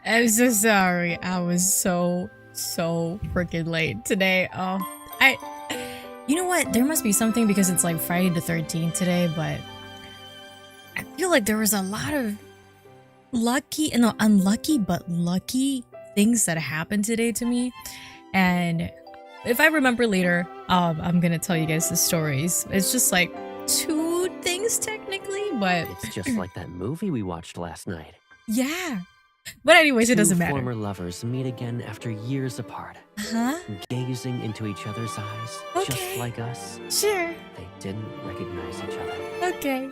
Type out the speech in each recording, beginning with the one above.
I'm so sorry. I was so freaking late today. Oh, you know what? There must be something because it's like Friday the 13th today, but I feel like there was a lot of unlucky, but lucky things that happened today to me. And if I remember later, I'm gonna tell you guys the stories. It's just like 2 things technically, but it's just like that movie we watched last night. Yeah. But anyways, it doesn't matter. 2 former lovers meet again after years apart. Gazing into each other's eyes, just like us. Sure. They didn't recognize each other. Okay.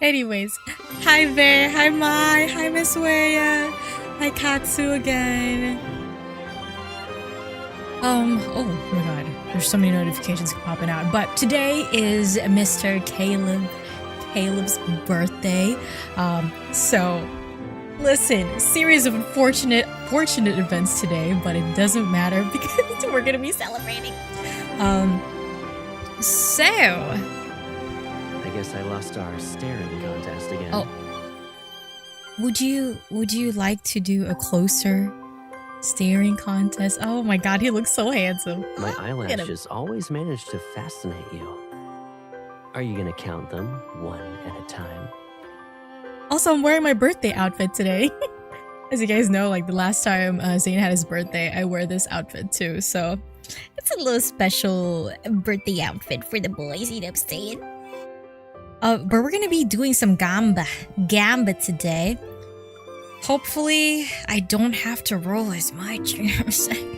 Anyways, hi there, hi Mai, hi Miss Weya, hi Katsu again. Oh my god, there's so many notifications popping out. But today is Mr. Caleb's birthday. So listen, series of fortunate events today, but it doesn't matter because we're gonna be celebrating. So I guess I lost our staring contest again. Oh. Would you like to do a closer staring contest? Oh my god, he looks so handsome. My eyelashes always manage to fascinate you. Are you gonna count them one at a time? Also, I'm wearing my birthday outfit today. As you guys know, like the last time Zane had his birthday, I wear this outfit too. So it's a little special birthday outfit for the boys, you know what I'm saying? But we're gonna be doing some gamba today. Hopefully, I don't have to roll as much. You know what I'm saying?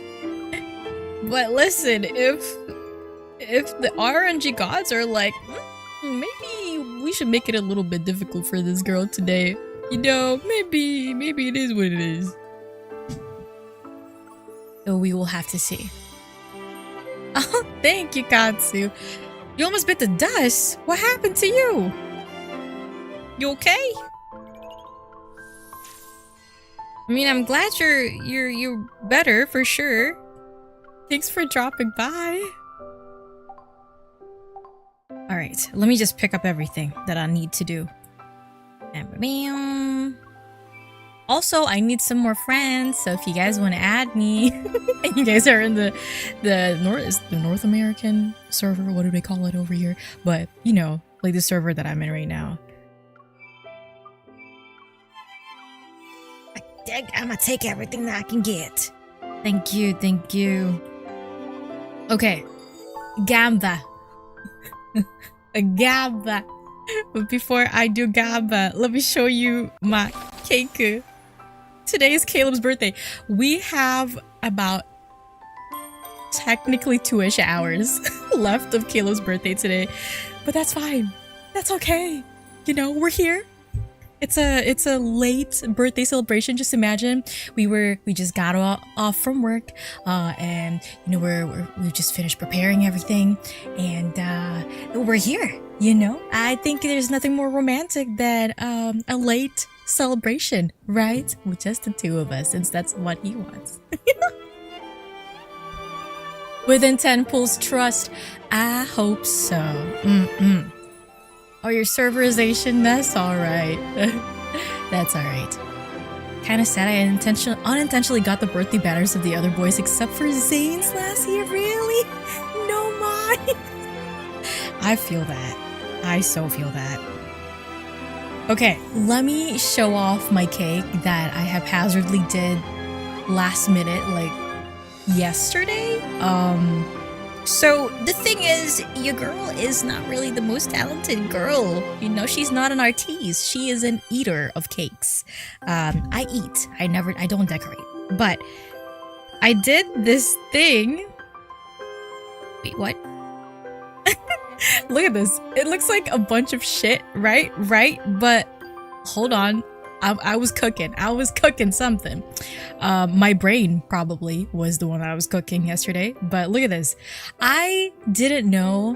But listen, if the RNG gods are like, maybe we should make it a little bit difficult for this girl today. You know, maybe it is what it is. So we will have to see. Oh, thank you, Katsu. You almost bit the dust. What happened to you? You okay? I mean, I'm glad you're better for sure. Thanks for dropping by. All right, let me just pick up everything that I need to do. Bam. Also, I need some more friends, so if you guys want to add me, and you guys are in the North American server, what do they call it over here? But you know, like the server that I'm in right now. I'm gonna take everything that I can get. Thank you. Okay, gamba. A gamba. But before I do gamba, let me show you my cake. Today is Caleb's birthday. We have about technically 2-ish hours left of Caleb's birthday today, but that's fine. That's okay. You know, we're here. It's a late birthday celebration. Just imagine we just got off from work, and you know we just finished preparing everything, and we're here. You know, I think there's nothing more romantic than a late celebration, right? With just the 2 of us, since that's what he wants. Within 10 pulls trust. I hope so. Oh, your serverization? That's alright. That's alright. Kinda sad I unintentionally got the birthday banners of the other boys except for Zane's last year. Really? No mind. I feel that. I so feel that. Okay, let me show off my cake that I haphazardly did last minute, like yesterday. So the thing is, your girl is not really the most talented girl. You know, she's not an artiste. She is an eater of cakes. I eat. I don't decorate. But I did this thing. Wait, what? Look at this. It looks like a bunch of shit, right? But hold on. I was cooking. I was cooking something. My brain probably was the one that I was cooking yesterday. But look at this. I didn't know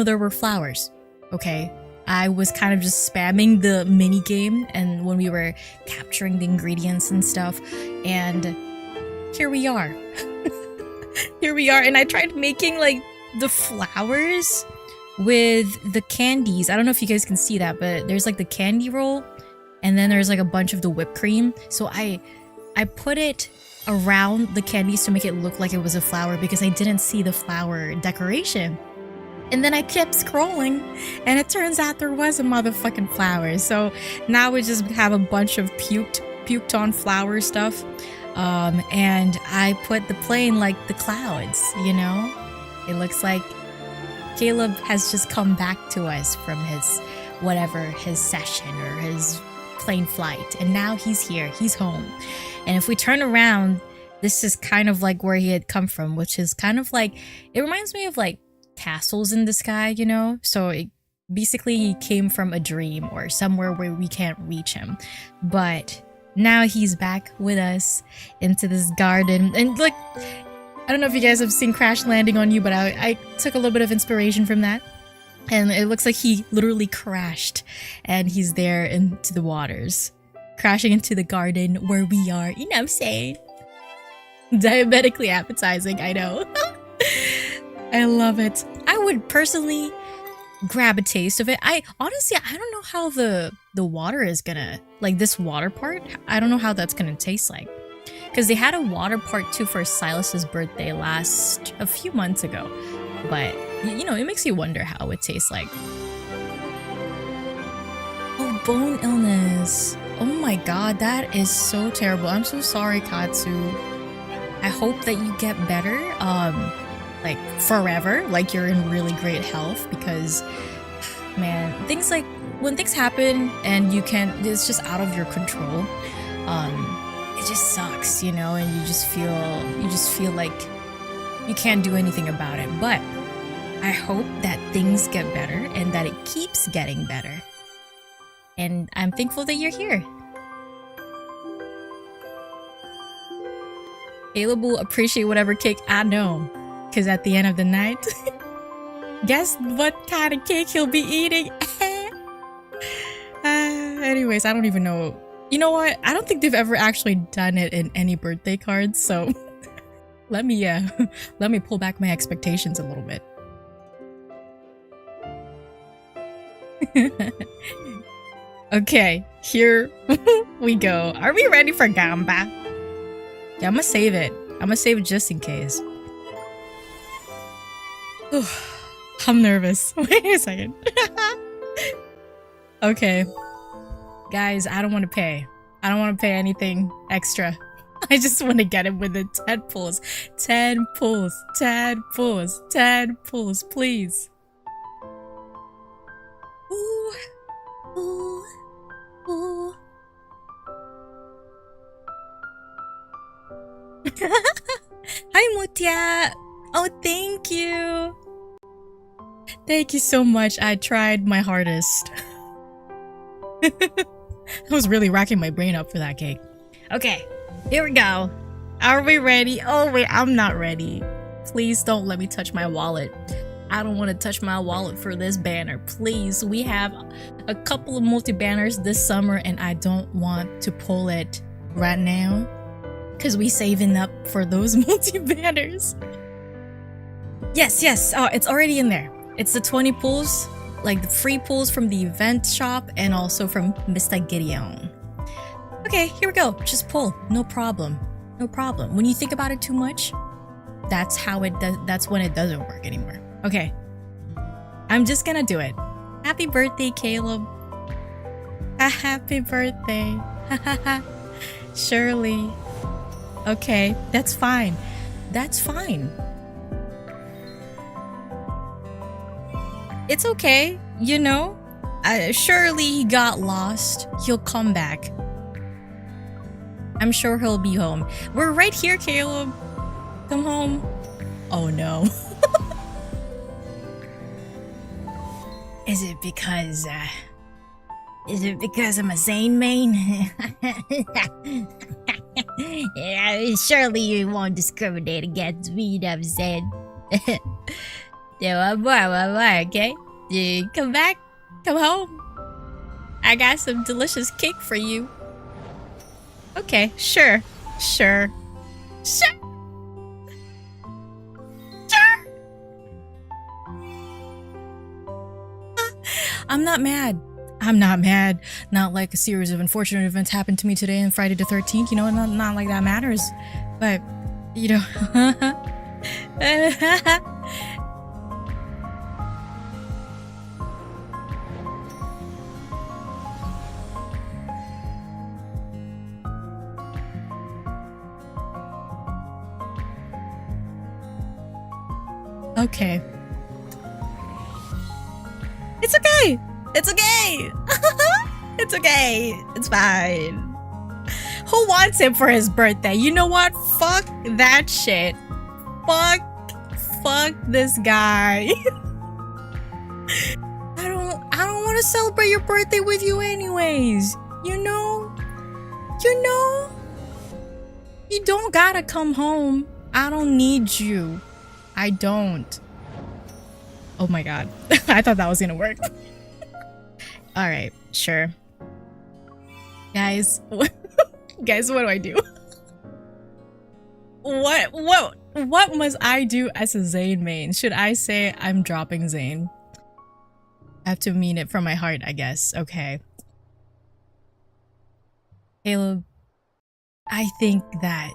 there were flowers. Okay. I was kind of just spamming the mini game and when we were capturing the ingredients and stuff. And here we are. Here we are. And I tried making like the flowers with the candies. I don't know if you guys can see that, but there's like the candy roll. and then there's like a bunch of the whipped cream. So I put it around the candies to make it look like it was a flower because I didn't see the flower decoration. And then I kept scrolling and it turns out there was a motherfucking flower. So now we just have a bunch of puked on flower stuff. And I put the plane like the clouds, you know? It looks like Caleb has just come back to us from his session or his plane flight. And now he's here, he's home. And if we turn around, this is kind of like where he had come from, which is kind of like, it reminds me of like castles in the sky, you know? So it basically he came from a dream or somewhere where we can't reach him. But now he's back with us into this garden. And like, I don't know if you guys have seen Crash Landing on You, but I took a little bit of inspiration from that. And it looks like he literally crashed and he's there into the waters. Crashing into the garden where we are, you know what I'm saying? Diabetically appetizing, I know. I love it. I would personally grab a taste of it. I don't know how the water is gonna, like this water part, I don't know how that's gonna taste like. Because they had a water part too for Silas's birthday a few months ago. But, you know, it makes you wonder how it tastes like. Oh, bone illness. Oh my god, that is so terrible. I'm so sorry, Katsu. I hope that you get better, like forever, like you're in really great health, because, man, things like, when things happen and you can't, it's just out of your control, it just sucks, you know, and you just feel like you can't do anything about it. But I hope that things get better and that it keeps getting better. And I'm thankful that you're here. Caleb will appreciate whatever cake I know. Because at the end of the night, guess what kind of cake he'll be eating? Anyways, I don't even know. You know what? I don't think they've ever actually done it in any birthday cards. So let me pull back my expectations a little bit. Okay, here we go. Are we ready for gamba? Yeah, I'm gonna save it. I'm gonna save it just in case. I'm nervous. Wait a second. Okay. Guys, I don't want to pay. I don't want to pay anything extra. I just want to get it with the 10 pulls. 10 pulls. 10 pulls. 10 pulls, please. Ooh. Ooh. Ooh. Hi, Mutya. Oh, thank you. Thank you so much. I tried my hardest. I was really racking my brain up for that cake. Okay, here we go. Are we ready? Oh, wait, I'm not ready. Please don't let me touch my wallet. I don't want to touch my wallet for this banner. Please, we have a couple of multi-banners this summer and I don't want to pull it right now because we saving up for those multi-banners. Yes. Oh, it's already in there. It's the 20 pulls, like the free pulls from the event shop and also from Mr. Gideon. Okay, here we go. Just pull. No problem. No problem. When you think about it too much, that's how it does. That's when it doesn't work anymore. Okay. I'm just gonna do it. Happy birthday, Caleb. Happy birthday. Shirley. Okay, that's fine. That's fine. It's okay, you know? Surely he got lost. He'll come back. I'm sure he'll be home. We're right here, Caleb. Come home. Oh no. Is it because I'm a Zane main? Yeah, surely you won't discriminate against me, I'm saying. Yeah, okay? Come back. Come home. I got some delicious cake for you. Okay, sure. I'm not mad. I'm not mad. Not like a series of unfortunate events happened to me today on Friday the 13th. You know, not like that matters. But, you know. Okay. It's okay. It's okay. It's okay. It's fine. Who wants him for his birthday? You know what? Fuck that shit. Fuck this guy. I don't want to celebrate your birthday with you anyways. You know? You don't gotta come home. I don't need you. I don't. Oh my god. I thought that was gonna work. Alright, sure. Guys, guys, what do I do? What must I do as a Zayn main? Should I say I'm dropping Zayn? I have to mean it from my heart, I guess. Okay. Caleb, I think that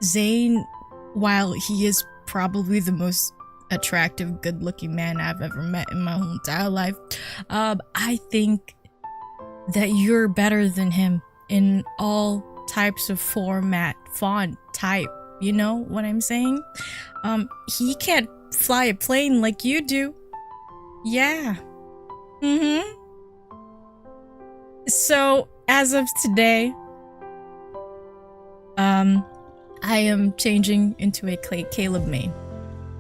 Zayn, while he is probably the most attractive, good-looking man I've ever met in my whole entire life, I think that you're better than him in all types of format, font, type. You know what I'm saying? He can't fly a plane like you do. Yeah. So, as of today, I am changing into a Caleb main.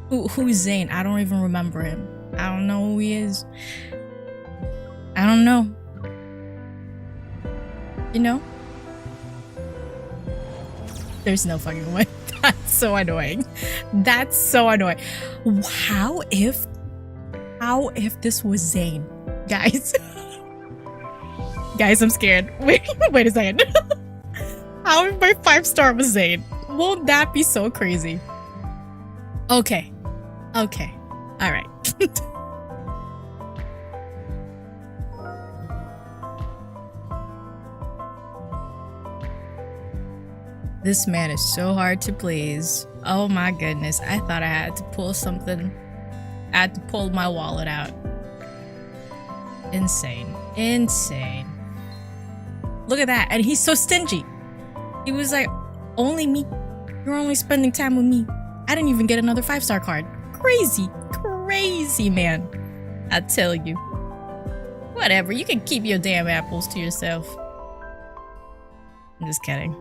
Who's Zayn? I don't even remember him. I don't know who he is. I don't know. You know? There's no fucking way. That's so annoying. That's so annoying. How if this was Zayn? Guys. Guys, I'm scared. Wait a second. How if my 5-star was Zayn? Won't that be so crazy? Okay. Okay. Alright. This man is so hard to please. Oh my goodness. I thought I had to pull something. I had to pull my wallet out. Insane. Insane. Look at that. And he's so stingy. He was like, only me. You're only spending time with me. I didn't even get another 5-star card. Crazy. Crazy, man. I tell you. Whatever. You can keep your damn apples to yourself. I'm just kidding.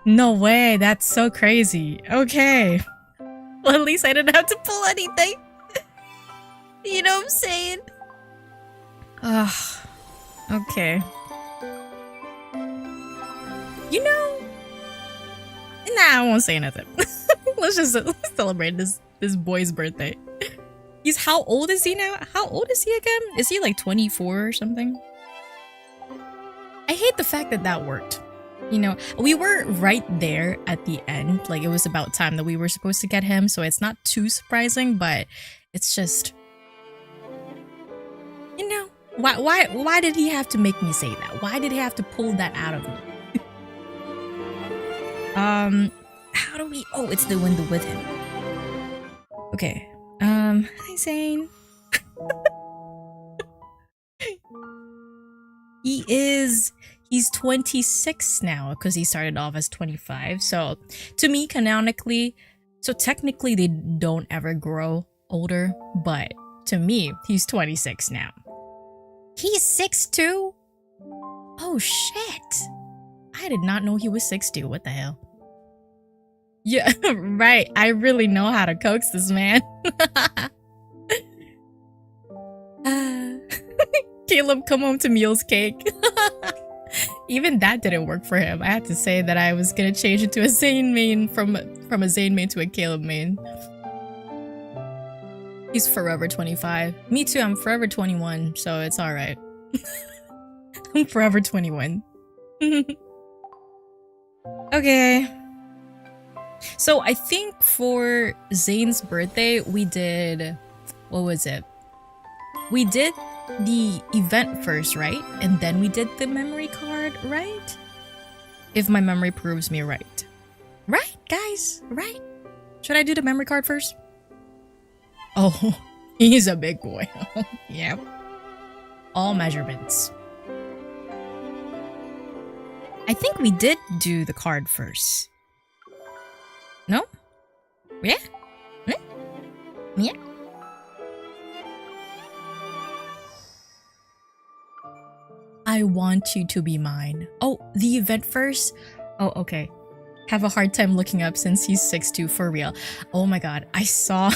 No way. That's so crazy. Okay. Well, at least I didn't have to pull anything. You know what I'm saying? Ugh. Okay. You know, nah, I won't say nothing. Let's just celebrate this boy's birthday. He's how old is he now? How old is he again? Is he like 24 or something? I hate the fact that that worked. You know, we were right there at the end. Like, it was about time that we were supposed to get him, so it's not too surprising, but it's just, you know, why did he have to make me say that? Why did he have to pull that out of me? How do we, oh, it's the window with him. Okay. Hi Zayn. He's 26 now because he started off as 25. So to me, canonically, so technically they don't ever grow older, but to me, he's 26 now. He's 6'2"? Oh shit. I did not know he was 6'2". What the hell? Yeah, right. I really know how to coax this man. Caleb, come home to Meal's cake. Even that didn't work for him. I had to say that I was gonna change into a Zayn main from a Zayn main to a Caleb main. He's forever 25. Me too, I'm forever 21, so it's alright. I'm forever 21. Okay. So I think for Zayn's birthday, we did... What was it? We did the event first, right? And then we did the memory card, right? If my memory proves me right. Right, guys? Right? Should I do the memory card first? Oh, he's a big boy. Yep. All measurements. I think we did do the card first. No? Yeah? Yeah? I want you to be mine. Oh, the event first? Oh, okay. Have a hard time looking up since he's 6'2" for real. Oh my god, I saw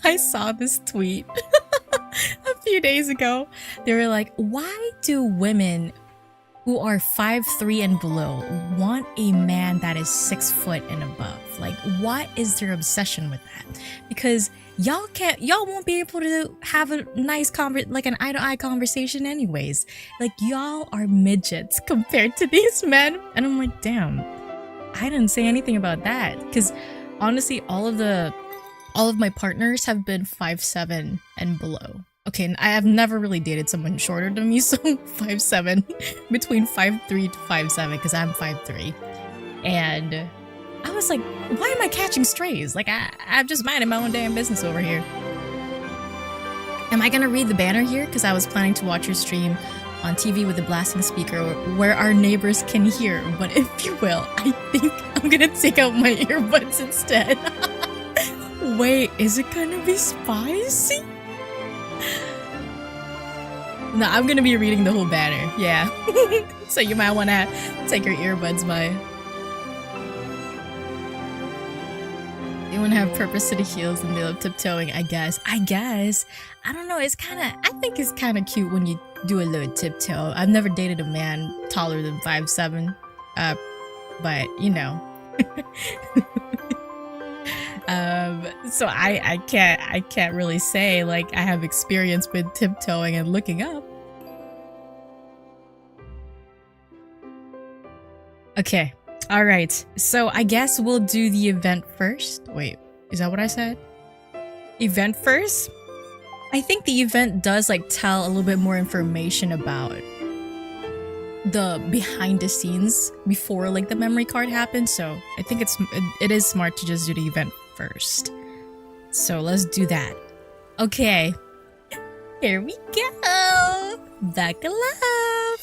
I saw this tweet a few days ago. They were like, why do women who are 5'3" and below want a man that is 6 foot and above? Like, what is their obsession with that? Because y'all won't be able to have a nice like an eye-to-eye conversation anyways. Like, y'all are midgets compared to these men. And I'm like, damn, I didn't say anything about that. Because honestly, all of my partners have been 5'7" and below. Okay, and I have never really dated someone shorter than me, so 5'7", between 5'3" to 5'7", because I'm 5'3". And I was like, why am I catching strays? Like, I'm just minding my own damn business over here. Am I gonna read the banner here? Because I was planning to watch your stream on TV with a blasting speaker where our neighbors can hear, but if you will, I think I'm gonna take out my earbuds instead. Wait, is it gonna be spicy? No, I'm gonna be reading the whole banner, yeah. So you might wanna take your earbuds by. They wouldn't have purpose to the heels and they love tiptoeing, I guess. I don't know, I think it's kinda cute when you do a little tiptoe. I've never dated a man taller than 5'7", but you know. So I can't really say like I have experience with tiptoeing and looking up. Okay, all right. So I guess we'll do the event first. Wait, is that what I said? Event first? I think the event does like tell a little bit more information about the behind the scenes before like the memory card happens. So I think it is smart to just do the event first. So let's do that. Okay, here we go. Buckle up.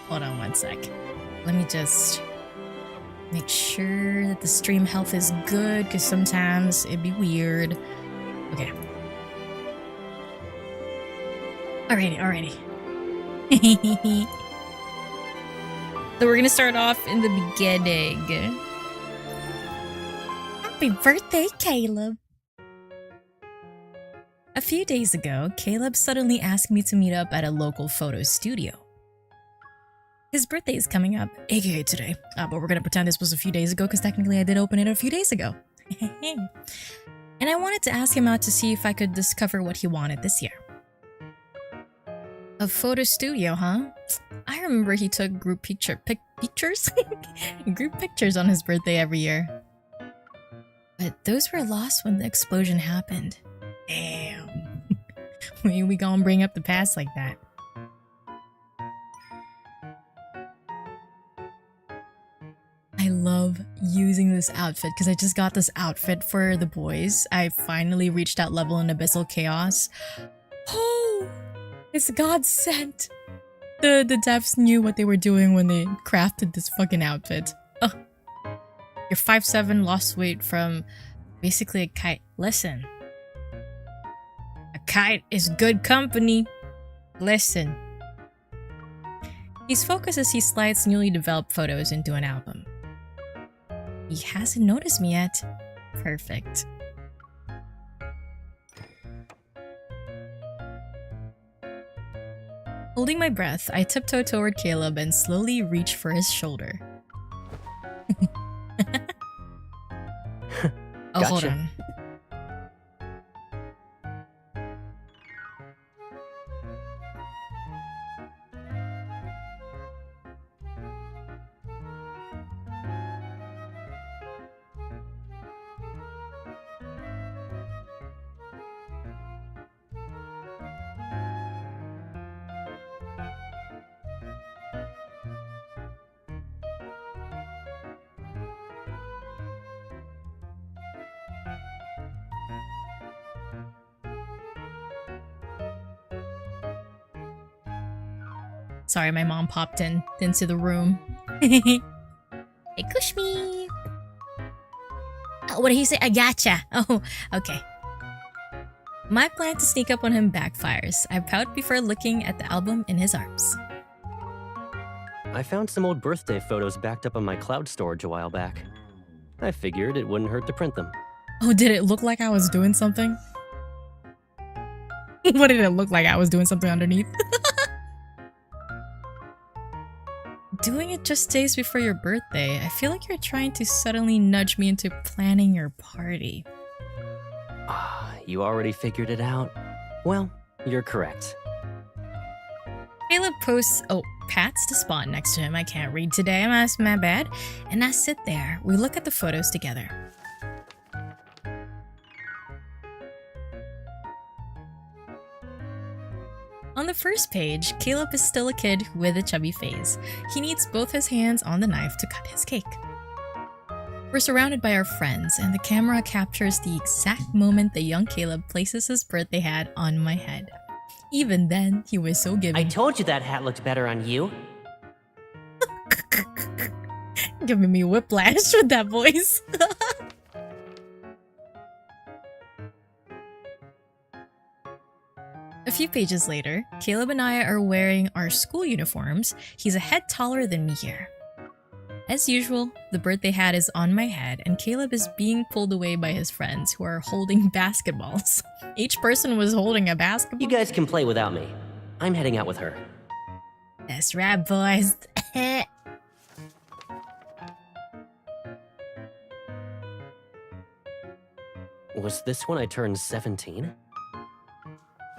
Hold on one sec. Let me just make sure that the stream health is good because sometimes it'd be weird. Okay. Alrighty. So we're gonna start off in the beginning. Happy birthday, Caleb. A few days ago, Caleb suddenly asked me to meet up at a local photo studio. His birthday is coming up, aka today, but we're gonna pretend this was a few days ago because technically I did open it a few days ago. And I wanted to ask him out to see if I could discover what he wanted this year. A photo studio, huh? I remember he took group pictures? Group pictures on his birthday every year. But those were lost when the explosion happened. Damn. We gonna bring up the past like that. I love using this outfit because I just got this outfit for the boys. I finally reached that level in Abyssal Chaos. Oh! It's God sent! The devs knew what they were doing when they crafted this fucking outfit. Ugh. You're 5'7", lost weight from basically a kite. Listen. A kite is good company. Listen. He's focused as he slides newly developed photos into an album. He hasn't noticed me yet. Perfect. Holding my breath, I tiptoe toward Caleb and slowly reach for his shoulder. Oh, hold on. Sorry, my mom popped into the room. Hey, Kushmi! Oh, what did he say? I gotcha! Oh, okay. My plan to sneak up on him backfires. I pout before looking at the album in his arms. I found some old birthday photos backed up on my cloud storage a while back. I figured it wouldn't hurt to print them. Oh, did it look like I was doing something? What did it look like I was doing something underneath? Doing it just days before your birthday. I feel like you're trying to subtly nudge me into planning your party. Ah, you already figured it out? Well, you're correct. Caleb posts, pats the spot next to him. I can't read today, my bad. And I sit there. We look at the photos together. On the first page, Caleb is still a kid with a chubby face. He needs both his hands on the knife to cut his cake. We're surrounded by our friends, and the camera captures the exact moment the young Caleb places his birthday hat on my head. Even then, he was so giving. I told you that hat looked better on you. Giving me whiplash with that voice. A few pages later, Caleb and I are wearing our school uniforms. He's a head taller than me here. As usual, the birthday hat is on my head and Caleb is being pulled away by his friends who are holding basketballs. Each person was holding a basketball. You guys can play without me. I'm heading out with her. That's right, boys. Was this when I turned 17?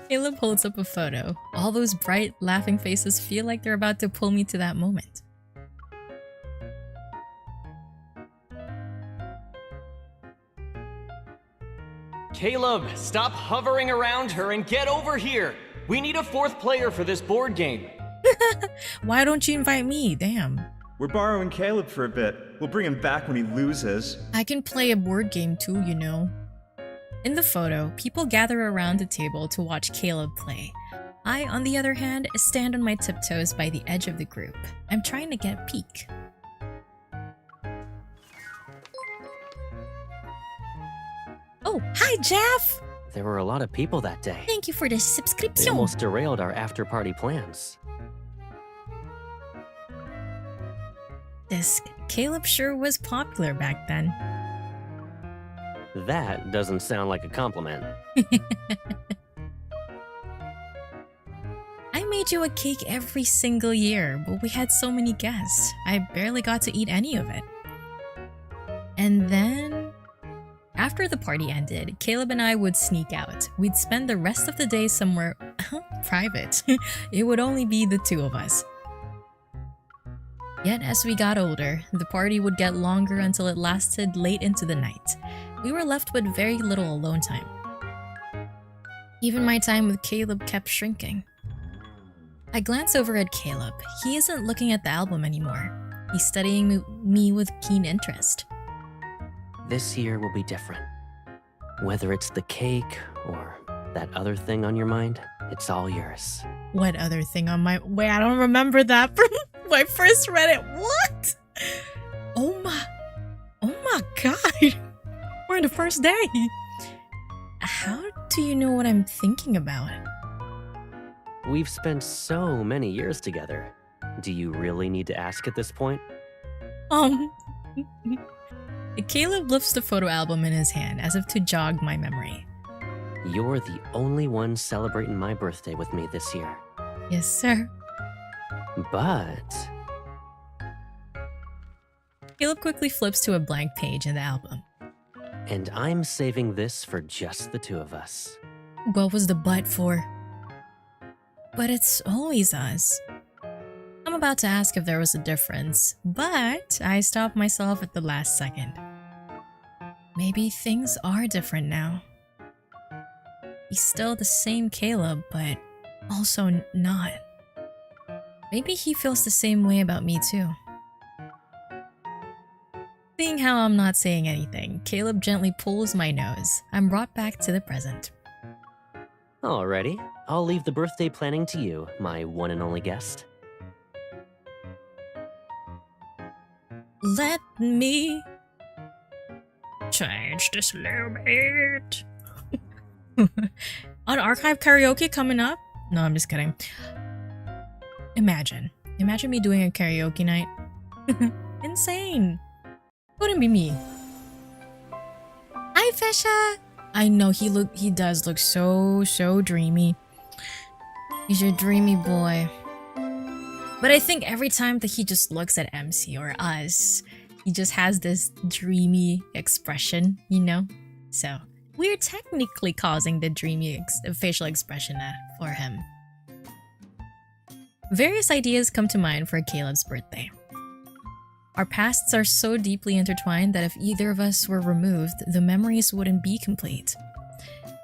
Caleb holds up a photo. All those bright, laughing faces feel like they're about to pull me to that moment. Caleb, stop hovering around her and get over here! We need a fourth player for this board game. Why don't you invite me? Damn. We're borrowing Caleb for a bit. We'll bring him back when he loses. I can play a board game too, you know. In the photo, people gather around the table to watch Caleb play. I, on the other hand, stand on my tiptoes by the edge of the group. I'm trying to get a peek. Oh, hi Jeff! There were a lot of people that day. Thank you for the They subscription! almost derailed our after-party plans. This Caleb sure was popular back then. That doesn't sound like a compliment. I made you a cake every single year, but we had so many guests. I barely got to eat any of it. And then, after the party ended, Caleb and I would sneak out. We'd spend the rest of the day somewhere private. It would only be the two of us. Yet as we got older, the party would get longer until it lasted late into the night. We were left with very little alone time. Even my time with Caleb kept shrinking. I glance over at Caleb. He isn't looking at the album anymore. He's studying me with keen interest. This year will be different. Whether it's the cake or that other thing on your mind, it's all yours. What other thing on my... Wait, I don't remember that from when I first read it. What? Oh my god. We're on the first day. How do you know what I'm thinking about? We've spent so many years together. Do you really need to ask at this point? Caleb lifts the photo album in his hand as if to jog my memory. You're the only one celebrating my birthday with me this year. Yes, sir. But... Caleb quickly flips to a blank page in the album. And I'm saving this for just the two of us. What was the but for? But it's always us. I'm about to ask if there was a difference, but I stopped myself at the last second. Maybe things are different now. He's still the same Caleb, but also not. Maybe he feels the same way about me too. Seeing how I'm not saying anything, Caleb gently pulls my nose. I'm brought back to the present. Alrighty, I'll leave the birthday planning to you, my one and only guest. Let me change this a little bit. On archive karaoke coming up? No, I'm just kidding. Imagine me doing a karaoke night. Insane. Wouldn't be me. Hi, Fisha. I know he does look so dreamy. He's your dreamy boy. But I think every time that he just looks at MC or us, he just has this dreamy expression, you know? So we're technically causing the dreamy facial expression for him. Various ideas come to mind for Caleb's birthday. Our pasts are so deeply intertwined that if either of us were removed, the memories wouldn't be complete.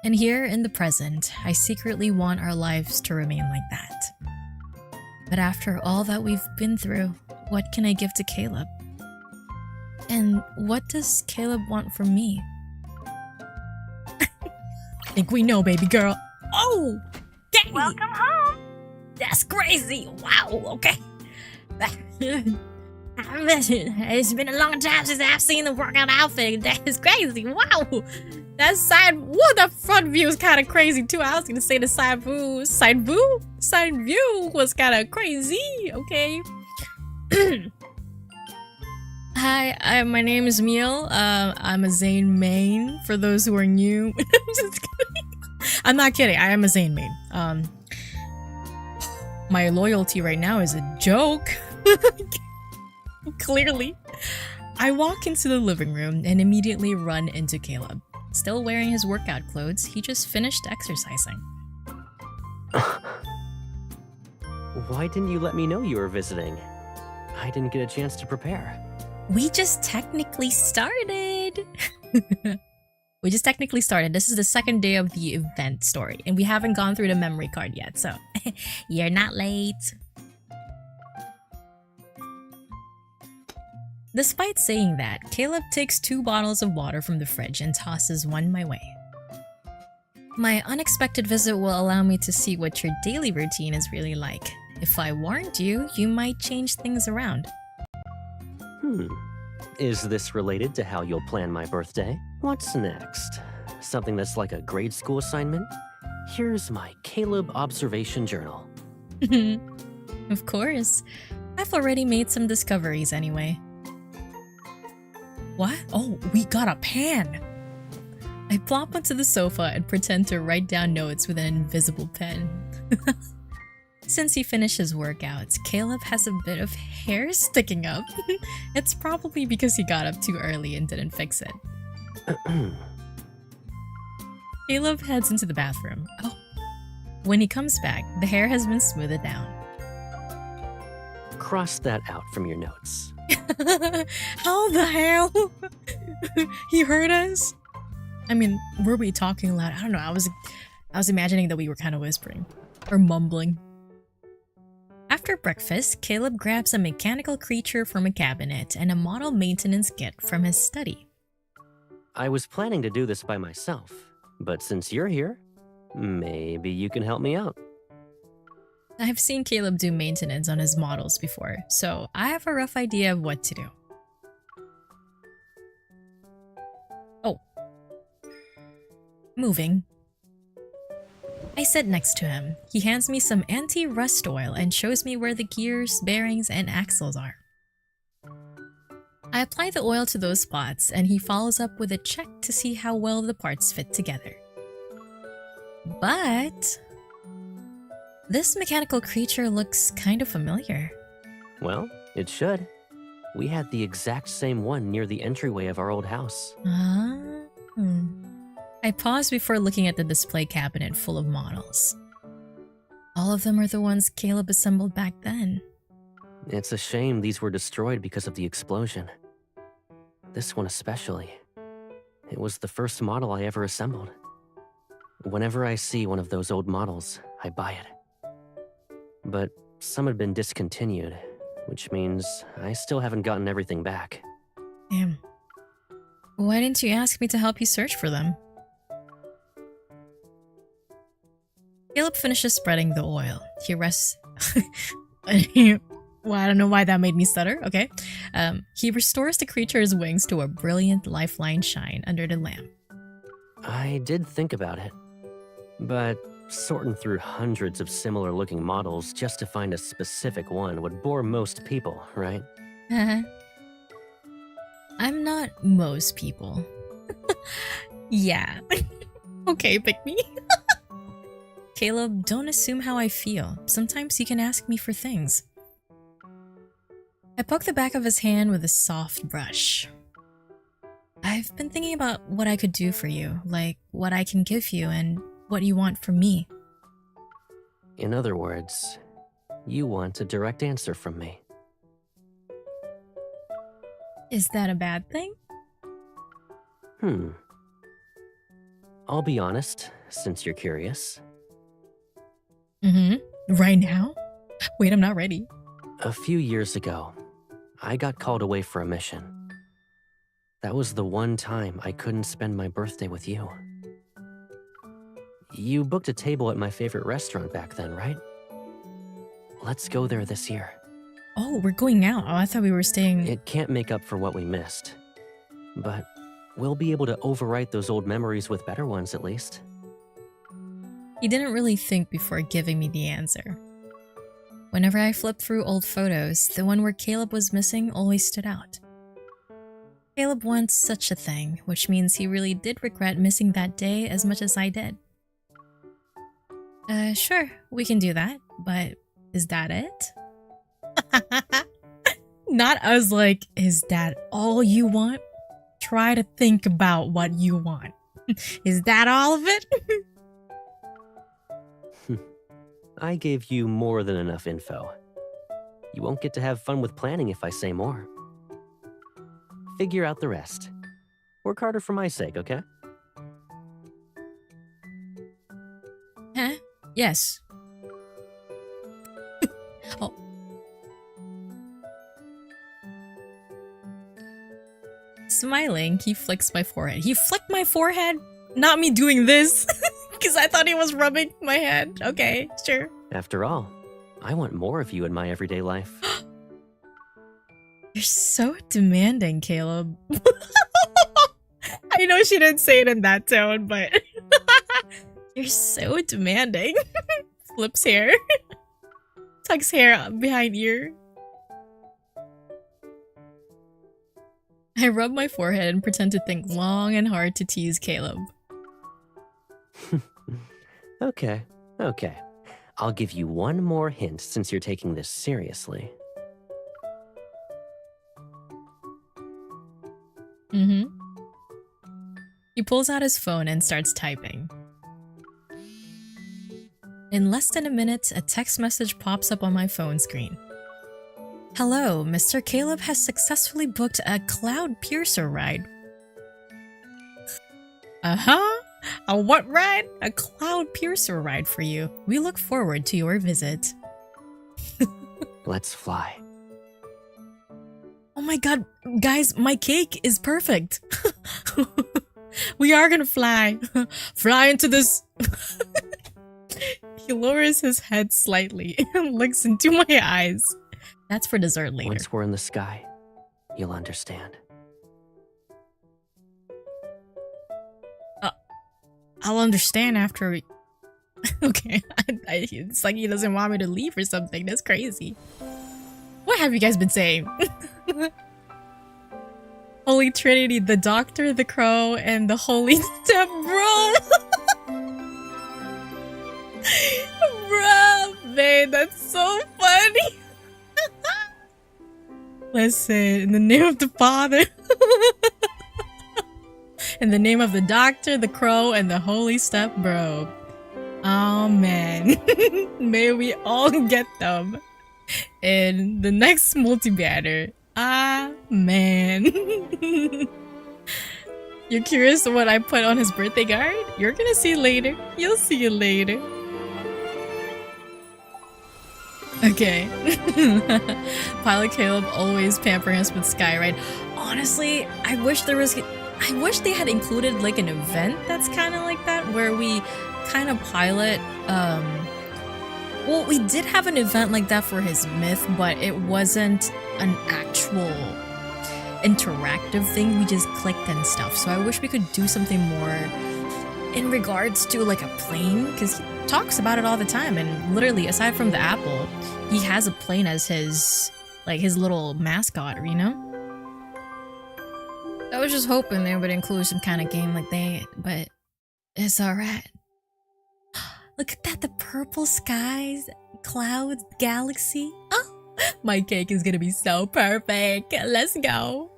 And here in the present, I secretly want our lives to remain like that. But after all that we've been through, what can I give to Caleb? And what does Caleb want from me? I think we know, baby girl. Oh! Dang! Welcome home! That's crazy! Wow, okay. It's been a long time since I've seen the workout outfit. That is crazy. Wow. That the front view is kind of crazy too. I was gonna say the side view was kind of crazy. Okay. Hi, my name is Meal. I'm a Zane main for those who are new. I'm just kidding. I'm not kidding. I am a Zane main. My loyalty right now is a joke. Clearly. I walk into the living room and immediately run into Caleb. Still wearing his workout clothes, he just finished exercising. Why didn't you let me know you were visiting? I didn't get a chance to prepare. We just technically started. This is the second day of the event story, and we haven't gone through the memory card yet, so you're not late. Despite saying that, Caleb takes 2 bottles of water from the fridge and tosses one my way. My unexpected visit will allow me to see what your daily routine is really like. If I warned you, you might change things around. Is this related to how you'll plan my birthday? What's next? Something that's like a grade school assignment? Here's my Caleb observation journal. Of course. I've already made some discoveries anyway. What? Oh, we got a pan! I plop onto the sofa and pretend to write down notes with an invisible pen. Since he finished his workouts, Caleb has a bit of hair sticking up. It's probably because he got up too early and didn't fix it. Caleb heads into the bathroom. Oh. When he comes back, the hair has been smoothed down. Cross that out from your notes. How the hell? He heard us? I mean, were we talking loud? I don't know. I was imagining that we were kind of whispering or mumbling. After breakfast, Caleb grabs a mechanical creature from a cabinet and a model maintenance kit from his study. I was planning to do this by myself, but since you're here, maybe you can help me out. I've seen Caleb do maintenance on his models before, so I have a rough idea of what to do. Oh. Moving. I sit next to him. He hands me some anti-rust oil and shows me where the gears, bearings, and axles are. I apply the oil to those spots, and he follows up with a check to see how well the parts fit together. But this mechanical creature looks kind of familiar. Well, it should. We had the exact same one near the entryway of our old house. I pause before looking at the display cabinet full of models. All of them are the ones Caleb assembled back then. It's a shame these were destroyed because of the explosion. This one especially. It was the first model I ever assembled. Whenever I see one of those old models, I buy it. But some had been discontinued, which means I still haven't gotten everything back. Damn. Why didn't you ask me to help you search for them? Caleb finishes spreading the oil. He rests... Well, I don't know why that made me stutter. Okay. He restores the creature's wings to a brilliant lifeline shine under the lamp. I did think about it, but sorting through hundreds of similar looking models just to find a specific one would bore most people, right? I'm not most people. Yeah. Okay, pick me. Caleb, don't assume how I feel. Sometimes you can ask me for things. I poke the back of his hand with a soft brush. I've been thinking about what I could do for you, like what I can give you and what you want from me. In other words, you want a direct answer from me. Is that a bad thing? I'll be honest, since you're curious. Right now? Wait, I'm not ready. A few years ago, I got called away for a mission. That was the one time I couldn't spend my birthday with you. You booked a table at my favorite restaurant back then, right? Let's go there this year. Oh, we're going out. Oh, I thought we were staying. It can't make up for what we missed, but we'll be able to overwrite those old memories with better ones at least. He didn't really think before giving me the answer. Whenever I flipped through old photos, the one where Caleb was missing always stood out. Caleb wants such a thing, which means he really did regret missing that day as much as I did. Sure, we can do that, but is that it? Not us like, is that all you want? Try to think about what you want. Is that all of it? I gave you more than enough info. You won't get to have fun with planning if I say more. Figure out the rest. Work harder for my sake, okay? Huh? Yes. Oh. Smiling, he flicks my forehead. He flicked my forehead? Not me doing this. Because I thought he was rubbing my head. Okay, sure. After all, I want more of you in my everyday life. You're so demanding, Caleb. I know she didn't say it in that tone, but you're so demanding. Flips hair. Tucks hair behind ear. I rub my forehead and pretend to think long and hard to tease Caleb. Okay. I'll give you one more hint since you're taking this seriously. He pulls out his phone and starts typing. In less than a minute, a text message pops up on my phone screen. Hello, Mr. Caleb has successfully booked a Cloud Piercer ride. A what ride? A Cloud Piercer ride for you. We look forward to your visit. Let's fly. Oh my god, guys, my cake is perfect. We are gonna fly. Fly into this. He lowers his head slightly and looks into my eyes. That's for dessert later. Once we're in the sky, you'll understand. I'll understand after we... Okay, it's like he doesn't want me to leave or something. That's crazy. What have you guys been saying? Holy Trinity, the Doctor, the Crow, and the Holy Step Bro. Bruh, man, that's so funny. Listen, in the name of the Father, in the name of the Doctor, the Crow, and the Holy Step Bro. Amen. May we all get them in the next multi-banner. Amen. You're curious what I put on his birthday card? You're gonna see later. You'll see it later. Okay. Pilot Caleb always pampering us with Skyride. Honestly, I wish they had included like an event that's kind of like that, where we kind of pilot Well, we did have an event like that for his myth, but it wasn't an actual interactive thing. We just clicked and stuff. So I wish we could do something more in regards to like a plane, because he talks about it all the time. And literally, aside from the apple, he has a plane as his little mascot, you know? I was just hoping they would include some kind of game like that, but it's alright. Look at that, the purple skies, clouds, galaxy. Oh, my cake is gonna be so perfect. Let's go.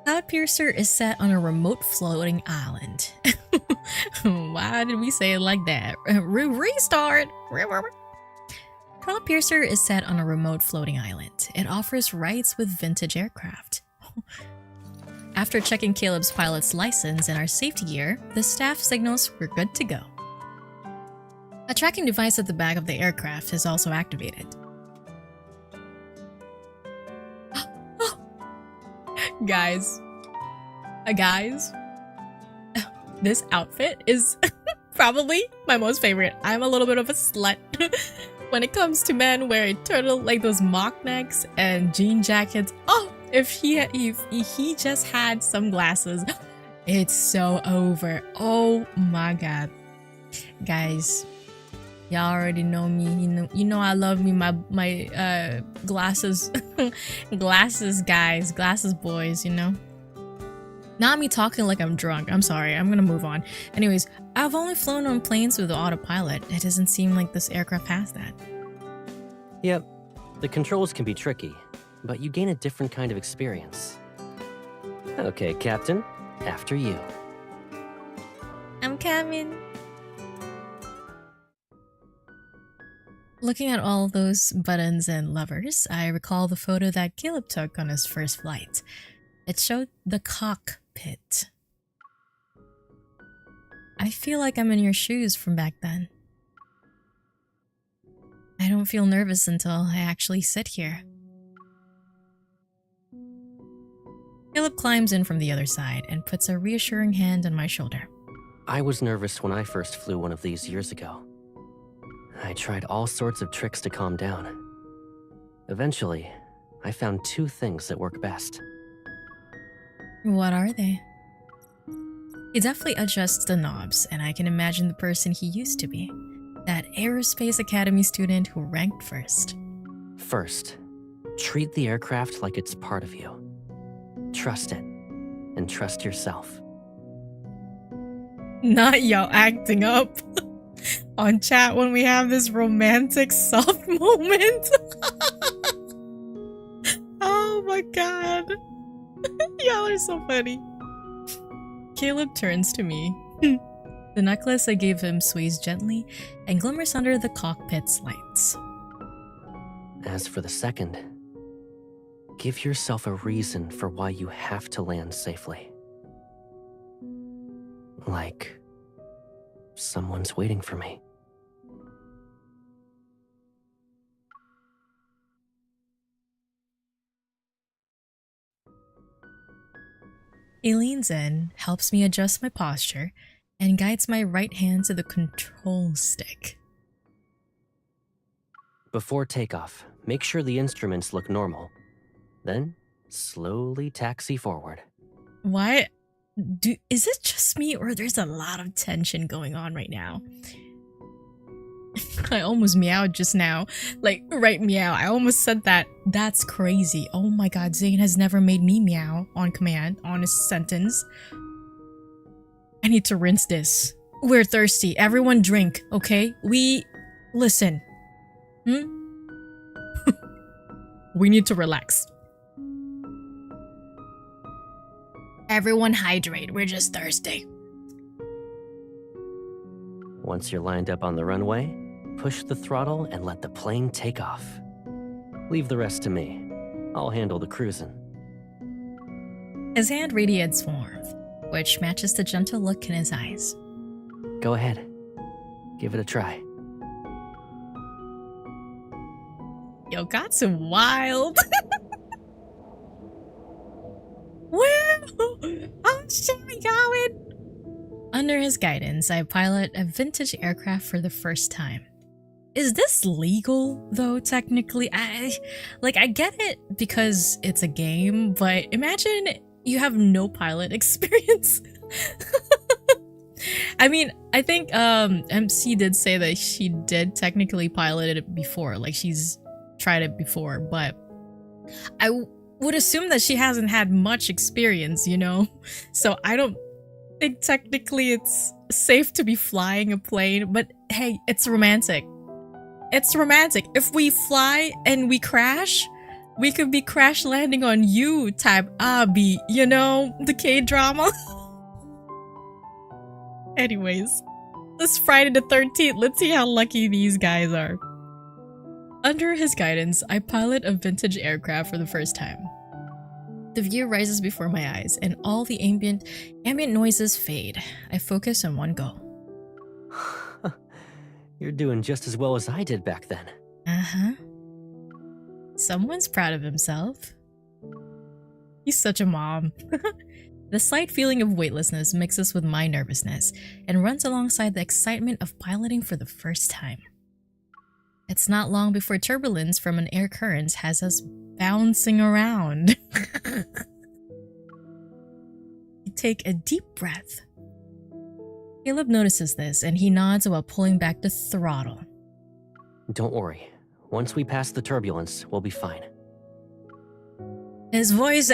Cloudpiercer is set on a remote floating island. Why did we say it like that? Restart! Cloudpiercer is set on a remote floating island. It offers rides with vintage aircraft. After checking Caleb's pilot's license and our safety gear, the staff signals we're good to go. A tracking device at the back of the aircraft is also activated. Guys, this outfit is probably my most favorite. I'm a little bit of a slut when it comes to men wearing turtle, like those mock necks and jean jackets. Oh, if he just had some glasses, it's so over. Oh my god, guys, y'all already know me. You know I love me my glasses, glasses boys. You know. Not me talking like I'm drunk. I'm sorry. I'm gonna move on. Anyways, I've only flown on planes with the autopilot. It doesn't seem like this aircraft has that. Yep, the controls can be tricky, but you gain a different kind of experience. Okay, Captain, after you. I'm coming. Looking at all those buttons and levers, I recall the photo that Caleb took on his first flight. It showed the cockpit. I feel like I'm in your shoes from back then. I don't feel nervous until I actually sit here. Caleb climbs in from the other side and puts a reassuring hand on my shoulder. I was nervous when I first flew one of these years ago. I tried all sorts of tricks to calm down. Eventually, I found two things that work best. What are they? He definitely adjusts the knobs, and I can imagine the person he used to be. That Aerospace Academy student who ranked first. First, treat the aircraft like it's part of you. Trust it, and trust yourself. Not y'all acting up on chat when we have this romantic soft moment. Oh my god. Y'all are so funny. Caleb turns to me. The necklace I gave him sways gently and glimmers under the cockpit's lights. As for the second, give yourself a reason for why you have to land safely. Like, someone's waiting for me. He leans in, helps me adjust my posture, and guides my right hand to the control stick. Before takeoff, make sure the instruments look normal. Then, slowly taxi forward. Why? Is it just me, or there's a lot of tension going on right now? I almost meowed just now. Like, right meow. I almost said that. That's crazy. Oh my god, Zane has never made me meow on command, on a sentence. I need to rinse this. We're thirsty. Everyone drink, okay? Listen. We need to relax. Everyone hydrate. We're just thirsty. Once you're lined up on the runway, push the throttle and let the plane take off. Leave the rest to me. I'll handle the cruising. His hand radiates warmth, which matches the gentle look in his eyes. Go ahead. Give it a try. Yo, got some wild. Woo! Oh shit, we going. Under his guidance, I pilot a vintage aircraft for the first time. Is this legal, though, technically? I get it because it's a game, but imagine you have no pilot experience. I mean, I think MC did say that she did technically pilot it before, like she's tried it before, but I would assume that she hasn't had much experience, you know? So I don't think technically it's safe to be flying a plane, but hey, it's romantic. It's romantic. If we fly and we crash, we could be crash landing on you type Abi, you know, the K-drama. Anyways, this Friday the 13th, let's see how lucky these guys are. Under his guidance, I pilot a vintage aircraft for the first time. The view rises before my eyes, and all the ambient noises fade. I focus on one goal. You're doing just as well as I did back then. Uh-huh. Someone's proud of himself. He's such a mom. The slight feeling of weightlessness mixes with my nervousness and runs alongside the excitement of piloting for the first time. It's not long before turbulence from an air current has us bouncing around. You take a deep breath. Caleb notices this and he nods while pulling back the throttle. Don't worry. Once we pass the turbulence, we'll be fine. His voice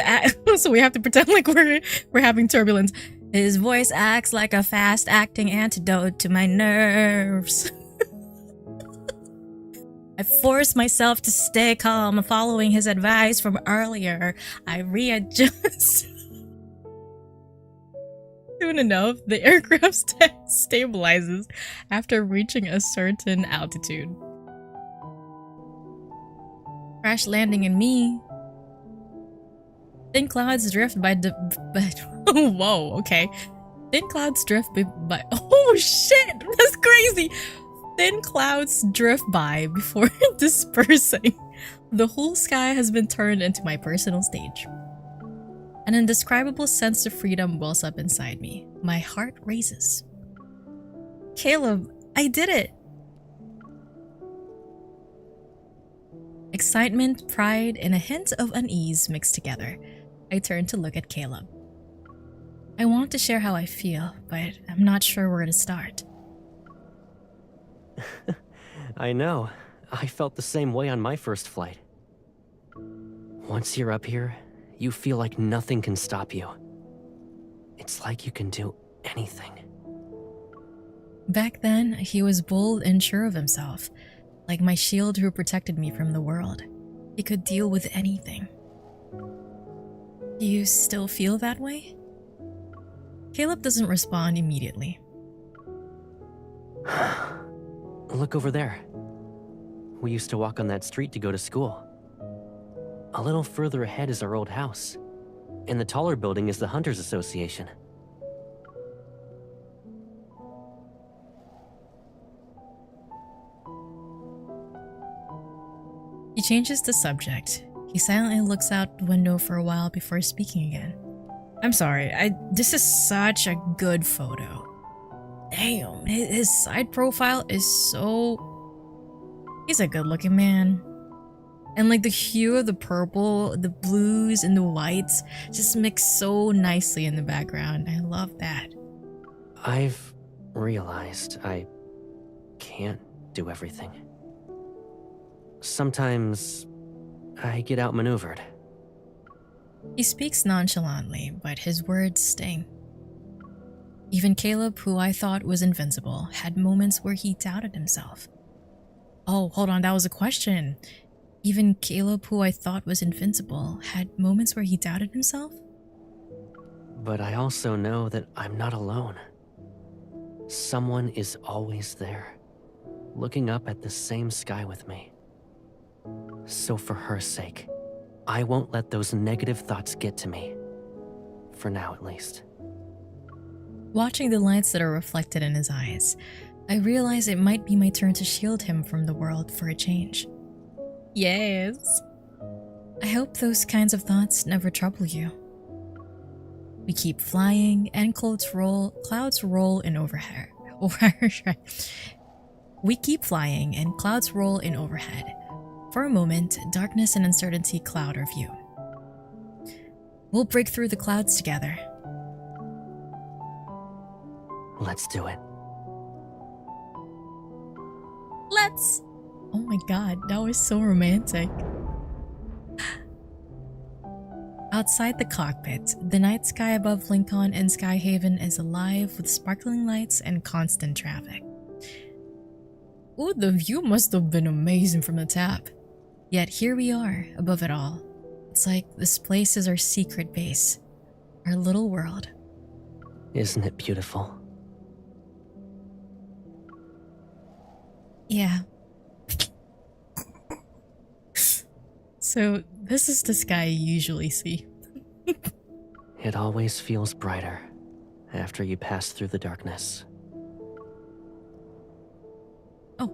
so we have to pretend like we're having turbulence. His voice acts like a fast-acting antidote to my nerves. I force myself to stay calm following his advice from earlier. I readjust. Soon enough, the aircraft stabilizes after reaching a certain altitude. Crash landing in me. Thin clouds drift by whoa, okay. Thin clouds drift by oh shit, that's crazy. Thin clouds drift by before dispersing. The whole sky has been turned into my personal stage. An indescribable sense of freedom wells up inside me. My heart races. Caleb, I did it! Excitement, pride, and a hint of unease mixed together. I turn to look at Caleb. I want to share how I feel, but I'm not sure where to start. I know. I felt the same way on my first flight. Once you're up here, you feel like nothing can stop you. It's like you can do anything. Back then, he was bold and sure of himself, like my shield who protected me from the world. He could deal with anything. Do you still feel that way? Caleb doesn't respond immediately. Look over there. We used to walk on that street to go to school. A little further ahead is our old house. In the taller building is the Hunters Association. He changes the subject. He silently looks out the window for a while before speaking again. I'm sorry, this is such a good photo. Damn, his side profile is so... He's a good looking man. And like the hue of the purple, the blues, and the whites just mix so nicely in the background. I love that. I've realized I can't do everything. Sometimes I get outmaneuvered. He speaks nonchalantly, but his words sting. Even Caleb, who I thought was invincible, had moments where he doubted himself. Oh, hold on, that was a question. Even Caleb, who I thought was invincible, had moments where he doubted himself? But I also know that I'm not alone. Someone is always there, looking up at the same sky with me. So for her sake, I won't let those negative thoughts get to me. For now, at least. Watching the lights that are reflected in his eyes, I realize it might be my turn to shield him from the world for a change. Yes. I hope those kinds of thoughts never trouble you. We keep flying and clouds roll in overhead. We keep flying and clouds roll in overhead. For a moment, darkness and uncertainty cloud our view. We'll break through the clouds together. Let's do it. Let's! Oh my god, that was so romantic. Outside the cockpit, the night sky above Lincoln and Skyhaven is alive with sparkling lights and constant traffic. Ooh, the view must have been amazing from the top. Yet here we are, above it all. It's like this place is our secret base, our little world. Isn't it beautiful? Yeah. So, this is the sky you usually see. It always feels brighter after you pass through the darkness. Oh.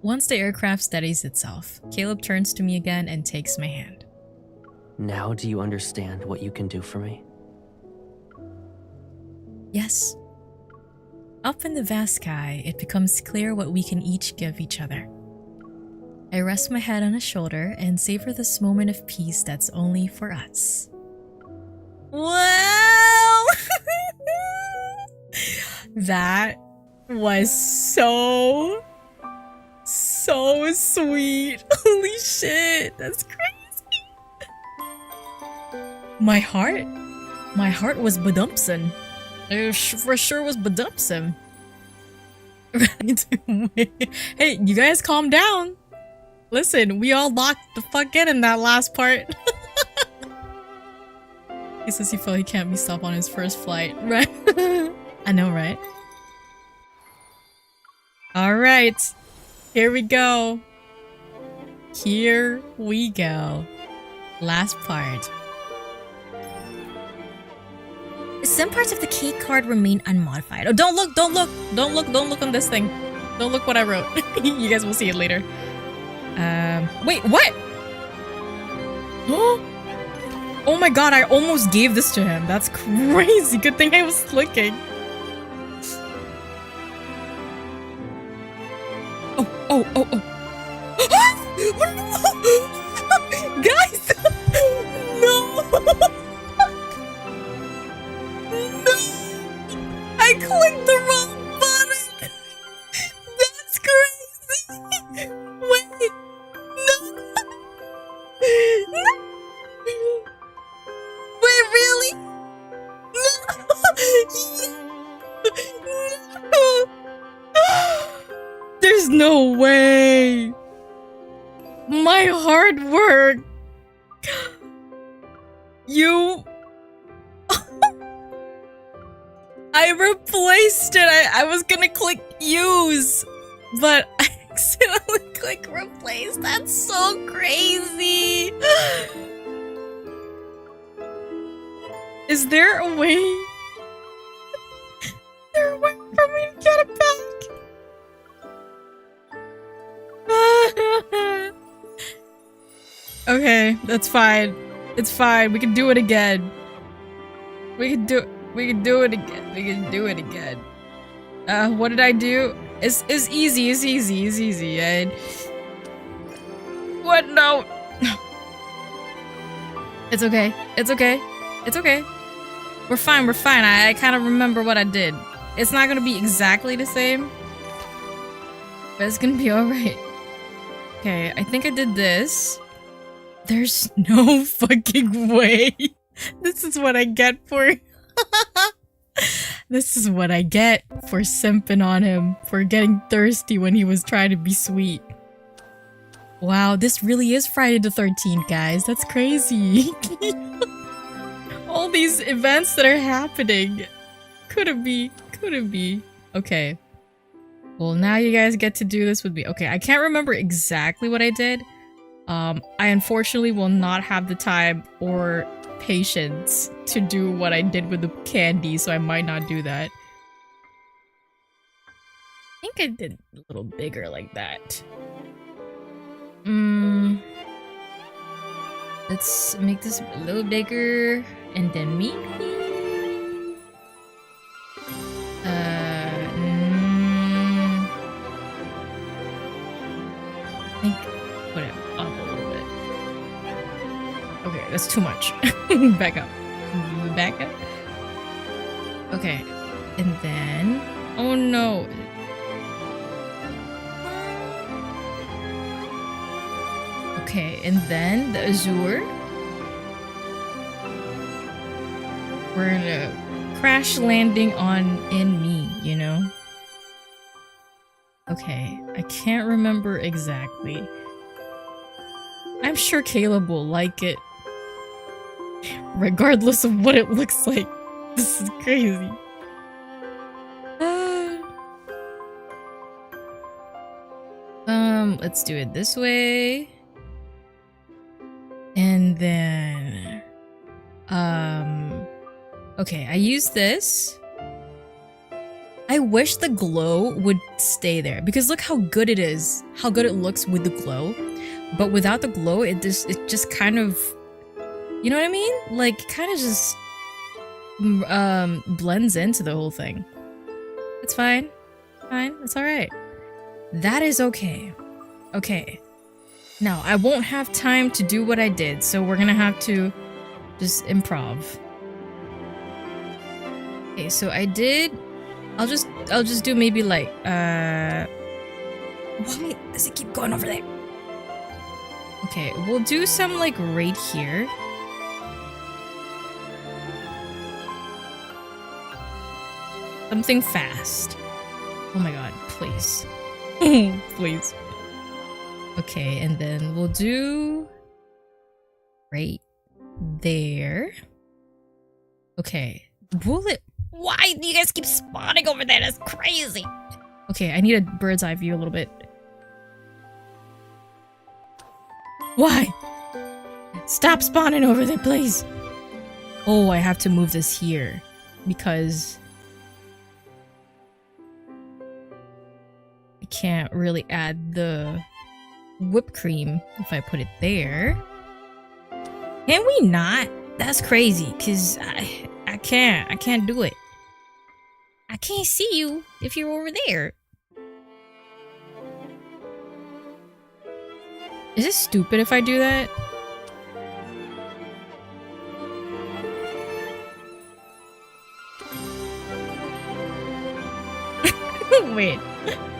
Once the aircraft steadies itself, Caleb turns to me again and takes my hand. Now do you understand what you can do for me? Yes. Up in the vast sky, it becomes clear what we can each give each other. I rest my head on his shoulder and savor this moment of peace that's only for us. Wow! That was so sweet. Holy shit, that's crazy. My heart was badumpsin'. It for sure was badumpsin'. Hey, you guys calm down. Listen, we all locked the fuck in that last part. He says he felt he can't be stopped on his first flight, right? I know, right? Alright, here we go. Here we go. Last part. Some parts of the key card remain unmodified. Oh, don't look on this thing. Don't look what I wrote. You guys will see it later. Wait, what? Oh my god, I almost gave this to him. That's crazy. Good thing I was looking. Oh. Guys! No! No! I clicked the wrong button! That's crazy! Wait! No! No! Wait, really? No! There's no way! My hard work! You... I replaced it! I was gonna click use! But I accidentally clicked replace. That's so crazy! Is there a way? Is there a way for me to get it back? Okay, that's fine. It's fine. We can do it again. We can do it again. What did I do? It's easy. And what? No. It's okay. We're fine. I kind of remember what I did. It's not gonna be exactly the same, but it's gonna be alright. Okay, I think I did this. There's no fucking way. This is what I get for... This is what I get for simping on him, for getting thirsty when he was trying to be sweet. Wow, this really is Friday the 13th, guys. That's crazy. All these events that are happening. Could it be? Okay. Well, now you guys get to do this with me. Okay, I can't remember exactly what I did. I unfortunately will not have the time or patience to do what I did with the candy, so I might not do that. I think I did a little bigger like that. Let's make this a little bigger. And then me. I think put it up a little bit. Okay, that's too much. Back up. Back up. Okay. And then... Oh no. Okay, and then the azure. We're gonna crash landing on in me, you know? Okay, I can't remember exactly. I'm sure Caleb will like it. Regardless of what it looks like. This is crazy. Let's do it this way. And then... Okay, I use this. I wish the glow would stay there because look how good it is. How good it looks with the glow. But without the glow, it just kind of... You know what I mean? Like, kind of just... blends into the whole thing. It's fine. Fine. It's alright. That is okay. Okay. Now, I won't have time to do what I did, so we're gonna have to just improv. Okay, so I did... I'll just do maybe like, why does it keep going over there? Okay, we'll do some like right here. Something fast. Oh my god, please. Please. Okay, and then we'll do right there. Okay. Will it? Why do you guys keep spawning over there? That's crazy. Okay, I need a bird's eye view a little bit. Why? Stop spawning over there, please. Oh, I have to move this here because I can't really add the whipped cream if I put it there. Can we not? That's crazy because I can't do it. I can't see you if you're over there. Is it stupid if I do that? Wait.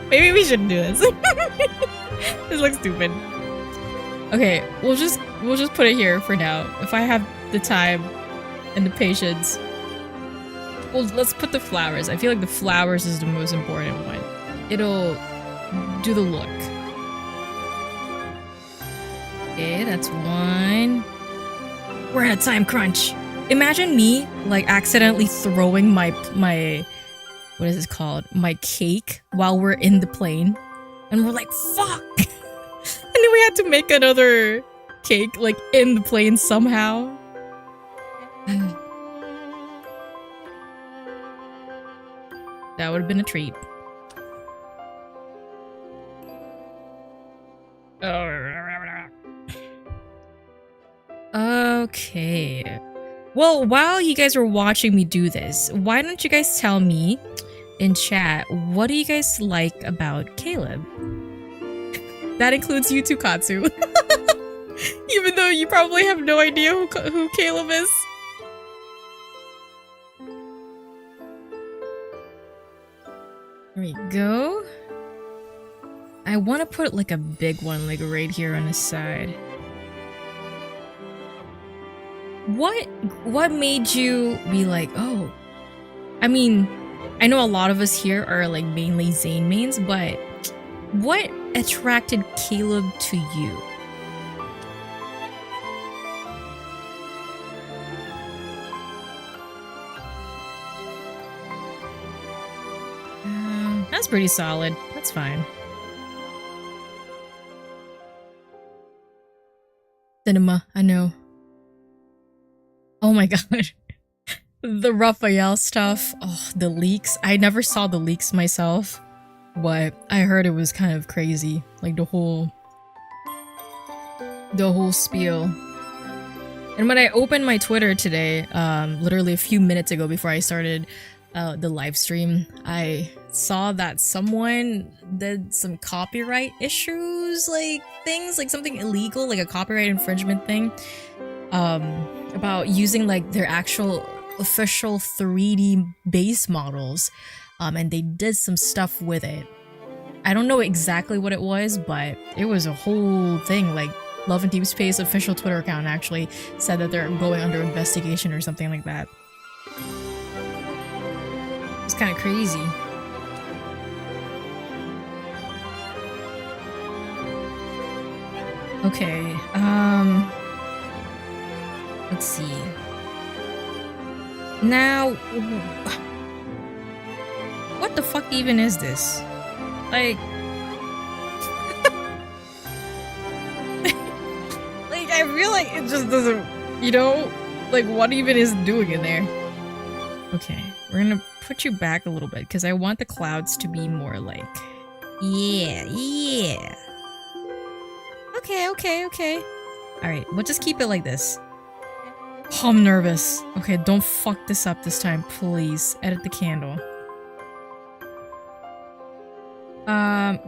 Maybe we shouldn't do this. This looks stupid. Okay, we'll just put it here for now. If I have the time and the patience. Well, let's put the flowers. I feel like the flowers is the most important one. It'll do the look. Okay, that's one. We're at a time crunch. Imagine me like accidentally throwing my what is this called? My cake while we're in the plane. And we're like, fuck! And then we had to make another cake like in the plane somehow. That would have been a treat. Okay. Well, while you guys are watching me do this, why don't you guys tell me in chat, what do you guys like about Caleb? That includes you too, Katsu. Even though you probably have no idea who Caleb is. There we go. I want to put like a big one like right here on the side. What made you be like, oh, I mean, I know a lot of us here are like mainly Zane mains, but what attracted Caleb to you? That's pretty solid. That's fine. Cinema, I know. Oh my god. The Rafayel stuff. Oh, the leaks. I never saw the leaks myself, but I heard it was kind of crazy. Like the whole spiel. And when I opened my Twitter today, literally a few minutes ago before I started the live stream, I saw that someone did some copyright issues, like things, like something illegal, like a copyright infringement thing, about using like their actual official 3D base models, and they did some stuff with it. I don't know exactly what it was, but it was a whole thing. Like Love and Deepspace official Twitter account actually said that they're going under investigation or something like that. It's kind of crazy. Okay, let's see. Now, what the fuck even is this? Like, like I feel like it just doesn't, you know, like what even is it doing in there? Okay, we're gonna put you back a little bit because I want the clouds to be more like, yeah. Okay. Alright, we'll just keep it like this. Oh, I'm nervous. Okay, don't fuck this up this time, please. Edit the candle.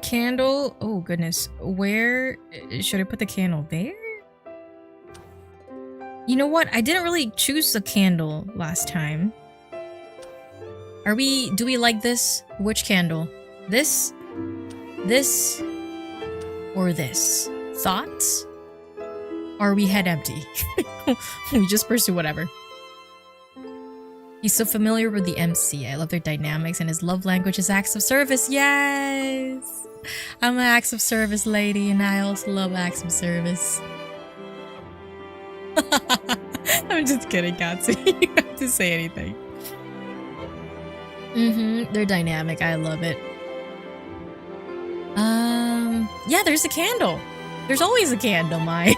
Candle. Oh, goodness. Where should I put the candle? There? You know what? I didn't really choose the candle last time. Do we like this? Which candle? This? This? Or this? Thoughts? Or are we head empty? We just pursue whatever. He's so familiar with the MC. I love their dynamics, and his love language is acts of service. Yes! I'm an acts of service lady, and I also love acts of service. I'm just kidding, Katsu. You don't have to say anything. They're dynamic. I love it. Yeah, there's a candle. There's always a candle, Mai.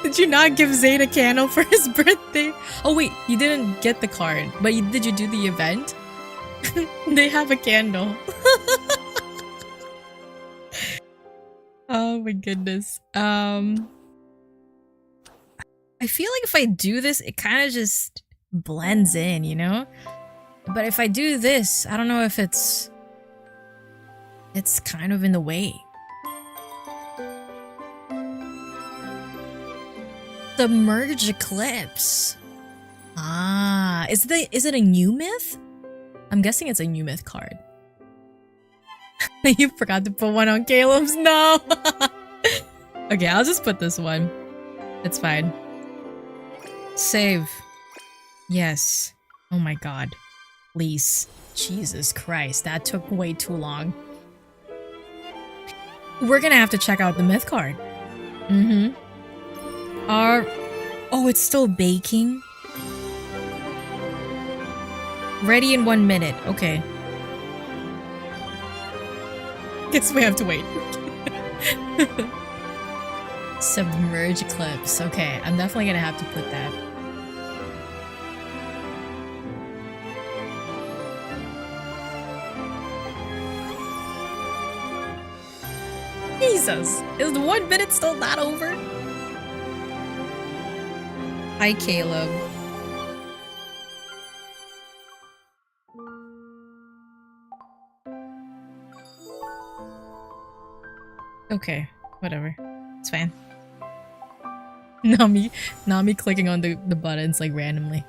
Did you not give Zayn a candle for his birthday? Oh wait, you didn't get the card, but did you do the event? They have a candle. Oh my goodness. I feel like if I do this, it kind of just blends in, you know? But if I do this, I don't know if it's kind of in the way. Submerged Eclipse. Ah, is it a new myth? I'm guessing it's a new myth card. You forgot to put one on Caleb's? No! Okay, I'll just put this one. It's fine. Save. Yes. Oh my god. Please. Jesus Christ, that took way too long. We're gonna have to check out the myth card. Oh, it's still baking? Ready in 1 minute. Okay. Guess we have to wait. Submerged Eclipse. Okay, I'm definitely gonna have to put that. Jesus! Is the 1 minute still not over? Hi, Caleb. Okay, whatever. It's fine. Nami clicking on the buttons like randomly.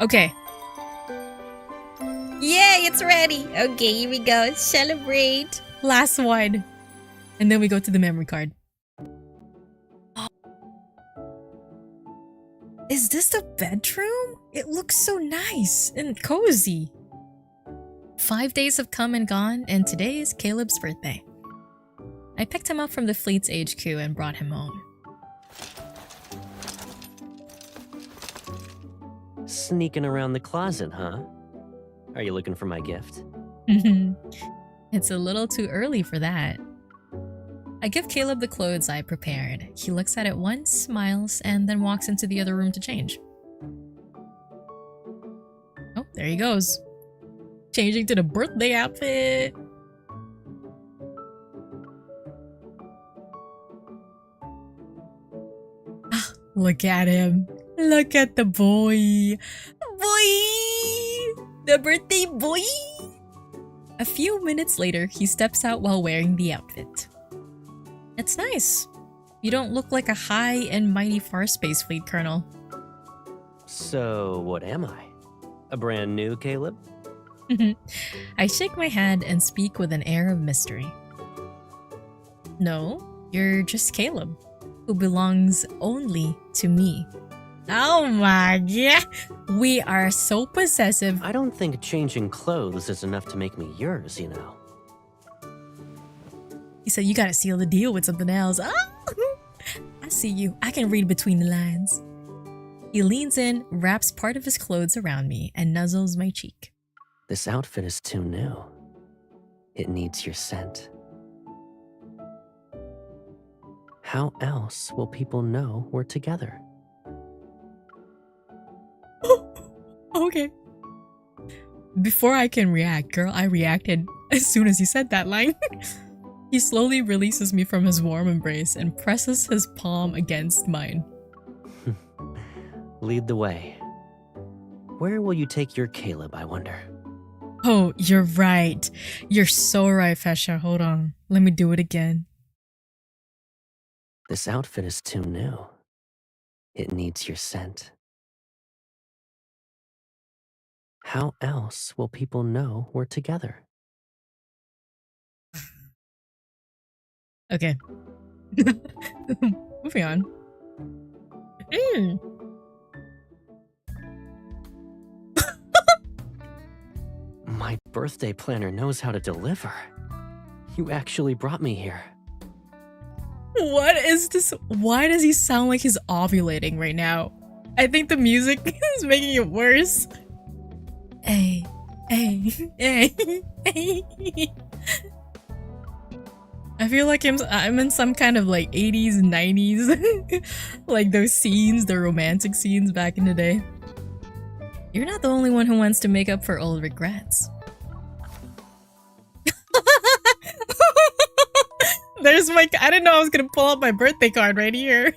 Okay. Yay, it's ready! Okay, here we go. Celebrate! Last one. And then we go to the memory card. Is this the bedroom? It looks so nice and cozy. 5 days have come and gone, and today is Caleb's birthday. I picked him up from the fleet's HQ and brought him home. Sneaking around the closet, huh? Are you looking for my gift? It's a little too early for that. I give Caleb the clothes I prepared. He looks at it once, smiles, and then walks into the other room to change. Oh, there he goes. Changing to the birthday outfit. Look at him. Look at the boy. Boy! The birthday boy! A few minutes later, he steps out while wearing the outfit. It's nice. You don't look like a high and mighty far space fleet colonel. So, what am I? A brand new Caleb? I shake my head and speak with an air of mystery. No, you're just Caleb, who belongs only to me. Oh my god! We are so possessive. I don't think changing clothes is enough to make me yours, you know. He said you gotta seal the deal with something else. Oh! I see you. I can read between the lines. He leans in, wraps part of his clothes around me, and nuzzles my cheek. This outfit is too new. It needs your scent. How else will people know we're together? Okay. Before I can react, girl, I reacted as soon as he said that line. He slowly releases me from his warm embrace and presses his palm against mine. Lead the way. Where will you take your Caleb, I wonder? Oh, you're right. You're so right, Fesha. Hold on. Let me do it again. This outfit is too new. It needs your scent. How else will people know we're together? Okay. Moving on. My birthday planner knows how to deliver. You actually brought me here. What is this? Why does he sound like he's ovulating right now? I think the music is making it worse. Hey, hey, hey, hey. I feel like I'm in some kind of like 80s, 90s, like those scenes, the romantic scenes back in the day. You're not the only one who wants to make up for old regrets. There's my- I didn't know I was gonna pull up my birthday card right here.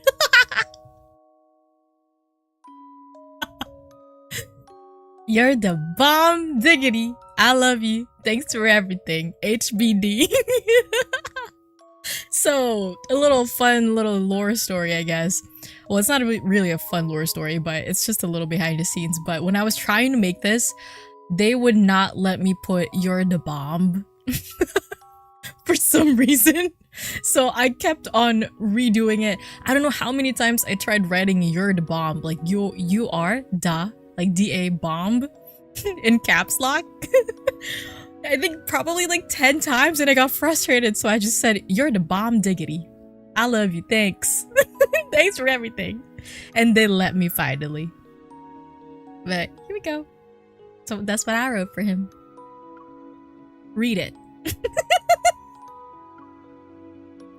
You're the bomb diggity. I love you. Thanks for everything. HBD. So, a little fun little lore story, I guess. Well, it's not really a fun lore story, but it's just a little behind the scenes. But when I was trying to make this, they would not let me put "you're the bomb" for some reason. So I kept on redoing it. I don't know how many times I tried writing "you're the bomb," like you are da, like da bomb in caps lock. I think probably like 10 times, and I got frustrated, so I just said, "You're the bomb diggity. I love you, thanks." Thanks for everything. And they let me finally. But here we go. So that's what I wrote for him. Read it.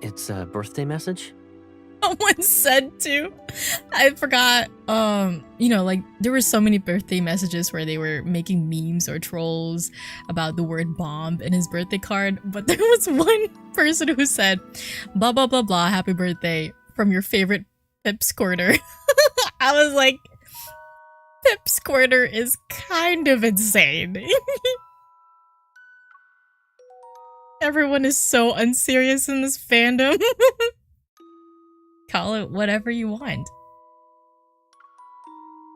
It's a birthday message? Someone said to. I forgot. You know, like there were so many birthday messages where they were making memes or trolls about the word bomb in his birthday card, but there was one person who said, "Blah blah blah blah, happy birthday from your favorite Pip Squirter." I was like, Pip Squirter is kind of insane. Everyone is so unserious in this fandom. Call it whatever you want.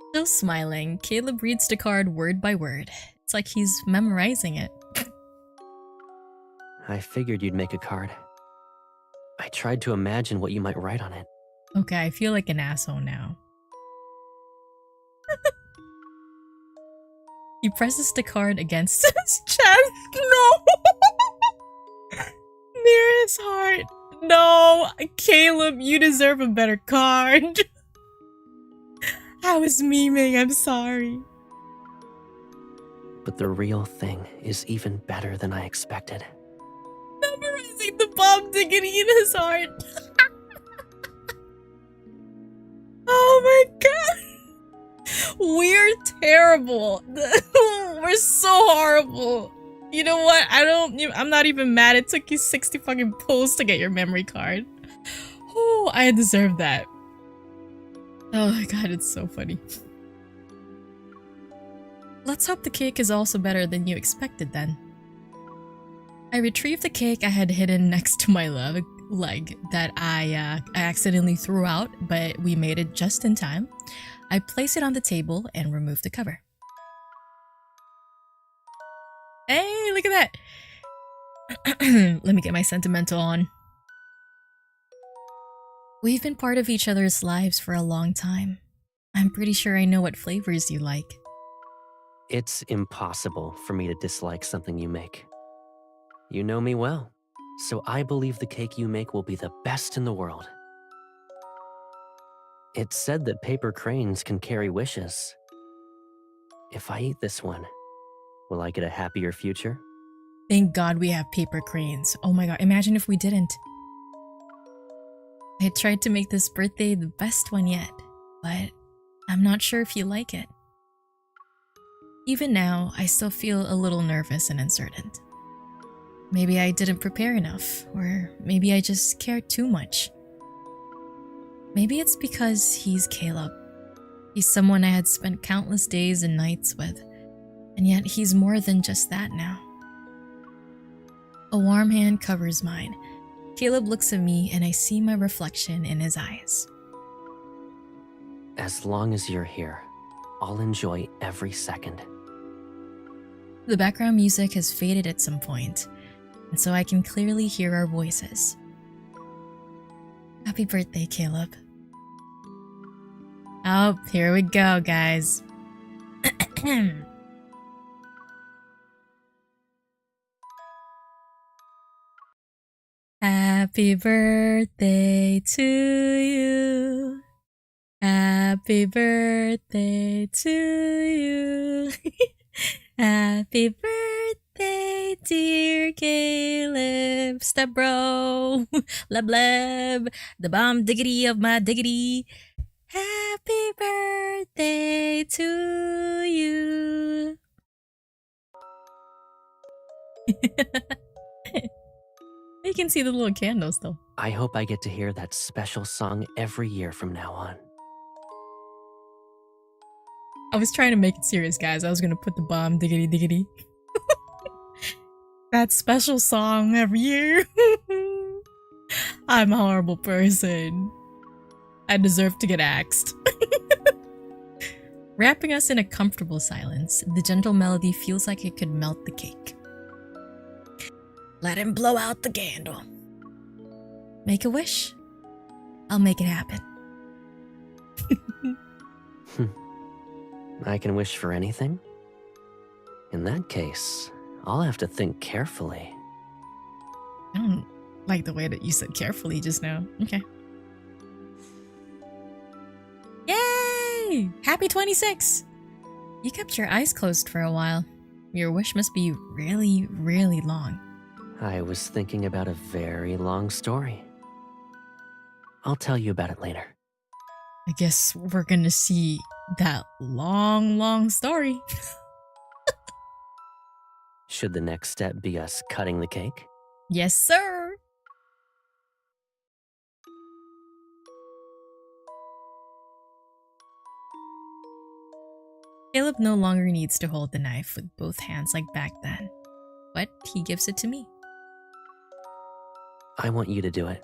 Still smiling, Caleb reads the card word by word. It's like he's memorizing it. I figured you'd make a card. I tried to imagine what you might write on it. Okay, I feel like an asshole now. He presses the card against his chest. No! Near his heart. No, Caleb, you deserve a better card. I was memeing, I'm sorry. But the real thing is even better than I expected. Memorizing the bomb diggity in his heart. Oh my god. We're terrible. We're so horrible. You know what? I'm not even mad. It took you 60 fucking pulls to get your memory card. Oh, I deserve that. Oh my god, it's so funny. Let's hope the cake is also better than you expected then. I retrieved the cake I had hidden next to my leg that I accidentally threw out, but we made it just in time. I placed it on the table and removed the cover. Hey, look at that! Let me get my sentimental on. We've been part of each other's lives for a long time. I'm pretty sure I know what flavors you like. It's impossible for me to dislike something you make. You know me well, so I believe the cake you make will be the best in the world. It's said that paper cranes can carry wishes. If I eat this one, will I get a happier future? Thank God we have paper cranes. Oh my god, imagine if we didn't. I tried to make this birthday the best one yet, but I'm not sure if you like it. Even now, I still feel a little nervous and uncertain. Maybe I didn't prepare enough, or maybe I just cared too much. Maybe it's because he's Caleb. He's someone I had spent countless days and nights with, and yet he's more than just that now. A warm hand covers mine. Caleb looks at me and I see my reflection in his eyes. As long as you're here, I'll enjoy every second. The background music has faded at some point, and so I can clearly hear our voices. Happy birthday, Caleb. Oh, here we go, guys. Happy birthday to you. Happy birthday to you. Happy birthday, dear Caleb. Step bro. Leb leb. The bomb diggity of my diggity. Happy birthday to you. You can see the little candles though. I hope I get to hear that special song every year from now on. I was trying to make it serious, guys. I was gonna put the bomb diggity diggity. That special song every year. I'm a horrible person. I deserve to get axed. Wrapping us in a comfortable silence, the gentle melody feels like it could melt the cake. Let him blow out the candle. Make a wish. I'll make it happen. I can wish for anything? In that case, I'll have to think carefully. I don't like the way that you said carefully just now. Okay. Yay! Happy 26! You kept your eyes closed for a while. Your wish must be really, really long. I was thinking about a very long story. I'll tell you about it later. I guess we're gonna see that long, long story. Should the next step be us cutting the cake? Yes, sir! Caleb no longer needs to hold the knife with both hands like back then, but he gives it to me. I want you to do it.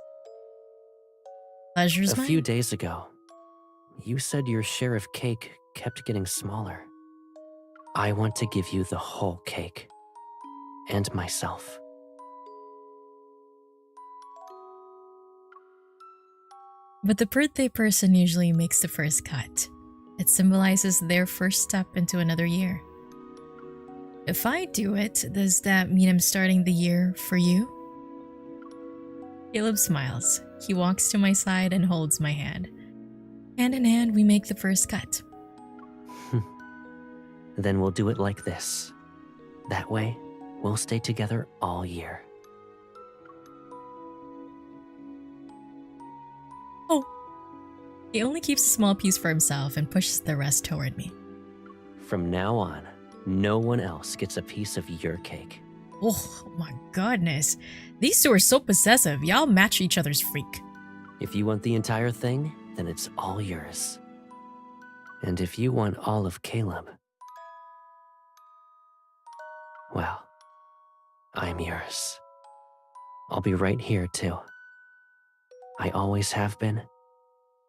Pleasure's A mine. few days ago, you said your share of cake kept getting smaller. I want to give you the whole cake. And myself. But the birthday person usually makes the first cut. It symbolizes their first step into another year. If I do it, does that mean I'm starting the year for you? Caleb smiles. He walks to my side and holds my hand. Hand in hand, we make the first cut. Then we'll do it like this. That way, we'll stay together all year. Oh. He only keeps a small piece for himself and pushes the rest toward me. From now on, no one else gets a piece of your cake. Oh my goodness. These two are so possessive. Y'all match each other's freak. If you want the entire thing, then it's all yours. And if you want all of Caleb, well, I'm yours. I'll be right here too. I always have been,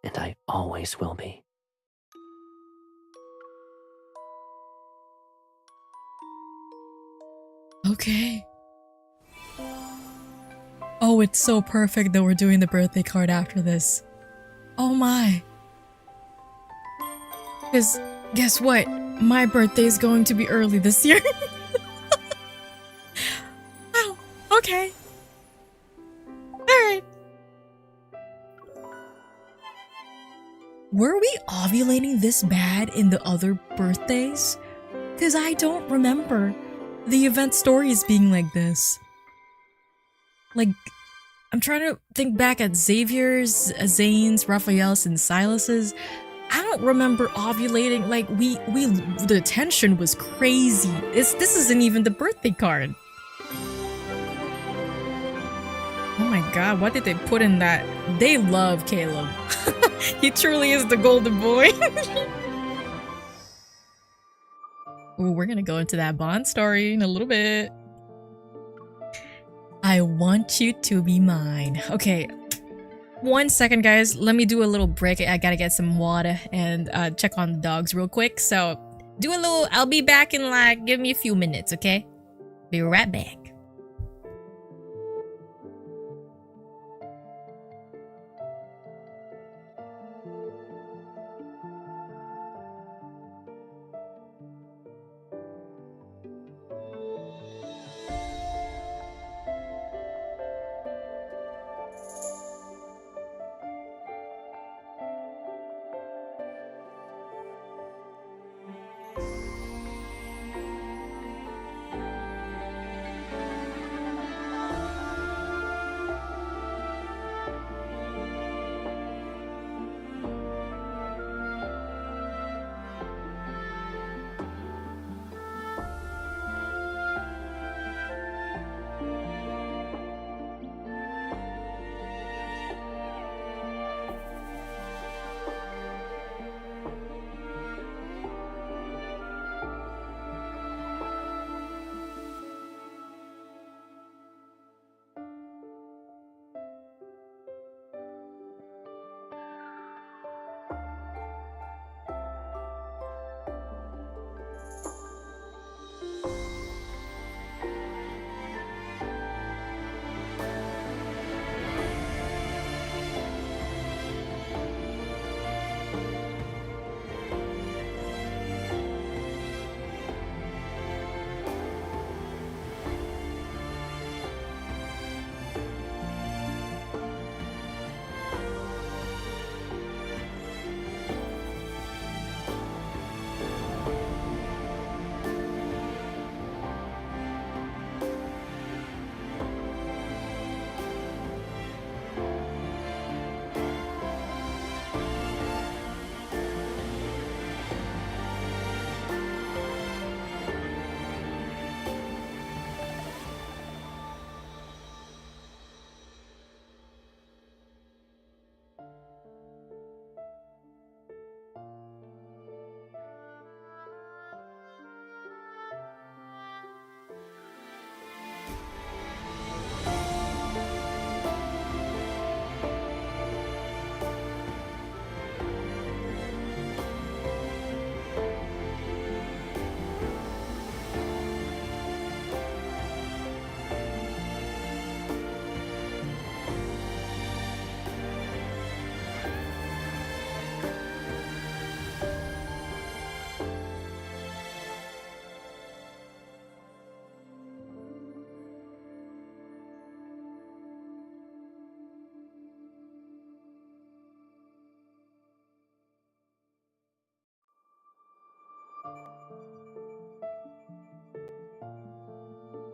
and I always will be. Okay. Oh, it's so perfect that we're doing the birthday card after this. Oh my. Because guess what? My birthday is going to be early this year. Wow. Okay. Alright. Were we ovulating this bad in the other birthdays? Because I don't remember the event stories being like this. Like, I'm trying to think back at Xavier's, Zane's, Raphael's, and Silas's. I don't remember ovulating. Like, the tension was crazy. This isn't even the birthday card. Oh my god, what did they put in that? They love Caleb. He truly is the golden boy. Ooh, we're gonna go into that Bond story in a little bit. I want you to be mine. Okay, 1 second, guys. Let me do a little break. I gotta get some water and check on the dogs real quick. So, do a little. I'll be back in like, give me a few minutes, okay? Be right back.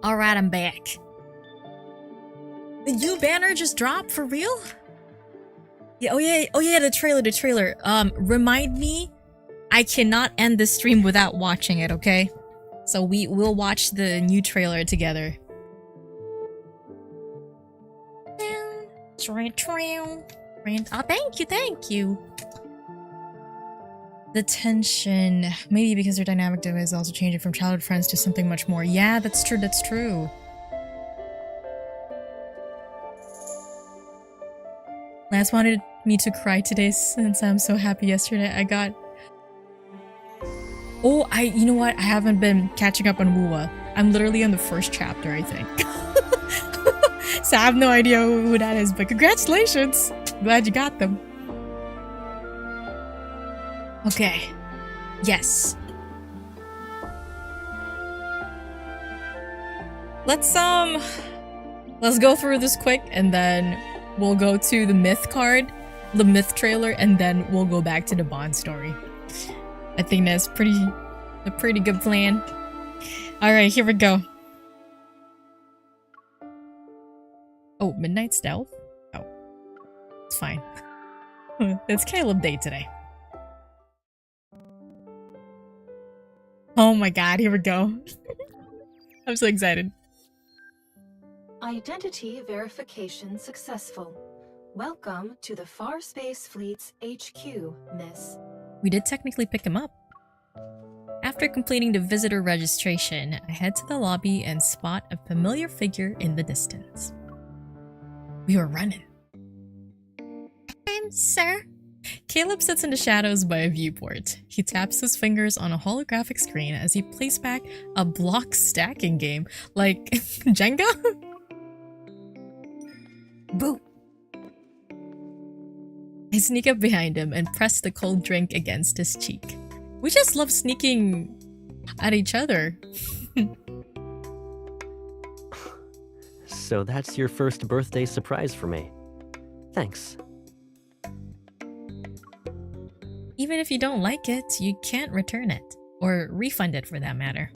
Alright, I'm back. The new banner just dropped for real? Yeah, oh yeah, the trailer. Remind me, I cannot end this stream without watching it, okay? So we'll watch the new trailer together. Oh, thank you. The tension, maybe because their dynamic duo is also changing from childhood friends to something much more. Yeah, that's true, that's true. Lance wanted me to cry today since I'm so happy yesterday I got... Oh, you know what? I haven't been catching up on Wuwa. I'm literally on the first chapter, I think. So I have no idea who that is, but congratulations! Glad you got them. Okay. Yes. Let's go through this quick and then we'll go to the myth card, the myth trailer, and then we'll go back to the Bond story. I think that's a pretty good plan. Alright, here we go. Oh, Midnight Stealth? Oh. It's fine. It's Caleb Day today. Oh my god, here we go. I'm so excited. Identity verification successful. Welcome to the Far Space Fleet's HQ, Miss. We did technically pick him up. After completing the visitor registration, I head to the lobby and spot a familiar figure in the distance. We were running. Sir? Caleb sits in the shadows by a viewport. He taps his fingers on a holographic screen as he plays back a block stacking game, like Jenga? Boo! I sneak up behind him and press the cold drink against his cheek. We just love sneaking at each other. So that's your first birthday surprise for me. Thanks. Even if you don't like it, you can't return it. Or refund it for that matter.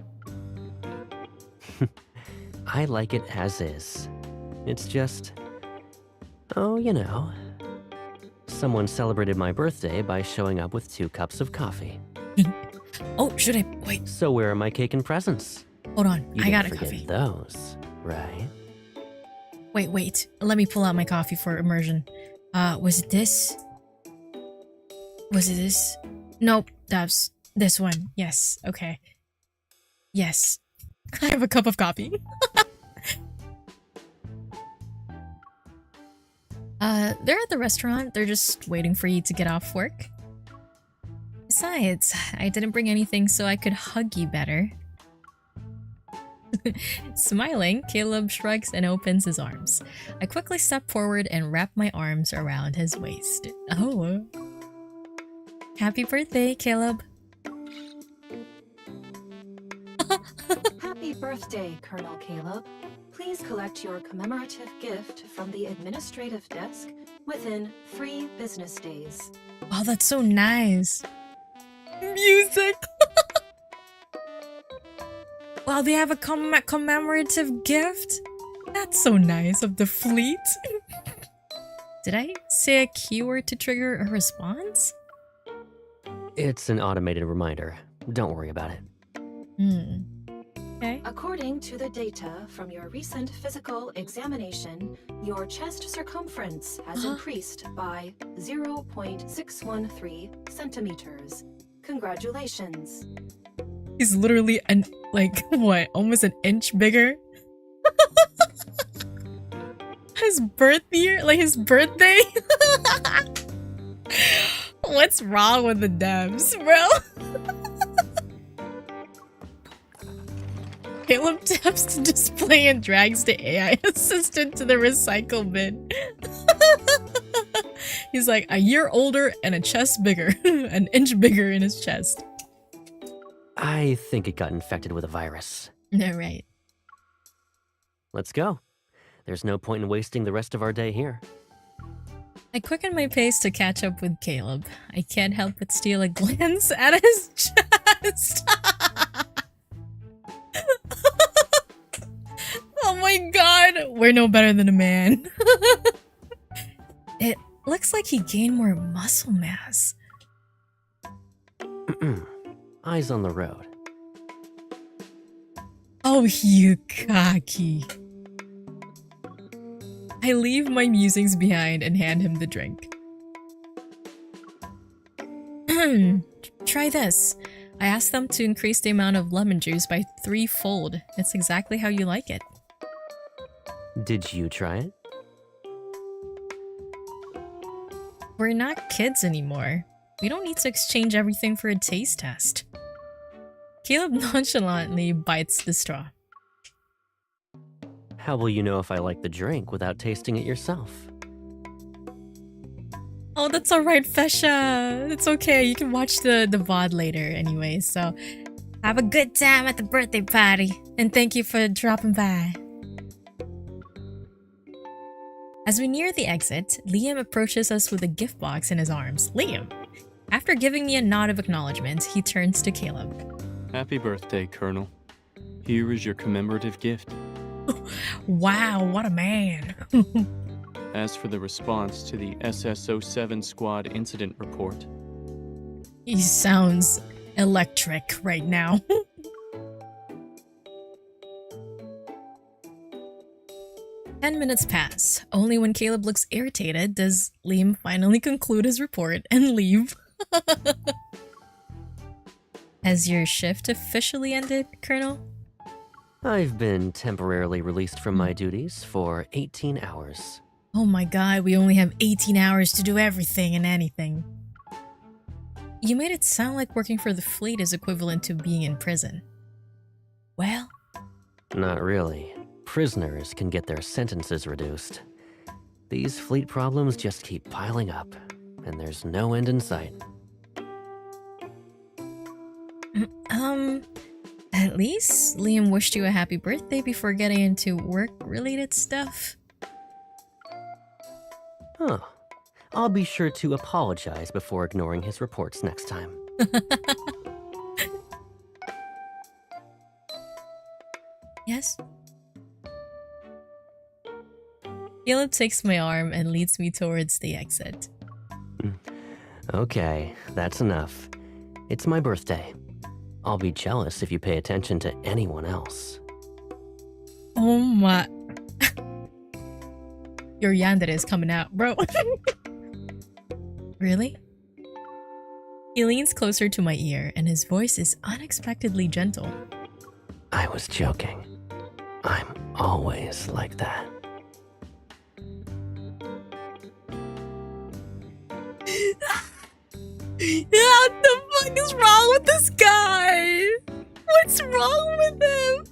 I like it as is. It's just... oh, you know. Someone celebrated my birthday by showing up with 2 cups of coffee. Oh, should I? Wait. So where are my cake and presents? Hold on, You I got a didn't forget coffee. those, right? Wait. Let me pull out my coffee for immersion. Was it this? Was it this? Nope, that's this one. Yes, okay. Yes. I have a cup of coffee. They're at the restaurant. They're just waiting for you to get off work. Besides, I didn't bring anything so I could hug you better. Smiling, Caleb shrugs and opens his arms. I quickly step forward and wrap my arms around his waist. Oh. Happy birthday, Caleb. Happy birthday, Colonel Caleb. Please collect your commemorative gift from the administrative desk within 3 business days. Oh, that's so nice. Music. Wow, they have a commemorative gift? That's so nice of the fleet. Did I say a keyword to trigger a response? It's an automated reminder. Don't worry about it. Okay. According to the data from your recent physical examination, your chest circumference has increased by 0.613 centimeters. Congratulations. He's literally almost an inch bigger. His birthday? What's wrong with the devs, bro? Caleb taps the display and drags the AI assistant to the recycle bin. He's like a year older and a chest bigger, an inch bigger in his chest. I think it got infected with a virus. No, right. Let's go. There's no point in wasting the rest of our day here. I quicken my pace to catch up with Caleb. I can't help but steal a glance at his chest. Oh my god, we're no better than a man. It looks like he gained more muscle mass. Eyes on the road. Oh, you cocky. I leave my musings behind and hand him the drink. try this. I asked them to increase the amount of lemon juice by 3-fold. It's exactly how you like it. Did you try it? We're not kids anymore. We don't need to exchange everything for a taste test. Caleb nonchalantly bites the straw. How will you know if I like the drink without tasting it yourself? Oh, that's alright, Fesha. It's okay. You can watch the VOD later anyway, so have a good time at the birthday party. And thank you for dropping by. As we near the exit, Liam approaches us with a gift box in his arms. Liam! After giving me a nod of acknowledgement, he turns to Caleb. Happy birthday, Colonel. Here is your commemorative gift. Wow, what a man. As for the response to the SS-07 squad incident report, He sounds electric right now. Ten minutes pass. Only when Caleb looks irritated does Liam finally conclude his report and leave. Has your shift officially ended, Colonel? I've been temporarily released from my duties for 18 hours. Oh my god, we only have 18 hours to do everything and anything. You made it sound like working for the fleet is equivalent to being in prison. Well, Not really. Prisoners can get their sentences reduced. These fleet problems just keep piling up, and there's no end in sight. at least Liam wished you a happy birthday before getting into work-related stuff. Huh. I'll be sure to apologize before ignoring his reports next time. Yes? Caleb takes my arm and leads me towards the exit. Okay, that's enough. It's my birthday. I'll be jealous if you pay attention to anyone else. Oh my... Your yandere is coming out, bro. Really? He leans closer to my ear and his voice is unexpectedly gentle. I was joking. I'm always like that. What the fuck is wrong with this guy? What's wrong with him?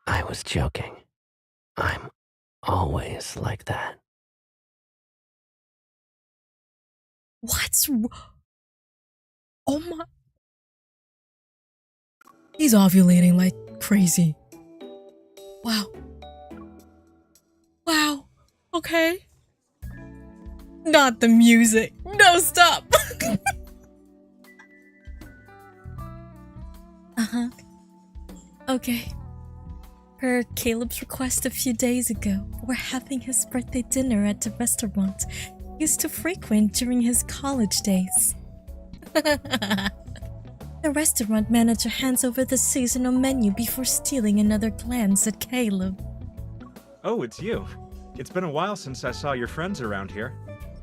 I was joking. I'm always like that. What's Oh my... He's ovulating like crazy. Wow. Wow. Okay. Not the music. No, stop. Uh-huh. Okay. Per Caleb's request a few days ago, we're having his birthday dinner at the restaurant he used to frequent during his college days. The restaurant manager hands over the seasonal menu before stealing another glance at Caleb. Oh, it's you. It's been a while since I saw your friends around here.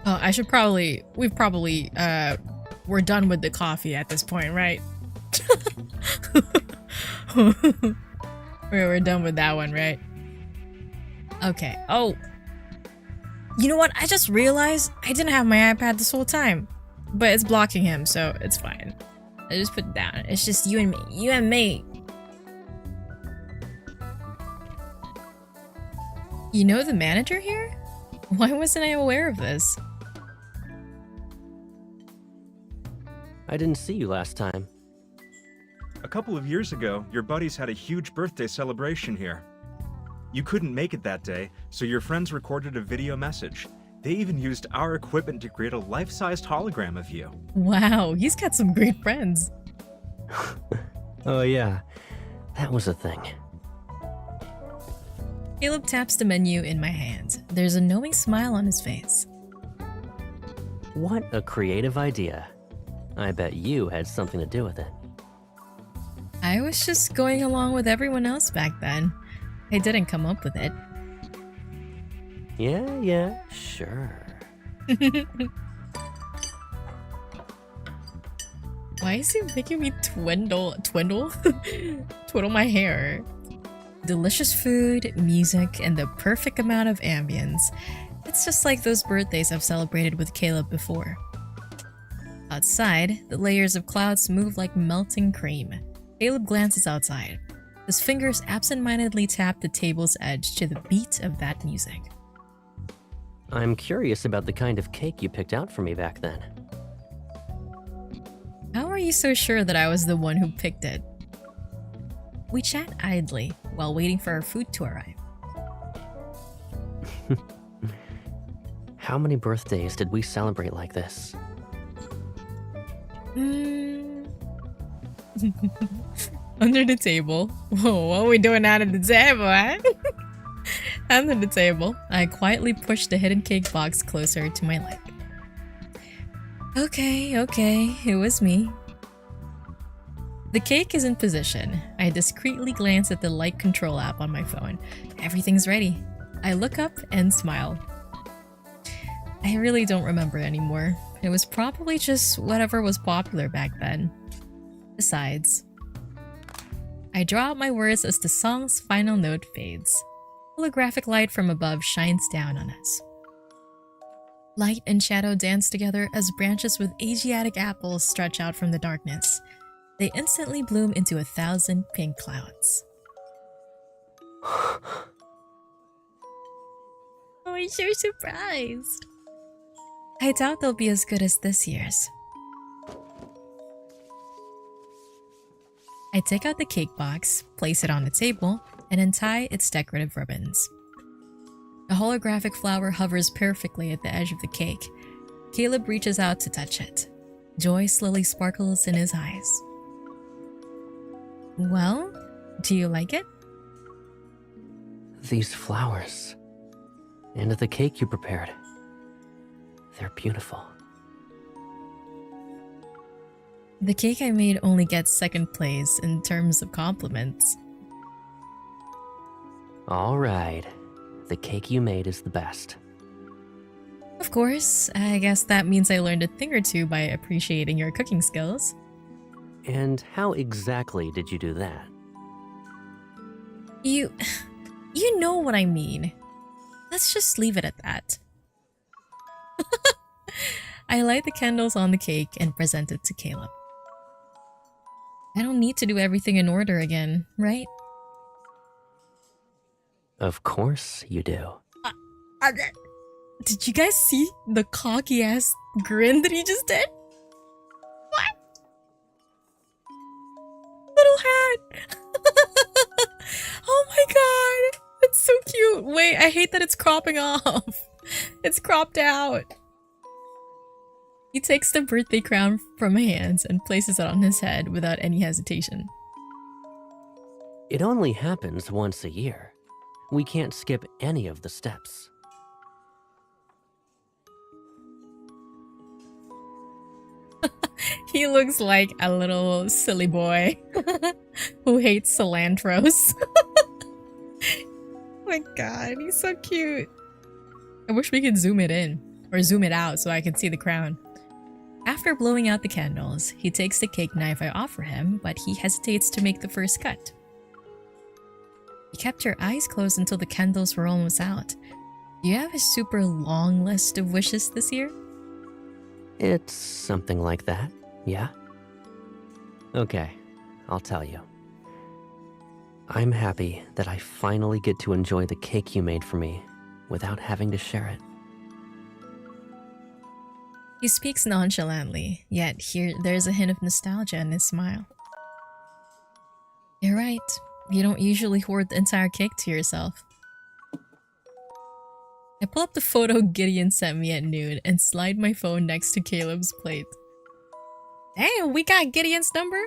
Oh, we're done with the coffee at this point, right? We're done with that one, right? Okay. Oh. You know what? I just realized I didn't have my iPad this whole time. But it's blocking him, so it's fine. I just put it down. It's just you and me. You and me. You know the manager here? Why wasn't I aware of this? I didn't see you last time. A couple of years ago, your buddies had a huge birthday celebration here. You couldn't make it that day, so your friends recorded a video message. They even used our equipment to create a life-sized hologram of you. Wow, he's got some great friends. Oh yeah, that was a thing. Caleb taps the menu in my hand. There's a knowing smile on his face. What a creative idea. I bet you had something to do with it. I was just going along with everyone else back then. I didn't come up with it. Yeah, sure. Why is he making me twiddle my hair? Delicious food, music, and the perfect amount of ambience. It's just like those birthdays I've celebrated with Caleb before. Outside, the layers of clouds move like melting cream. Caleb glances outside. His fingers absentmindedly tap the table's edge to the beat of that music. I'm curious about the kind of cake you picked out for me back then. How are you so sure that I was the one who picked it? We chat idly while waiting for our food to arrive. How many birthdays did we celebrate like this? Under the table. Whoa, what are we doing under the table, huh? Under the table, I quietly pushed the hidden cake box closer to my leg. Okay, it was me. The cake is in position. I discreetly glance at the light control app on my phone. Everything's ready. I look up and smile. I really don't remember anymore. It was probably just whatever was popular back then. Besides, I draw out my words as the song's final note fades. Holographic light from above shines down on us. Light and shadow dance together as branches with Asiatic apples stretch out from the darkness. They instantly bloom into 1,000 pink clouds. Oh, I'm so surprised. I doubt they'll be as good as this year's. I take out the cake box, place it on the table, and untie its decorative ribbons. A holographic flower hovers perfectly at the edge of the cake. Caleb reaches out to touch it. Joy slowly sparkles in his eyes. Well, do you like it? These flowers. And the cake you prepared. They're beautiful. The cake I made only gets second place in terms of compliments. All right. The cake you made is the best. Of course, I guess that means I learned a thing or two by appreciating your cooking skills. And how exactly did you do that? You know what I mean. Let's just leave it at that. I light the candles on the cake and present it to Caleb. I don't need to do everything in order again, right? Of course you do. Did you guys see the cocky ass grin that he just did? What? Little hat! Oh my god! It's so cute! Wait, I hate that it's cropping off. It's cropped out. He takes the birthday crown from my hands and places it on his head without any hesitation. It only happens once a year. We can't skip any of the steps. He looks like a little silly boy who hates cilantros. Oh my god, he's so cute. I wish we could zoom it in, or zoom it out so I can see the crown. After blowing out the candles, he takes the cake knife I offer him, but he hesitates to make the first cut. You kept your eyes closed until the candles were almost out. Do you have a super long list of wishes this year? It's something like that, yeah? Okay, I'll tell you. I'm happy that I finally get to enjoy the cake you made for me without having to share it. He speaks nonchalantly, yet there's a hint of nostalgia in his smile. You're right. You don't usually hoard the entire cake to yourself. I pull up the photo Gideon sent me at noon and slide my phone next to Caleb's plate. Damn, we got Gideon's number?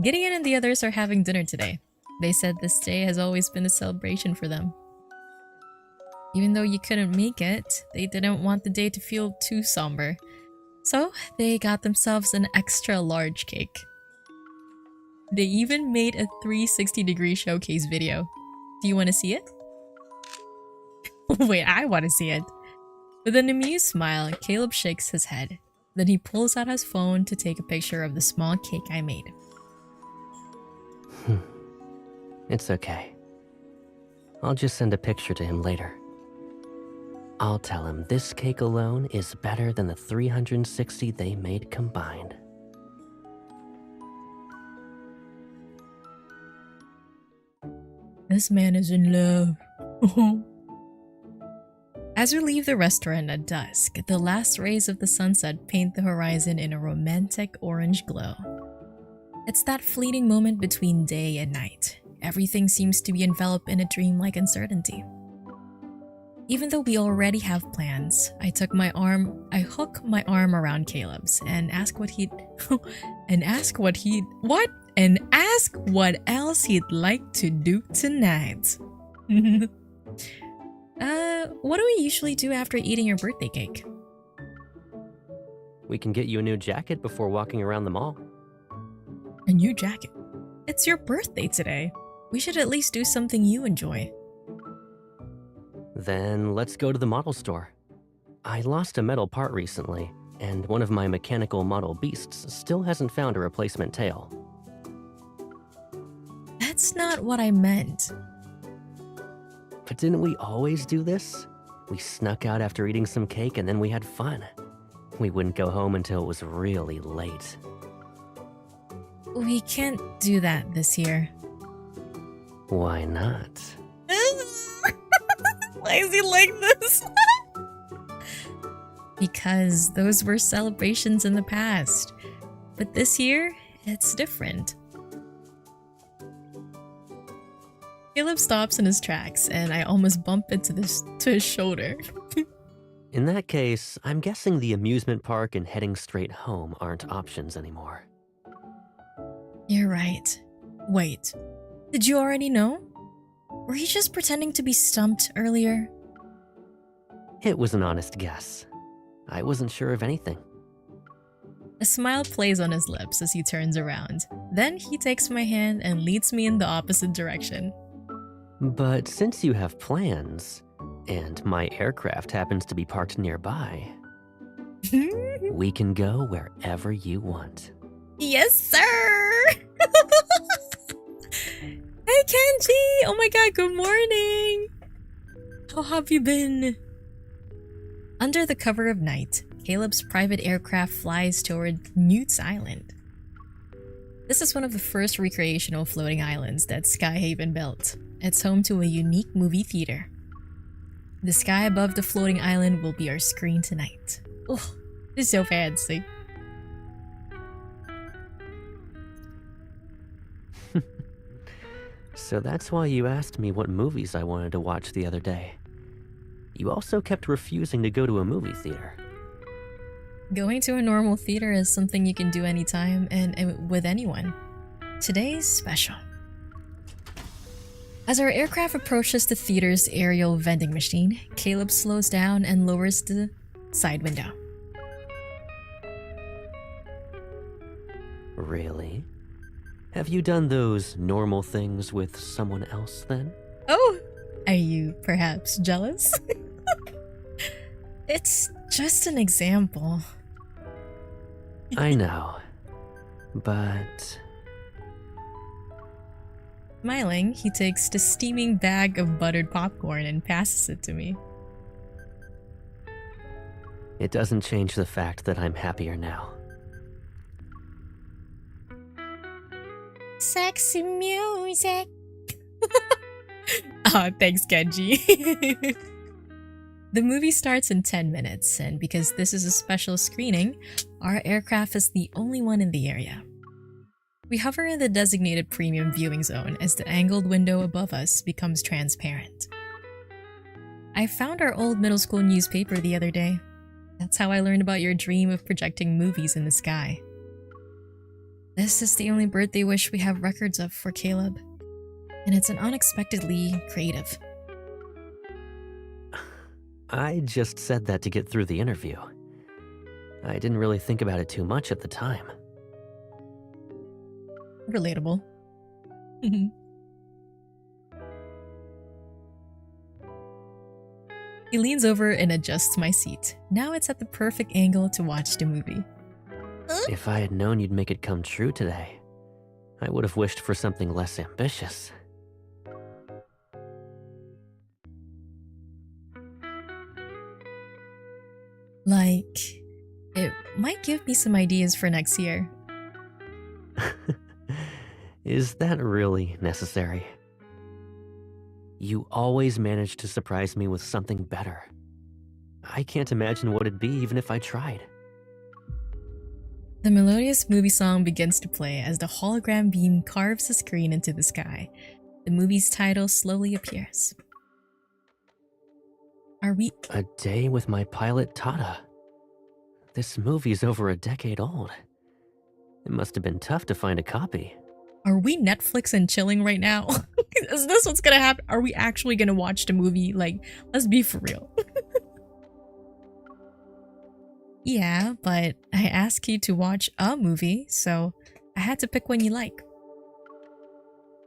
Gideon and the others are having dinner today. They said this day has always been a celebration for them. Even though you couldn't make it, they didn't want the day to feel too somber. So, they got themselves an extra large cake. They even made a 360-degree showcase video. Do you want to see it? Wait, I want to see it. With an amused smile, Caleb shakes his head. Then he pulls out his phone to take a picture of the small cake I made. It's okay. I'll just send a picture to him later. I'll tell him this cake alone is better than the 360 they made combined. This man is in love. As we leave the restaurant at dusk, the last rays of the sunset paint the horizon in a romantic orange glow. It's that fleeting moment between day and night. Everything seems to be enveloped in a dreamlike uncertainty. Even though we already have plans, I hook my arm around Caleb's and ask what else he'd like to do tonight. What do we usually do after eating your birthday cake? We can get you a new jacket before walking around the mall. A new jacket? It's your birthday today. We should at least do something you enjoy. Then let's go to the model store. I lost a metal part recently, and one of my mechanical model beasts still hasn't found a replacement tail. That's not what I meant. But didn't we always do this? We snuck out after eating some cake and then we had fun. We wouldn't go home until it was really late. We can't do that this year. Why not? Why is he like this? Because those were celebrations in the past. But this year, it's different. Caleb stops in his tracks, and I almost bump into his shoulder. In that case, I'm guessing the amusement park and heading straight home aren't options anymore. You're right. Wait, did you already know? Were you just pretending to be stumped earlier? It was an honest guess. I wasn't sure of anything. A smile plays on his lips as he turns around. Then he takes my hand and leads me in the opposite direction. But since you have plans, and my aircraft happens to be parked nearby, we can go wherever you want. Yes, sir! Hey, Kenji! Oh my god, good morning! How have you been? Under the cover of night, Caleb's private aircraft flies toward Newt's Island. This is one of the first recreational floating islands that Skyhaven built. It's home to a unique movie theater. The sky above the floating island will be our screen tonight. Oh, this is so fancy. So that's why you asked me what movies I wanted to watch the other day. You also kept refusing to go to a movie theater. Going to a normal theater is something you can do anytime and with anyone. Today's special. As our aircraft approaches the theater's aerial vending machine, Caleb slows down and lowers the side window. Really? Have you done those normal things with someone else then? Oh, are you perhaps jealous? It's just an example. I know, but... Smiling, he takes the steaming bag of buttered popcorn and passes it to me. It doesn't change the fact that I'm happier now. Sexy music. Oh, thanks, Genji. The movie starts in 10 minutes, and because this is a special screening, our aircraft is the only one in the area. We hover in the designated premium viewing zone as the angled window above us becomes transparent. I found our old middle school newspaper the other day. That's how I learned about your dream of projecting movies in the sky. This is the only birthday wish we have records of for Caleb, and it's an unexpectedly creative. I just said that to get through the interview. I didn't really think about it too much at the time. Relatable. He leans over and adjusts my seat. Now it's at the perfect angle to watch the movie. If I had known you'd make it come true today, I would have wished for something less ambitious. Like, it might give me some ideas for next year. Is that really necessary? You always manage to surprise me with something better. I can't imagine what it'd be even if I tried. The melodious movie song begins to play as the hologram beam carves the screen into the sky. The movie's title slowly appears. Are we— A Day with My Pilot Tata. This movie's over a decade old. It must have been tough to find a copy. Are we Netflix and chilling right now? Is this what's gonna happen? Are we actually gonna watch the movie? Like, let's be for real. Yeah, but I asked you to watch a movie, so I had to pick one you like.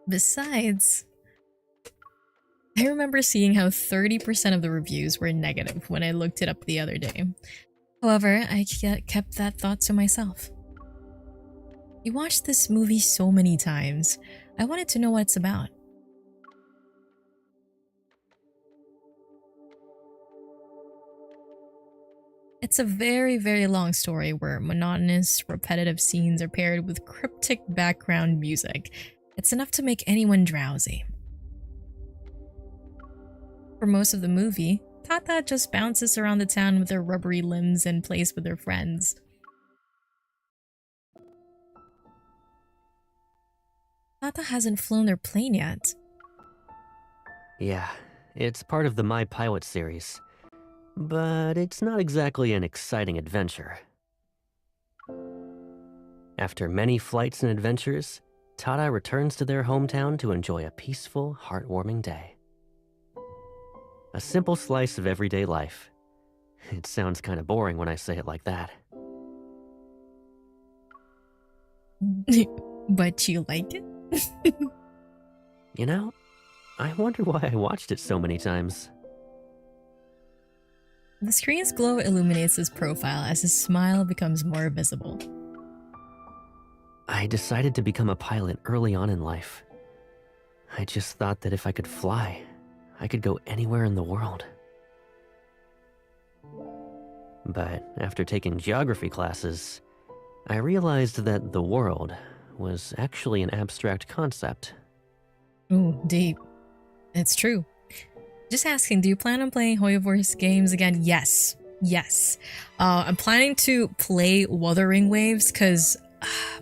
Besides, I remember seeing how 30% of the reviews were negative when I looked it up the other day. However, I kept that thought to myself. You watched this movie so many times. I wanted to know what it's about. It's a very, very long story where monotonous, repetitive scenes are paired with cryptic background music. It's enough to make anyone drowsy. For most of the movie, Tata just bounces around the town with her rubbery limbs and plays with her friends. Tata hasn't flown their plane yet. Yeah, it's part of the My Pilot series. But it's not exactly an exciting adventure. After many flights and adventures, Tata returns to their hometown to enjoy a peaceful, heartwarming day. A simple slice of everyday life. It sounds kind of boring when I say it like that. But you like it? You know, I wonder why I watched it so many times. The screen's glow illuminates his profile as his smile becomes more visible. I decided to become a pilot early on in life. I just thought that if I could fly, I could go anywhere in the world. But after taking geography classes, I realized that the world was actually an abstract concept. Ooh, deep. It's true. Just asking, do you plan on playing Hoyoverse games again? Yes. Yes. I'm planning to play Wuthering Waves because,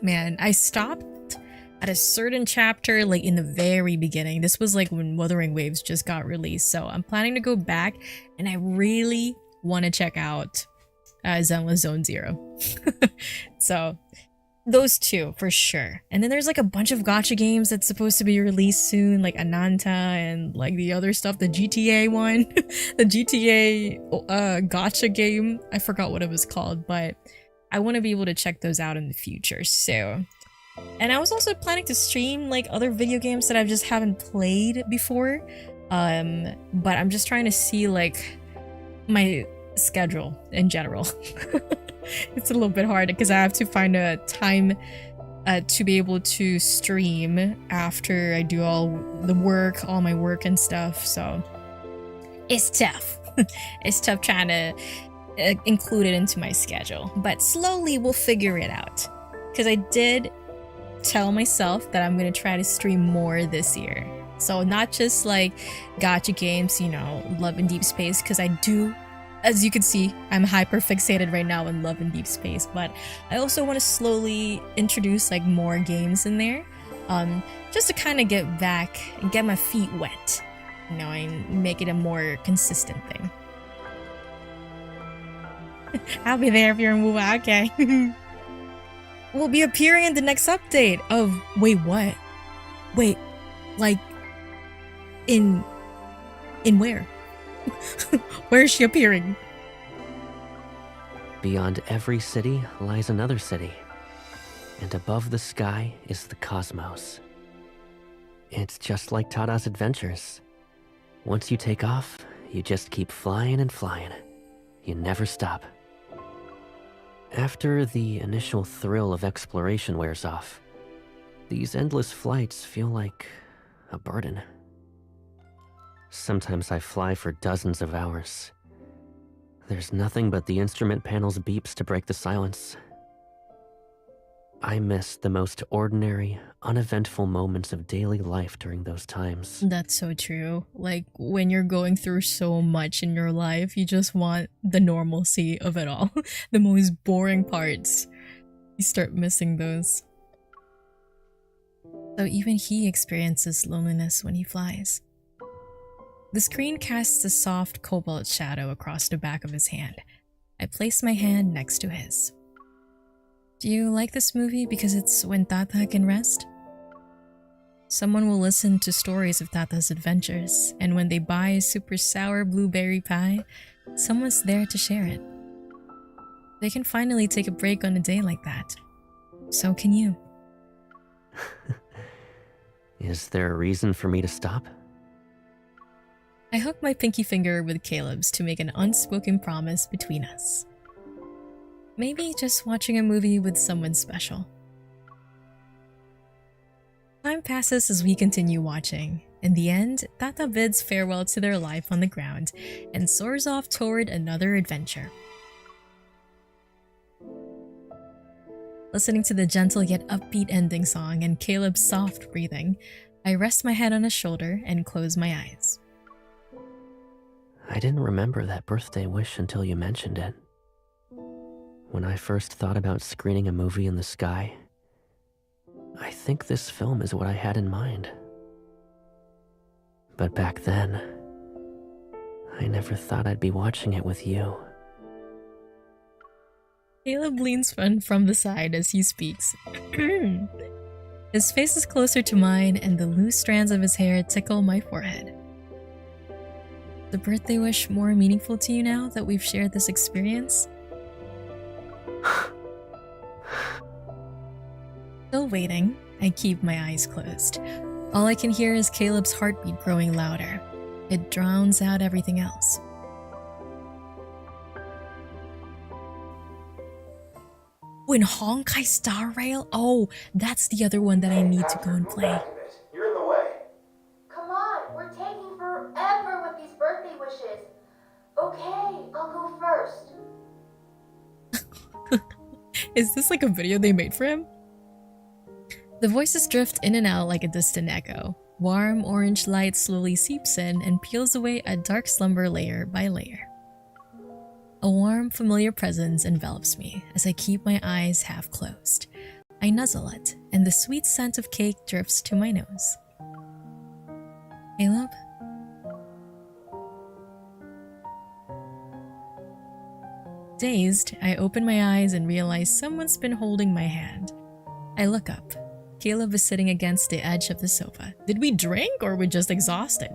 man, I stopped at a certain chapter like in the very beginning. This was like when Wuthering Waves just got released. So I'm planning to go back and I really want to check out Zenless Zone Zero. So those two for sure. And then there's like a bunch of gacha games that's supposed to be released soon, like Ananta and like the other stuff, the GTA one, the GTA gacha game. I forgot what it was called, but I want to be able to check those out in the future. So, and I was also planning to stream like other video games that I just haven't played before. But I'm just trying to see like my schedule in general. It's a little bit hard because I have to find a time to be able to stream after I do all my work and stuff. So it's tough. It's tough trying to include it into my schedule, but slowly we'll figure it out. Because I did tell myself that I'm going to try to stream more this year. So not just like gacha games, you know, Love and Deepspace, because I do, as you can see, I'm hyper fixated right now in Love and Deepspace, but I also want to slowly introduce like more games in there, just to kind of get back and get my feet wet, you know, and make it a more consistent thing. I'll be there if you're in Wuwa, okay. We'll be appearing in the next update of, wait, what? Wait, like, in where? Where is she appearing? Beyond every city lies another city, and above the sky is the cosmos. It's just like Tada's adventures. Once you take off, You just keep flying and flying. You never stop. After the initial thrill of exploration wears off, these endless flights feel like a burden. Sometimes I fly for dozens of hours. There's nothing but the instrument panel's beeps to break the silence. I miss the most ordinary, uneventful moments of daily life during those times. That's so true. Like, when you're going through so much in your life, you just want the normalcy of it all. The most boring parts. You start missing those. So even he experiences loneliness when he flies. The screen casts a soft cobalt shadow across the back of his hand. I place my hand next to his. Do you like this movie because it's when Tata can rest? Someone will listen to stories of Tata's adventures, and when they buy a super sour blueberry pie, someone's there to share it. They can finally take a break on a day like that. So can you. Is there a reason for me to stop? I hook my pinky finger with Caleb's to make an unspoken promise between us. Maybe just watching a movie with someone special. Time passes as we continue watching. In the end, Tata bids farewell to their life on the ground and soars off toward another adventure. Listening to the gentle yet upbeat ending song and Caleb's soft breathing, I rest my head on his shoulder and close my eyes. I didn't remember that birthday wish until you mentioned it. When I first thought about screening a movie in the sky, I think this film is what I had in mind. But back then, I never thought I'd be watching it with you. Caleb leans from the side as he speaks. His face is closer to mine and the loose strands of his hair tickle my forehead. The birthday wish more meaningful to you now that we've shared this experience? Still waiting, I keep my eyes closed. All I can hear is Caleb's heartbeat growing louder. It drowns out everything else. When Honkai Star Rail? Oh, that's the other one that I need to go and play. You're in the way. Come on, we're taking forever with these birthday wishes. Okay, I'll go first. Is this like a video they made for him? The voices drift in and out like a distant echo. Warm orange light slowly seeps in and peels away a dark slumber layer by layer. A warm, familiar presence envelops me as I keep my eyes half closed. I nuzzle it, and the sweet scent of cake drifts to my nose. Caleb? Dazed, I open my eyes and realize someone's been holding my hand. I look up. Caleb is sitting against the edge of the sofa. Did we drink or we're just exhausted?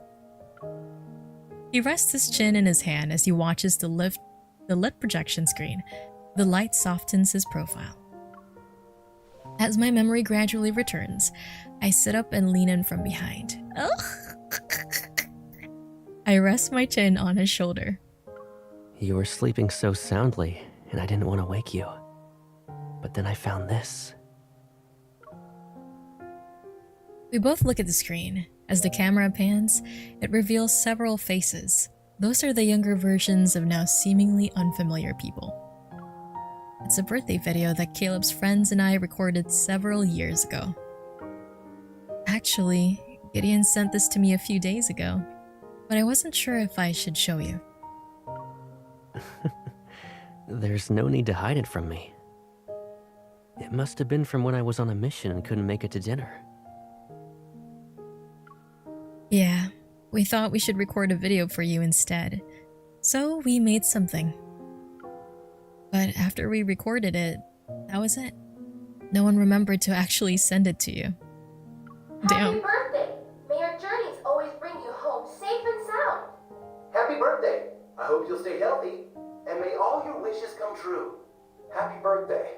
He rests his chin in his hand as he watches the lit projection screen. The light softens his profile. As my memory gradually returns, I sit up and lean in from behind. I rest my chin on his shoulder. You were sleeping so soundly, and I didn't want to wake you. But then I found this. We both look at the screen. As the camera pans, it reveals several faces. Those are the younger versions of now seemingly unfamiliar people. It's a birthday video that Caleb's friends and I recorded several years ago. Actually, Gideon sent this to me a few days ago, but I wasn't sure if I should show you. There's no need to hide it from me. It must have been from when I was on a mission and couldn't make it to dinner. Yeah, we thought we should record a video for you instead, so we made something. But after we recorded it, that was it. No one remembered to actually send it to you. Happy Damn. birthday! May your journeys always bring you home safe and sound. Happy birthday. I hope you'll stay healthy, and may all your wishes come true. Happy birthday.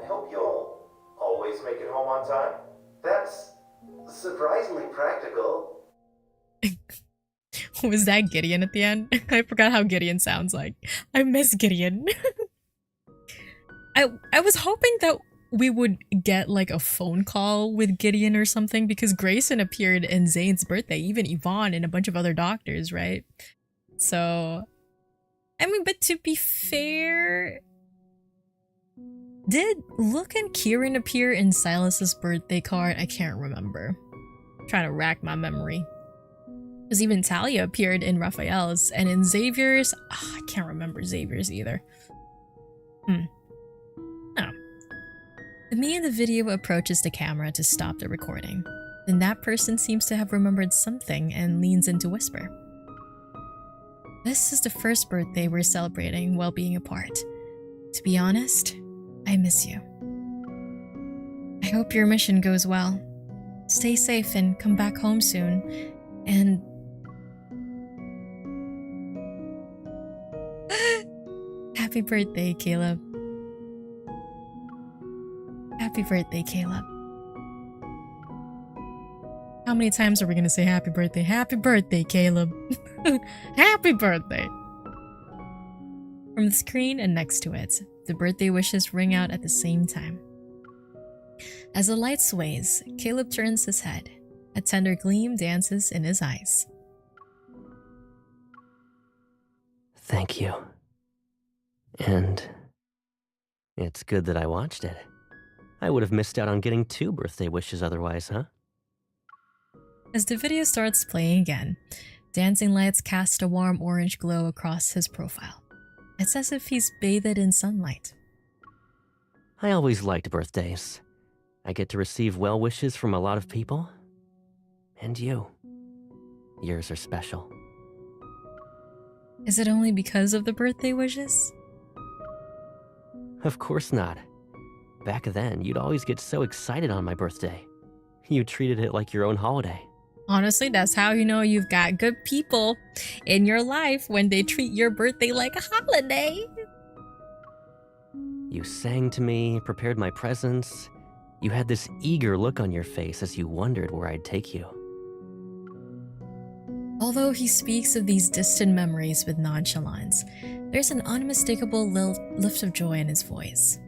I hope you'll always make it home on time. That's surprisingly practical. Was that Gideon at the end? I forgot how Gideon sounds like. I miss Gideon. I was hoping that we would get like a phone call with Gideon or something, because Grayson appeared in Zane's birthday, even Yvonne and a bunch of other doctors, right? So, I mean, but to be fair, did Luke and Kieran appear in Silas's birthday card? I can't remember. I'm trying to rack my memory. Because even Talia appeared in Raphael's, and in Xavier's, I can't remember Xavier's either. Oh. The me in the video approaches the camera to stop the recording. Then that person seems to have remembered something and leans in to whisper. This is the first birthday we're celebrating while being apart. To be honest, I miss you. I hope your mission goes well. Stay safe and come back home soon. And... Happy birthday, Caleb. Happy birthday, Caleb. How many times are we gonna say happy birthday? Happy birthday, Caleb. Happy birthday. From the screen and next to it, the birthday wishes ring out at the same time. As the light sways, Caleb turns his head. A tender gleam dances in his eyes. Thank you. And it's good that I watched it. I would have missed out on getting 2 birthday wishes otherwise, huh? As the video starts playing again, dancing lights cast a warm orange glow across his profile. It's as if he's bathed in sunlight. I always liked birthdays. I get to receive well wishes from a lot of people. And you. Yours are special. Is it only because of the birthday wishes? Of course not. Back then, you'd always get so excited on my birthday. You treated it like your own holiday. Honestly, that's how you know you've got good people in your life, when they treat your birthday like a holiday. You sang to me, prepared my presents. You had this eager look on your face as you wondered where I'd take you. Although he speaks of these distant memories with nonchalance, there's an unmistakable lift of joy in his voice.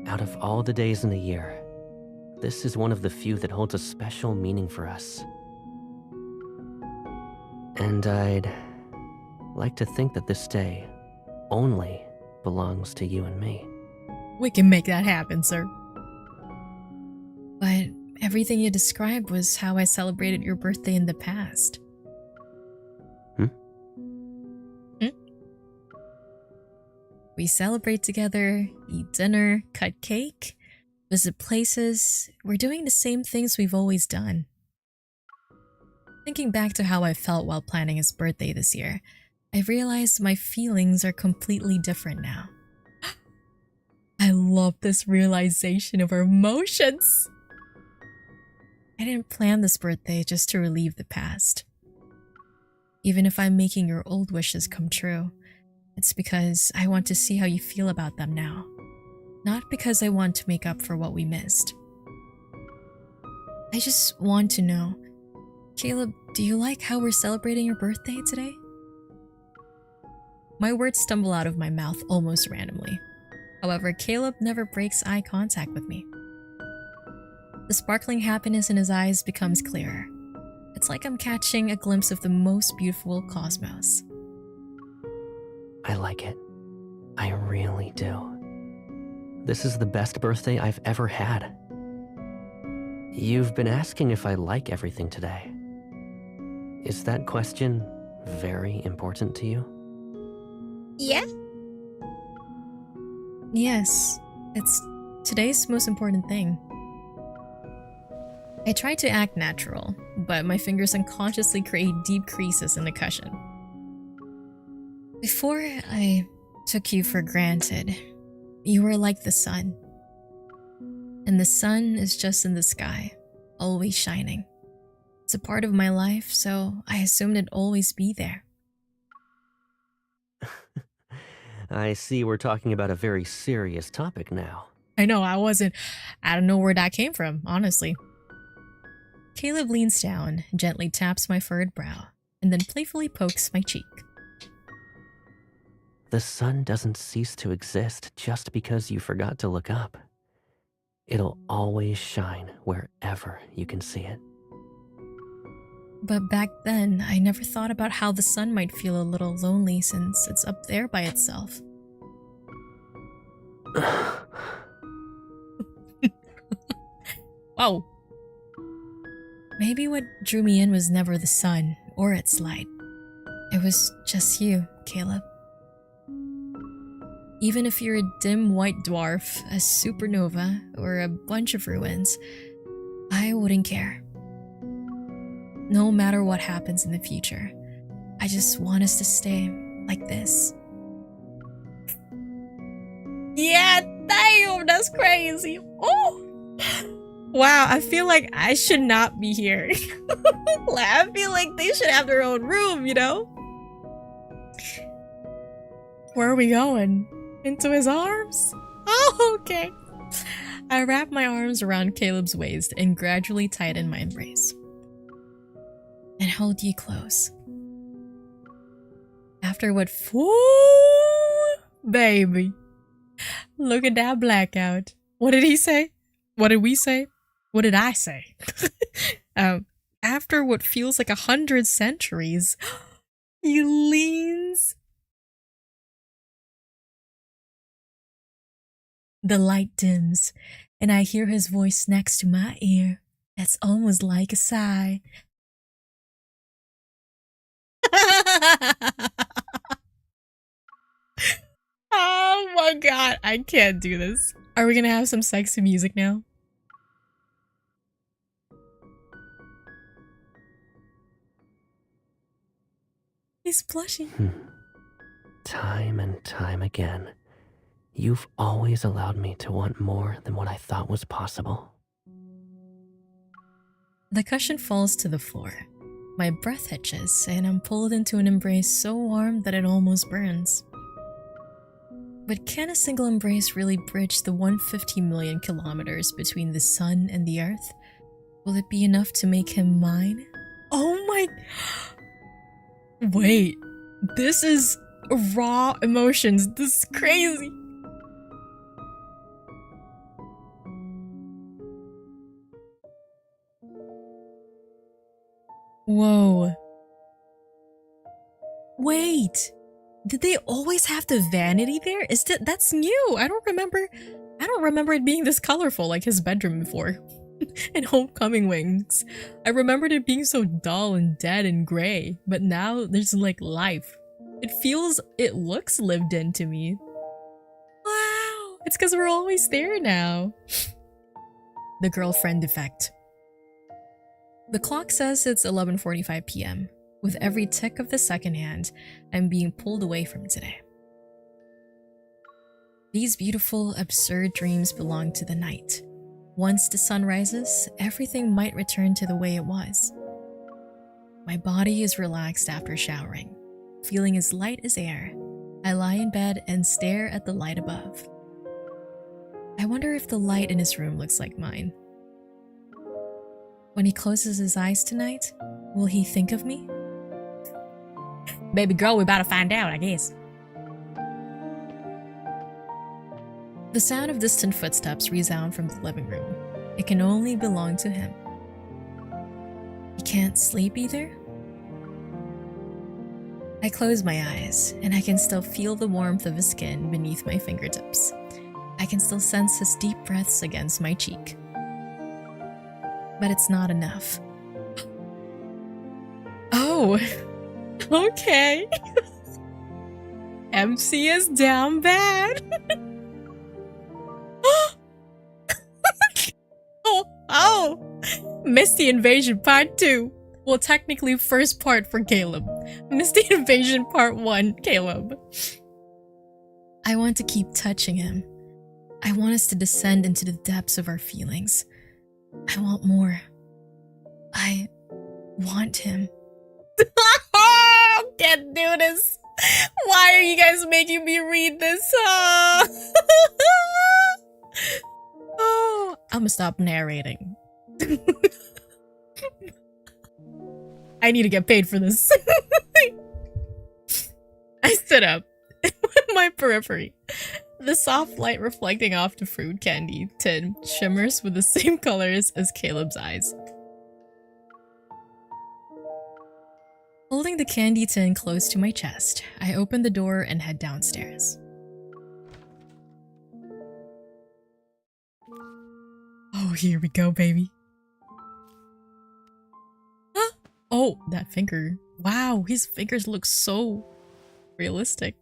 Out of all the days in the year, this is one of the few that holds a special meaning for us. And I'd like to think that this day only belongs to you and me. We can make that happen, sir. But everything you described was how I celebrated your birthday in the past. We celebrate together, eat dinner, cut cake, visit places. We're doing the same things we've always done. Thinking back to how I felt while planning his birthday this year, I realized my feelings are completely different now. I love this realization of our emotions. I didn't plan this birthday just to relieve the past. Even if I'm making your old wishes come true, it's because I want to see how you feel about them now. Not because I want to make up for what we missed. I just want to know, Caleb, do you like how we're celebrating your birthday today? My words stumble out of my mouth almost randomly. However, Caleb never breaks eye contact with me. The sparkling happiness in his eyes becomes clearer. It's like I'm catching a glimpse of the most beautiful cosmos. I like it. I really do. This is the best birthday I've ever had. You've been asking if I like everything today. Is that question very important to you? Yeah? Yes, it's today's most important thing. I tried to act natural, but my fingers unconsciously create deep creases in the cushion. Before I took you for granted, you were like the sun. And the sun is just in the sky, always shining. It's a part of my life, so I assumed it'd always be there. I see we're talking about a very serious topic now. I know, I don't know where that came from, honestly. Caleb leans down, gently taps my furrowed brow, and then playfully pokes my cheek. The sun doesn't cease to exist just because you forgot to look up. It'll always shine wherever you can see it. But back then, I never thought about how the sun might feel a little lonely since it's up there by itself. Wow. Maybe what drew me in was never the sun or its light. It was just you, Caleb. Even if you're a dim white dwarf, a supernova, or a bunch of ruins, I wouldn't care. No matter what happens in the future, I just want us to stay like this. Yeah, damn, that's crazy. Oh, wow, I feel like I should not be here. I feel like they should have their own room, you know? Where are we going? Into his arms? Oh, okay. I wrap my arms around Caleb's waist and gradually tighten my embrace. And hold you close. After what baby. Look at that blackout. What did he say? What did we say? What did I say? After what feels like 100 centuries, he leans. The light dims, and I hear his voice next to my ear. That's almost like a sigh. Oh my god, I can't do this. Are we gonna have some sexy music now? He's blushing. Time and time again, you've always allowed me to want more than what I thought was possible. The cushion falls to the floor. My breath hitches, and I'm pulled into an embrace so warm that it almost burns. But can a single embrace really bridge the 150 million kilometers between the sun and the earth? Will it be enough to make him mine? Oh my... Wait, this is raw emotions. This is crazy. Whoa. Wait. Did they always have the vanity there? That's new. I don't remember it being this colorful like his bedroom before. In Homecoming Wings. I remembered it being so dull and dead and gray, but now there's like life. It looks lived in to me. Wow. It's because we're always there now. The girlfriend effect. The clock says it's 11:45 p.m. With every tick of the second hand, I'm being pulled away from today. These beautiful, absurd dreams belong to the night. Once the sun rises, everything might return to the way it was. My body is relaxed after showering. Feeling as light as air, I lie in bed and stare at the light above. I wonder if the light in his room looks like mine. When he closes his eyes tonight, will he think of me? Baby girl, we about to find out, I guess. The sound of distant footsteps resound from the living room. It can only belong to him. He can't sleep either? I close my eyes, and I can still feel the warmth of his skin beneath my fingertips. I can still sense his deep breaths against my cheek. But it's not enough. Oh, okay. MC is down bad. Oh, Missed the Invasion Part 2. Well, technically first part for Caleb. Missed the Invasion Part 1, Caleb. I want to keep touching him. I want us to descend into the depths of our feelings. I want more. I want him. Can't do this. Why are you guys making me read this? Oh, I'm gonna stop narrating. I need to get paid for this. I stood up. My periphery. The soft light reflecting off the fruit candy tin shimmers with the same colors as Caleb's eyes. Holding the candy tin close to my chest, I open the door and head downstairs. Oh, here we go, baby. Huh? Oh, that finger. Wow, his fingers look so realistic.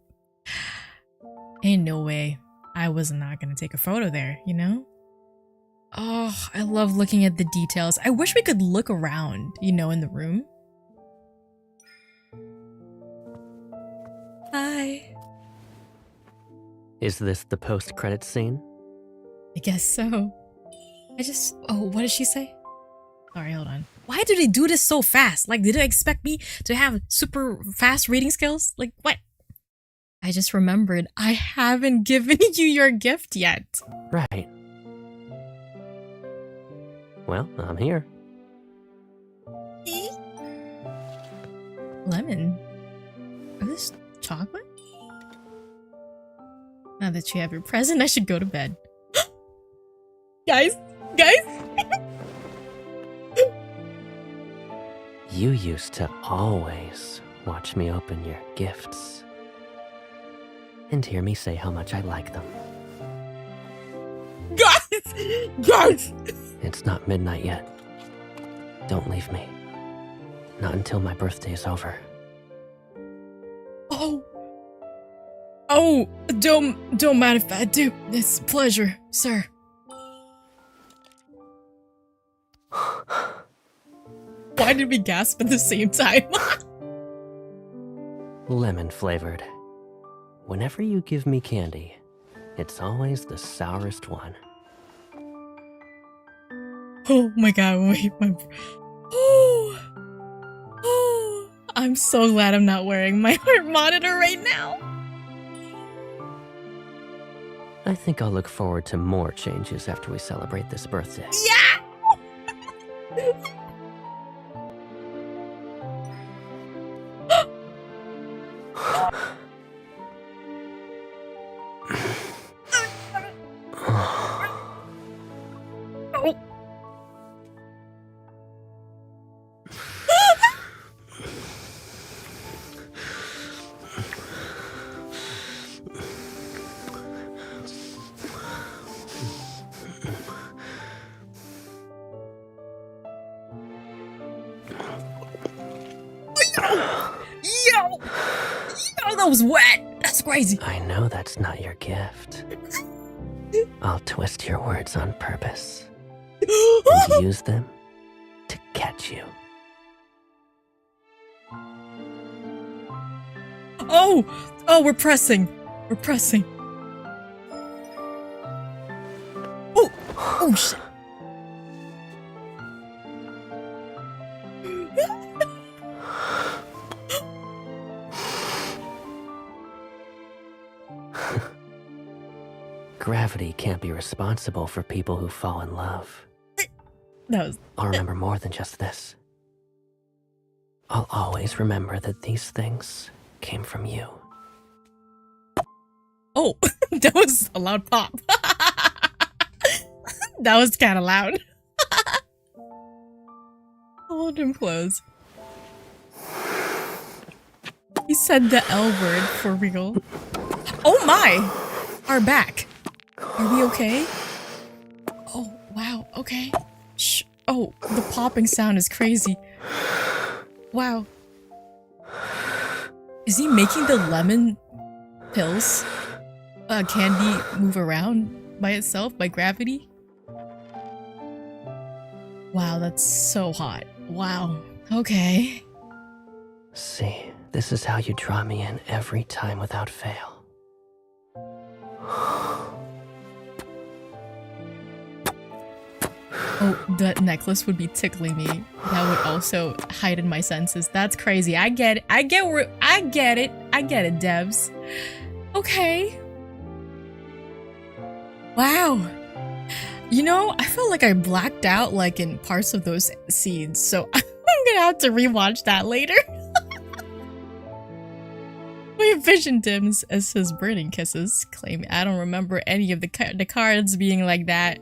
Ain't no way. I was not gonna take a photo there, you know? Oh, I love looking at the details. I wish we could look around, you know, in the room. Hi. Is this the post-credit scene? I guess so. Oh, what did she say? Sorry, hold on. Why do they do this so fast? Like, did they expect me to have super fast reading skills? Like, what? I just remembered I haven't given you your gift yet. Right. Well, I'm here. Lemon. Is this chocolate? Now that you have your present, I should go to bed. Guys! You used to always watch me open your gifts and hear me say how much I like them. Guys! It's not midnight yet. Don't leave me. Not until my birthday's over. Oh, don't mind if I do. It's a pleasure, sir. Why did we gasp at the same time? Lemon flavored. Whenever you give me candy, it's always the sourest one. Oh my god, wait, oh, I'm so glad I'm not wearing my heart monitor right now. I think I'll look forward to more changes after we celebrate this birthday. Yeah! Yo, that was wet. That's crazy. I know that's not your gift. I'll twist your words on purpose and use them to catch you. Oh, we're pressing. Oh shit. Gravity can't be responsible for people who fall in love. I'll remember more than just this. I'll always remember that these things came from you. Oh, that was a loud pop. That was kind of loud. Hold him close. He said the L word for real. Oh my! Our back. Are we okay? Oh, wow, okay. Shh. Oh, the popping sound is crazy. Wow. Is he making the lemon pills candy move around by itself, by gravity? Wow, that's so hot. Wow. Okay. See, this is how you draw me in every time without fail. Oh, that necklace would be tickling me. That would also heighten my senses. That's crazy. I get it. I get it, Debs. Okay. Wow. You know, I felt like I blacked out like in parts of those scenes, so I'm gonna have to rewatch that later. My vision dims as his burning kisses claim I don't remember any of the cards being like that.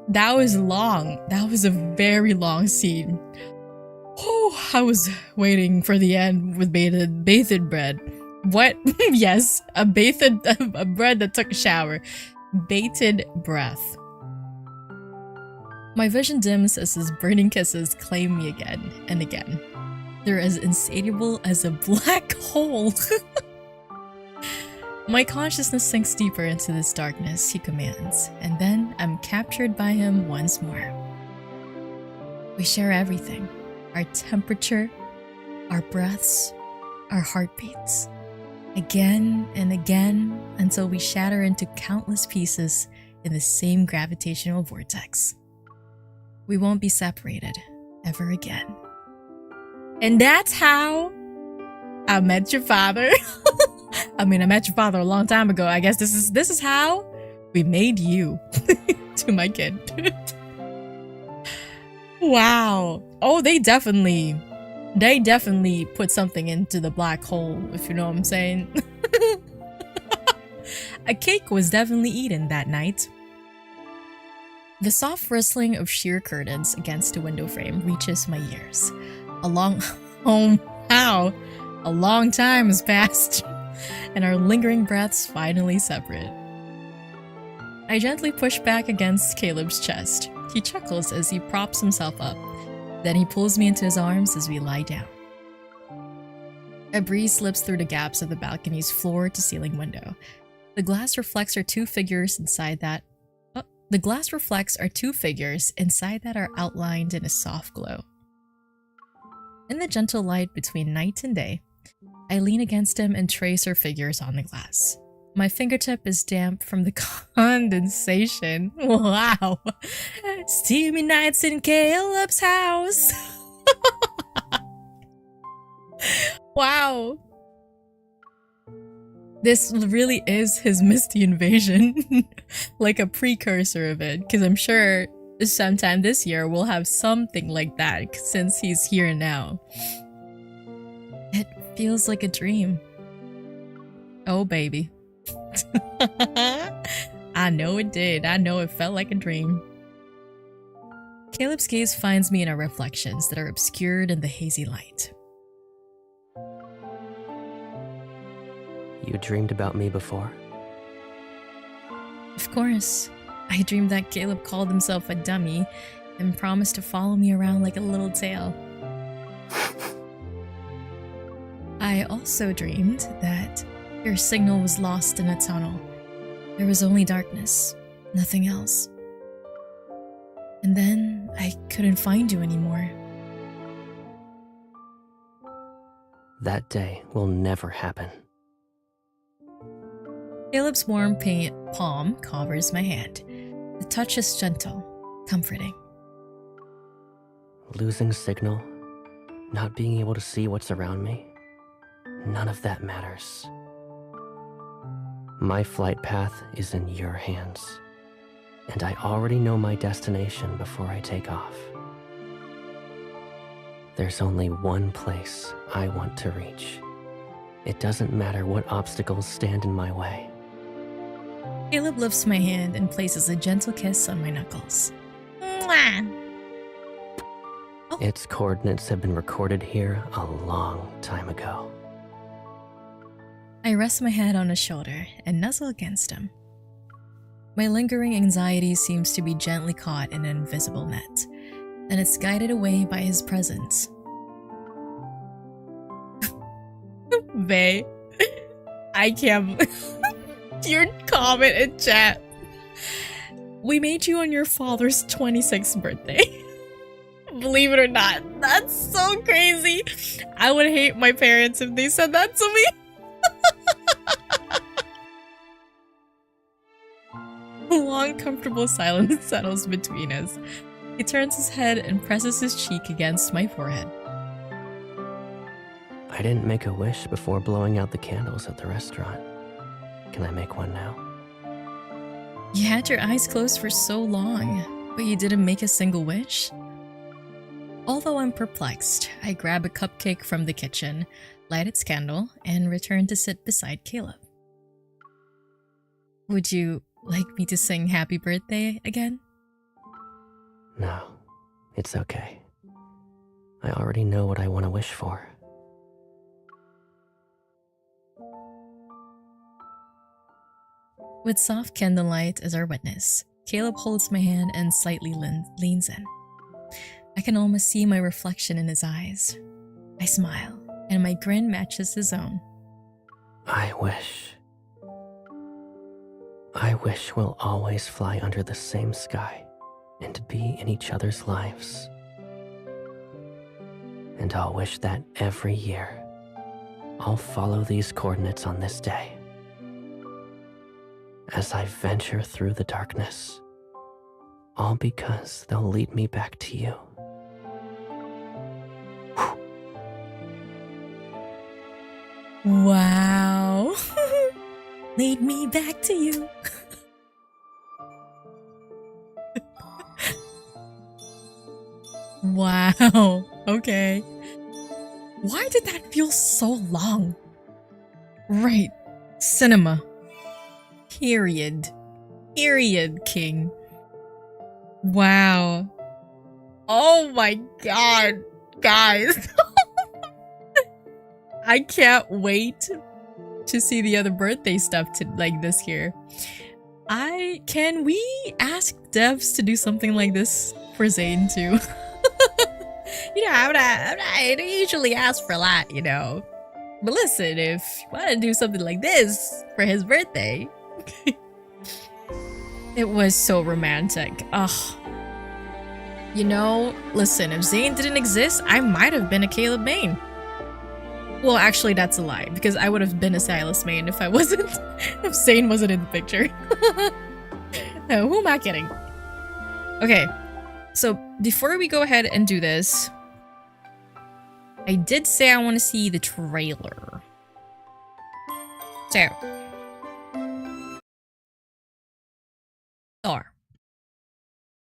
That was long. That was a very long scene. Oh, I was waiting for the end with bathed bread. What? Yes, a bread that took a shower. Bated breath. My vision dims as his burning kisses claim me again and again. They're as insatiable as a black hole. My consciousness sinks deeper into this darkness he commands, and then I'm captured by him once more. We share everything. Our temperature, our breaths, our heartbeats. Again and again until we shatter into countless pieces in the same gravitational vortex. We won't be separated ever again. And that's how I met your father. I mean, I met your father a long time ago. I guess this is how we made you to my kid. Wow. Oh, they definitely put something into the black hole, if you know what I'm saying. A cake was definitely eaten that night. The soft rustling of sheer curtains against a window frame reaches my ears. A long time has passed, and our lingering breaths finally separate. I gently push back against Caleb's chest. He chuckles as he props himself up. Then he pulls me into his arms as we lie down. A breeze slips through the gaps of the balcony's floor-to-ceiling window. The glass reflects our two figures inside that are outlined in a soft glow. In the gentle light between night and day, I lean against him and trace our figures on the glass. My fingertip is damp from the condensation. Wow. Steamy nights in Caleb's house. Wow. This really is his Misty invasion. Like a precursor of it. Because I'm sure sometime this year we'll have something like that since he's here now. It feels like a dream. Oh, baby. I know it did. I know it felt like a dream. Caleb's gaze finds me in our reflections that are obscured in the hazy light. You dreamed about me before? Of course. I dreamed that Caleb called himself a dummy and promised to follow me around like a little tail. I also dreamed that your signal was lost in a tunnel. There was only darkness, nothing else. And then I couldn't find you anymore. That day will never happen. Caleb's warm palm covers my hand. The touch is gentle, comforting. Losing signal, not being able to see what's around me, none of that matters. My flight path is in your hands, and I already know my destination before I take off. There's only one place I want to reach. It doesn't matter what obstacles stand in my way. Caleb lifts my hand and places a gentle kiss on my knuckles. Mwah! Oh. Its coordinates have been recorded here a long time ago. I rest my head on his shoulder and nuzzle against him. My lingering anxiety seems to be gently caught in an invisible net, and it's guided away by his presence. Bae, I can't. Your comment in chat. We made you on your father's 26th birthday. Believe it or not, that's so crazy. I would hate my parents if they said that to me. A long, comfortable silence settles between us. He turns his head and presses his cheek against my forehead. I didn't make a wish before blowing out the candles at the restaurant. Can I make one now? You had your eyes closed for so long, but you didn't make a single wish? Although I'm perplexed, I grab a cupcake from the kitchen, light its candle, and return to sit beside Caleb. Would you like me to sing happy birthday again? No, it's okay. I already know what I want to wish for. With soft candlelight as our witness, Caleb holds my hand and slightly leans in. I can almost see my reflection in his eyes. I smile, and my grin matches his own. I wish we'll always fly under the same sky and be in each other's lives. And I'll wish that every year I'll follow these coordinates on this day. As I venture through the darkness, all because they'll lead me back to you. Wow. Lead me back to you. Wow. Okay. Why did that feel so long? Right. Cinema. Period. Period, King. Wow. Oh my god. Guys. I can't wait to see the other birthday stuff like this here. Can we ask devs to do something like this for Zane too? You know, I don't usually ask for a lot, you know. But listen, if you want to do something like this for his birthday. It was so romantic. Ugh. You know, listen, if Zane didn't exist, I might have been a Caleb main. Well, actually, that's a lie, because I would have been a Silas main if I wasn't, if Zane wasn't in the picture. Who am I kidding? Okay, so before we go ahead and do this, I did say I want to see the trailer. So,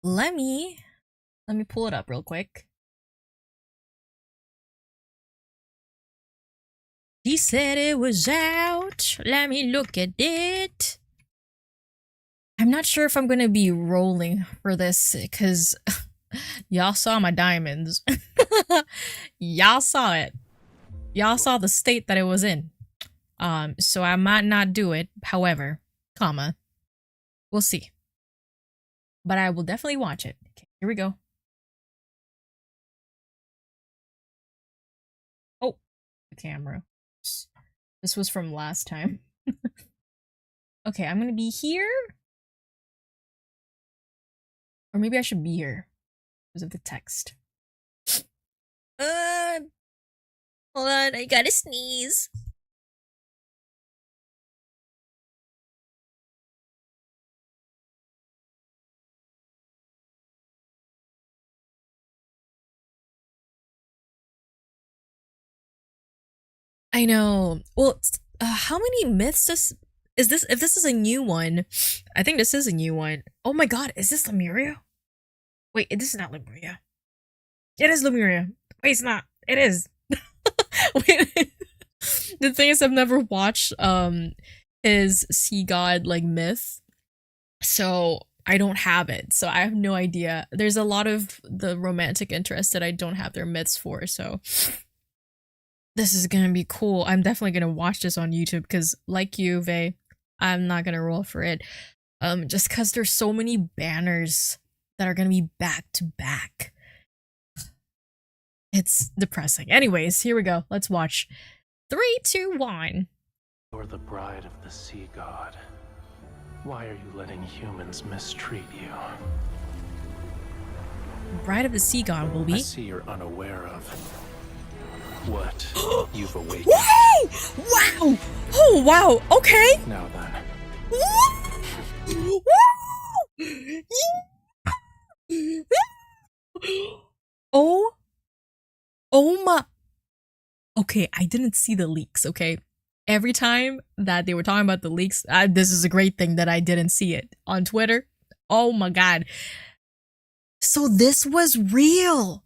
let me pull it up real quick. He said it was out. Let me look at it. I'm not sure if I'm gonna be rolling for this because y'all saw my diamonds. Y'all saw it. Y'all saw the state that it was in. So I might not do it. However, we'll see. But I will definitely watch it. Okay, here we go. Oh, the camera. This was from last time. Okay, I'm gonna be here. Or maybe I should be here because of the text. Hold on, I gotta sneeze. I know. Well, how many myths is this? If this is a new one, I think this is a new one. Oh my god, is this Lemuria? Wait, this is not Lemuria. It is Lemuria. Wait, it's not. It is. Wait. The thing is, I've never watched his sea god like myth, so I don't have it. So I have no idea. There's a lot of the romantic interest that I don't have their myths for. So. This is gonna be cool. I'm definitely gonna watch this on YouTube because, like you, Vey, I'm not gonna roll for it. Just because there's so many banners that are gonna be back to back. It's depressing. Anyways, here we go. Let's watch. 3, 2, 1. You're the bride of the sea god. Why are you letting humans mistreat you? Bride of the sea god will be. I see you're unaware of what you've awakened. Whoa! Wow! Oh, wow! Okay! Now then. Oh my. Okay, I didn't see the leaks, okay? Every time that they were talking about the leaks, this is a great thing that I didn't see it on Twitter. Oh my god. So this was real.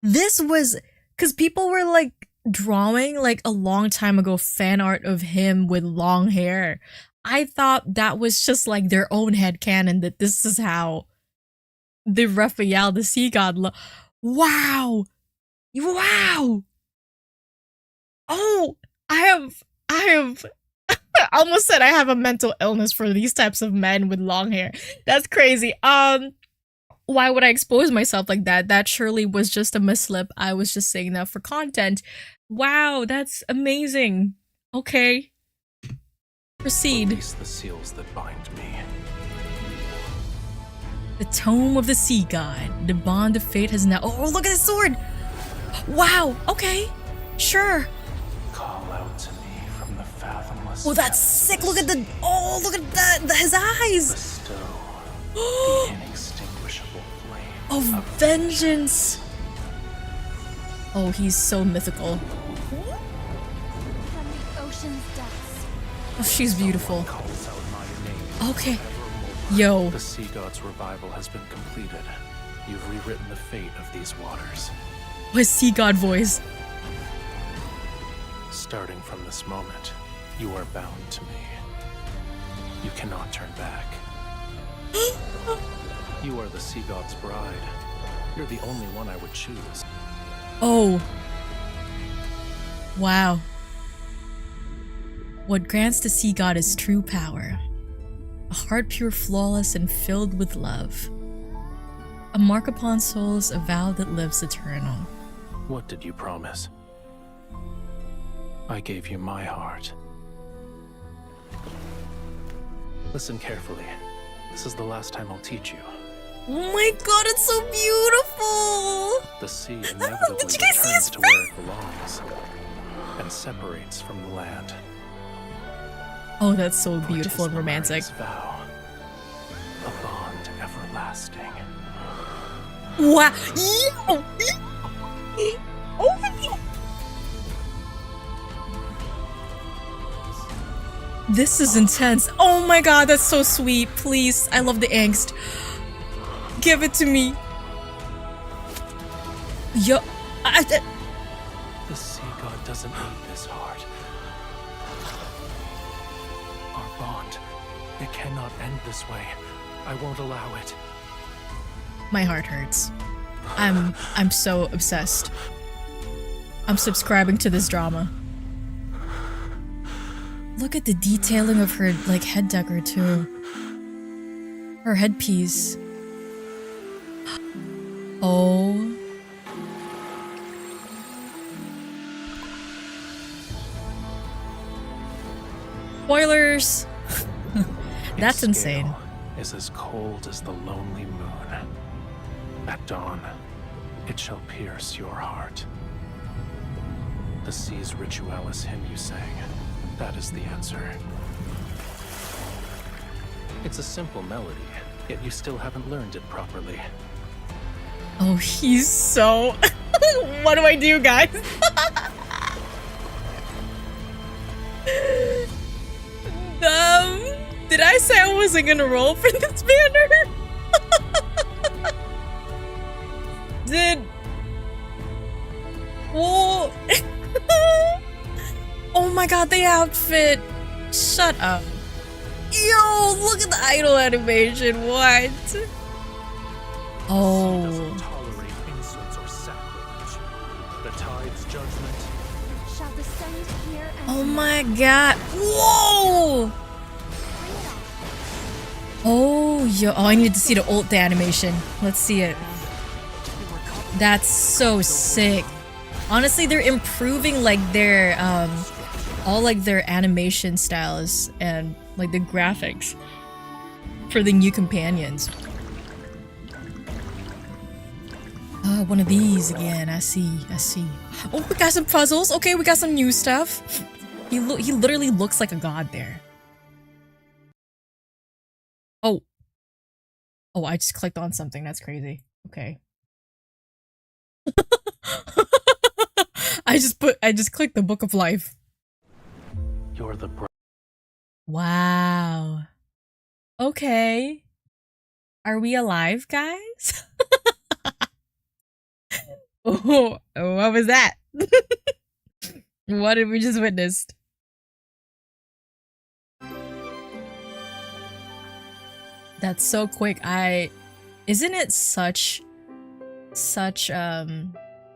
This was because people were like drawing like a long time ago fan art of him with long hair. I thought that was just like their own headcanon that this is how the Rafayel, the sea god, wow! Wow! Oh, I have I almost said I have a mental illness for these types of men with long hair. That's crazy. Why would I expose myself like that? That surely was just a mislip. I was just saying that for content. Wow, that's amazing. Okay. Proceed. Release the seals that bind me. The tome of the sea god. The bond of fate has now— oh, look at the sword! Wow, okay. Sure. Call out to me from the fathomless. Oh, that's sick. Look at the— oh, look at that. His eyes. Bestow the inextinguishable flame Oh, vengeance. Oh, he's so mythical. From the ocean's depths. Oh, she's beautiful. calls out my name. Okay. Yo. The sea god's revival has been completed. You've rewritten the fate of these waters. His sea god voice. Starting from this moment, you are bound to me. You cannot turn back. You are the sea god's bride. You're the only one I would choose. Oh. Wow. What grants the sea god is true power. A heart pure, flawless, and filled with love. A mark upon souls, a vow that lives eternal. What did you promise? I gave you my heart. Listen carefully. This is the last time I'll teach you. Oh my god, it's so beautiful! The sea inevitably Did you guys see his returns to where it belongs and separates from the land. Oh, that's so For beautiful and 'tis the romantic. marriage vow, a bond everlasting. Wow! Yo! Oh my god! This is intense. Oh my god, that's so sweet. Please, I love the angst. Give it to me. Yo, The sea god doesn't need this heart. Our bond, it cannot end this way. I won't allow it. my heart hurts. I'm so obsessed. I'm subscribing to this drama. Look at the detailing of her like head decor too. Her headpiece. Oh. Spoilers. That's Its insane. scale is as cold as the lonely moon. At dawn, it shall pierce your heart. The sea's ritualis hymn you sang, that is the answer. It's a simple melody, yet you still haven't learned it properly. Oh, he's so... What do I do, guys? Did I say I wasn't gonna roll for this banner? Whoa. Oh my god, the outfit. Shut up. Yo, look at the idol animation. What? Oh. Doesn't tolerate insults or sacrilege. The tide's judgment. Shall descend here and Oh my god. Whoa. Oh, yo. Oh, I need to see the ult animation. Let's see it. That's so sick. Honestly, they're improving like their all like their animation styles and like the graphics for the new companions. One of these again. I see. Oh, we got some puzzles. Okay, we got some new stuff. He literally looks like a god there. Oh. Oh, I just clicked on something. That's crazy. Okay. I just clicked the Book of Life. You're the Wow. Okay. Are we alive, guys? Oh, what was that? What did we just witness? That's so quick. Isn't it such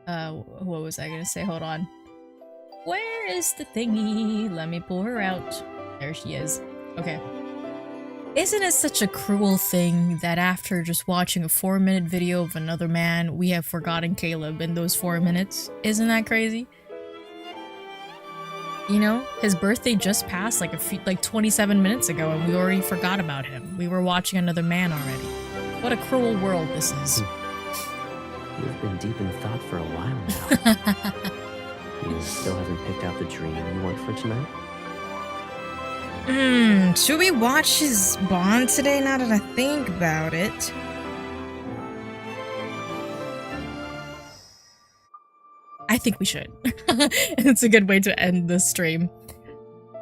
what was I gonna say? Hold on. Where is the thingy? Let me pull her out. There she is. Okay. Isn't it such a cruel thing that after just watching a 4-minute video of another man, we have forgotten Caleb in those 4 minutes? Isn't that crazy? You know, his birthday just passed like 27 minutes ago and we already forgot about him. We were watching another man already. What a cruel world this is. You've been deep in thought for a while now. You still haven't picked out the dream you want for tonight? Should we watch his bond today now that I think about it? I think we should. It's a good way to end the stream.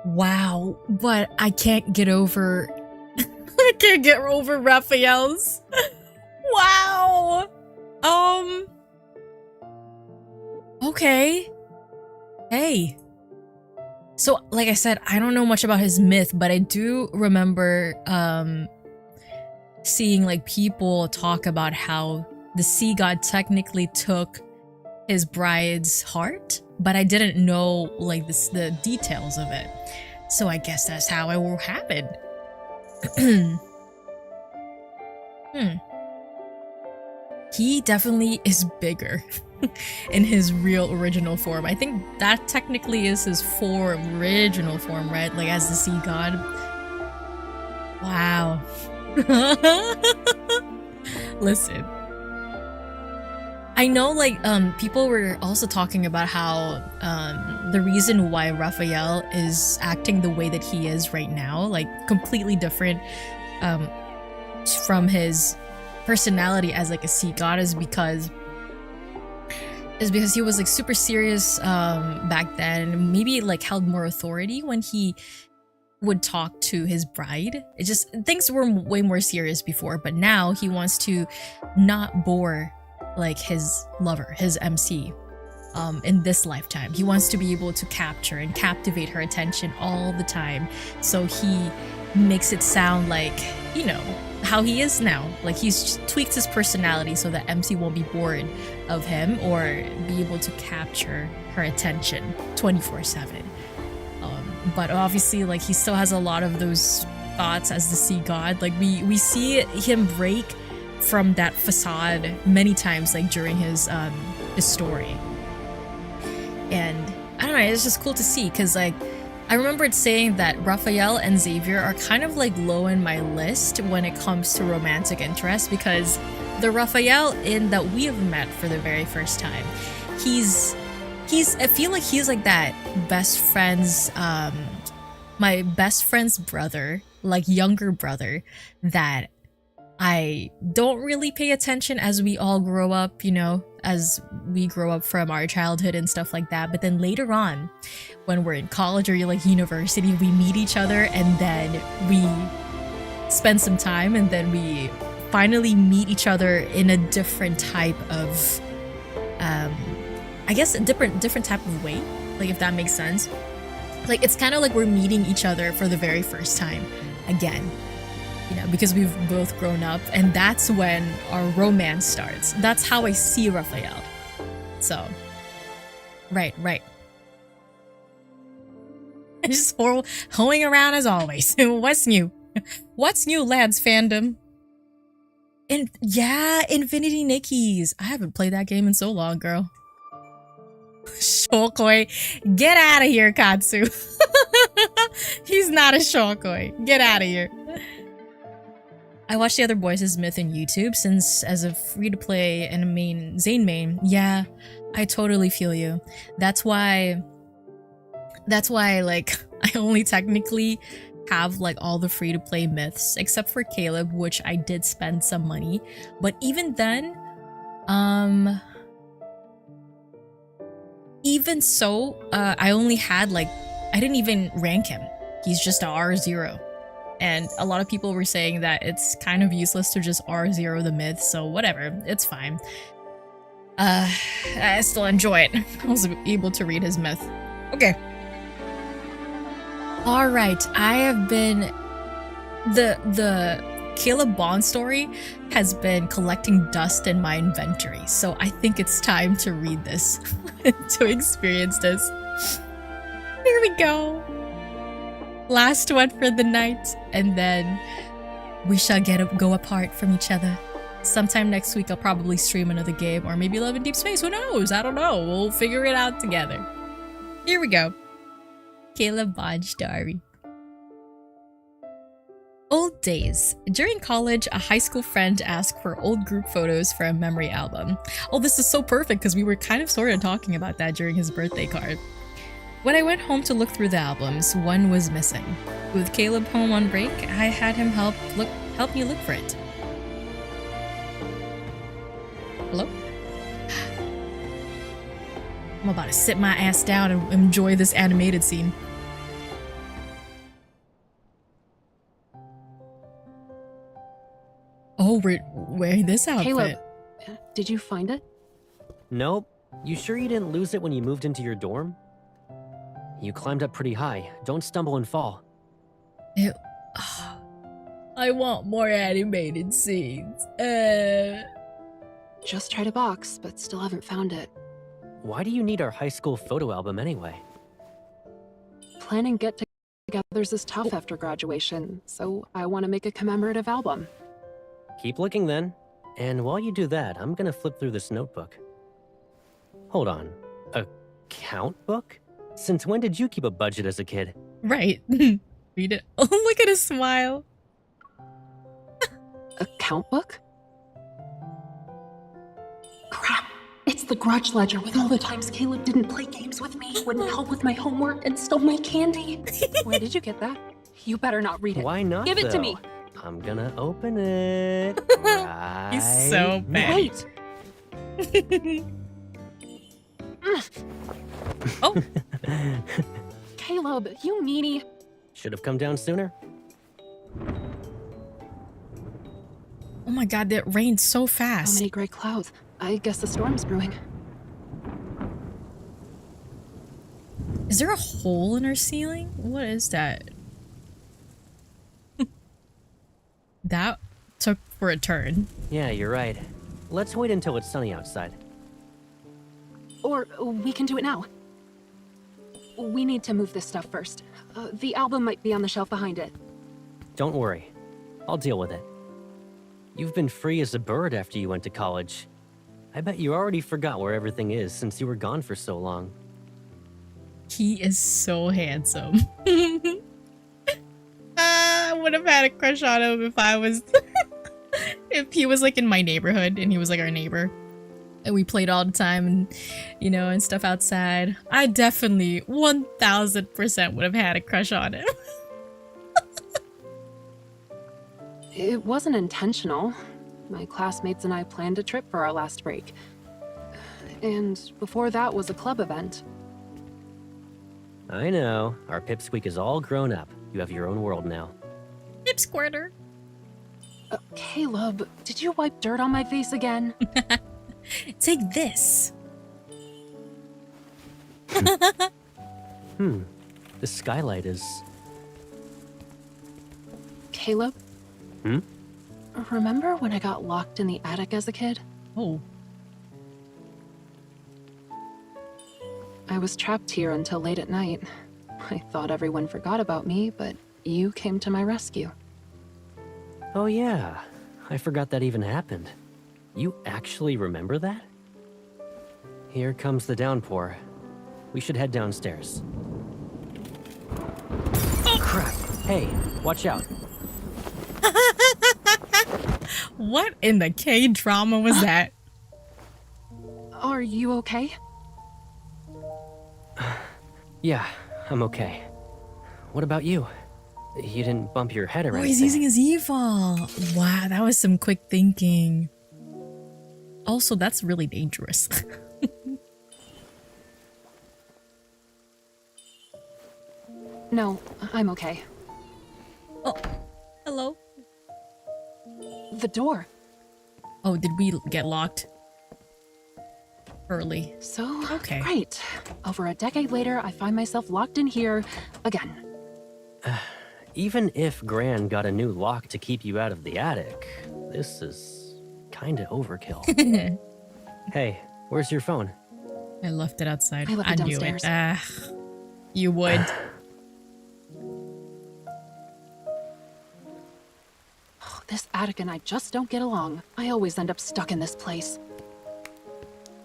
Wow, but I can't get over... I can't get over Rafayel's. Wow! Okay. Hey. So, like I said, I don't know much about his myth, but I do remember, seeing, like, people talk about how the sea god technically took his bride's heart, but I didn't know, like, the details of it. So I guess that's how it will happen. He definitely is bigger in his real original form. I think that technically is his original form, right? Like as the sea god. Wow. Listen. I know like people were also talking about how the reason why Rafayel is acting the way that he is right now, like completely different from his personality as like a sea god, is because he was like super serious back then. Maybe like held more authority when he would talk to his bride. It just, things were way more serious before, but now he wants to not bore like his lover, his MC, in this lifetime. He wants to be able to capture and captivate her attention all the time. So he makes it sound like, you know, how he is now. Like he's tweaked his personality so that MC won't be bored of him or be able to capture her attention 24/7. But obviously, like, he still has a lot of those thoughts as the sea god. Like we see him break from that facade many times, like during his story. And I don't know, it's just cool to see, because like I remembered saying that Rafayel and Xavier are kind of like low in my list when it comes to romantic interest, because the Rafayel in that we have met for the very first time, I feel like he's like that best friend's my best friend's brother, like younger brother, that I don't really pay attention as we all grow up, you know, as we grow up from our childhood and stuff like that. But then later on, when we're in college or like university, we meet each other and then we spend some time and then we finally meet each other in a different type of, I guess a different type of way, like if that makes sense. Like it's kind of like we're meeting each other for the very first time again. You know, because we've both grown up, and that's when our romance starts. That's how I see Rafayel. So, right. Just hoeing around as always. What's new? What's new, lads fandom? And yeah, Infinity Nickies. I haven't played that game in so long, girl. Shokoi, get out of here, Katsu. He's not a Shokoi. Get out of here. I watched the other boys' myth on YouTube since as a free-to-play and a Zane main. Yeah, I totally feel you. That's why like I only technically have like all the free-to-play myths except for Caleb, which I did spend some money. But even then, even so, I only had like, I didn't even rank him. He's just a R0. And a lot of people were saying that it's kind of useless to just R0 the myth, so whatever, it's fine. I still enjoy it. I was able to read his myth. Okay. Alright, I have been... The Caleb Bond story has been collecting dust in my inventory, so I think it's time to read this, to experience this. Here we go. Last one for the night, and then we shall go apart from each other. Sometime next week I'll probably stream another game, or maybe Love in Deepspace, who knows? I don't know. We'll figure it out together. Here we go. Caleb Bond story. Old days. During college, a high school friend asked for old group photos for a memory album. Oh, this is so perfect because we were kind of sort of talking about that during his birthday card. When I went home to look through the albums, one was missing. With Caleb home on break, I had him help me look for it. Hello? I'm about to sit my ass down and enjoy this animated scene. Oh, we're wearing this outfit. Caleb, did you find it? Nope. You sure you didn't lose it when you moved into your dorm? You climbed up pretty high. Don't stumble and fall. I want more animated scenes. Just tried a box, but still haven't found it. Why do you need our high school photo album anyway? Planning get-togethers is tough after graduation, so I want to make a commemorative album. Keep looking then. And while you do that, I'm gonna flip through this notebook. Hold on. A count book? Since when did you keep a budget as a kid? Right. Read it. Oh, look at his smile. A count book? Crap. It's the grudge ledger with all the times Caleb didn't play games with me, wouldn't help with my homework, and stole my candy. Where did you get that? You better not read it. Why not, Give it to me. I'm gonna open it. Right. He's so bad. Wait. Oh. Caleb, you meanie. Should have come down sooner. Oh my god, that rained so How fast. many gray clouds? I guess the storm's brewing. Is there a hole in our ceiling? What is that? That took for a turn. Yeah, you're right. Let's wait until it's sunny outside. Or we can do it now. We need to move this stuff first. The album might be on the shelf behind it. Don't worry. I'll deal with it. You've been free as a bird after you went to college. I bet you already forgot where everything is since you were gone for so long. He is so handsome. I would have had a crush on him if I was... if he was like in my neighborhood and he was like our neighbor. And we played all the time and, you know, and stuff outside. I definitely 1000% would have had a crush on him. It wasn't intentional. My classmates and I planned a trip for our last break. And before that was a club event. I know. Our pipsqueak is all grown up. You have your own world now. Pip squirter. Caleb, did you wipe dirt on my face again? Take this. The skylight is... Caleb? Hmm? Remember when I got locked in the attic as a kid? Oh. I was trapped here until late at night. I thought everyone forgot about me, but you came to my rescue. Oh yeah. I forgot that even happened. You actually remember that? Here comes the downpour. We should head downstairs. Oh crap! Hey, watch out. What in the K-drama was that? Are you okay? Yeah, I'm okay. What about you? You didn't bump your head or Oh, anything? he's using his evil. Wow, that was some quick thinking. Also, that's really dangerous. No, I'm okay. Oh, hello. The door. Oh, did we get locked? early. So, Okay. right. Over a decade later, I find myself locked in here again. Even if Gran got a new lock to keep you out of the attic, this is kinda overkill. Hey, where's your phone? I left it outside. I left it knew it. downstairs. Ah, you would. This attic and I just don't get along. I always end up stuck in this place.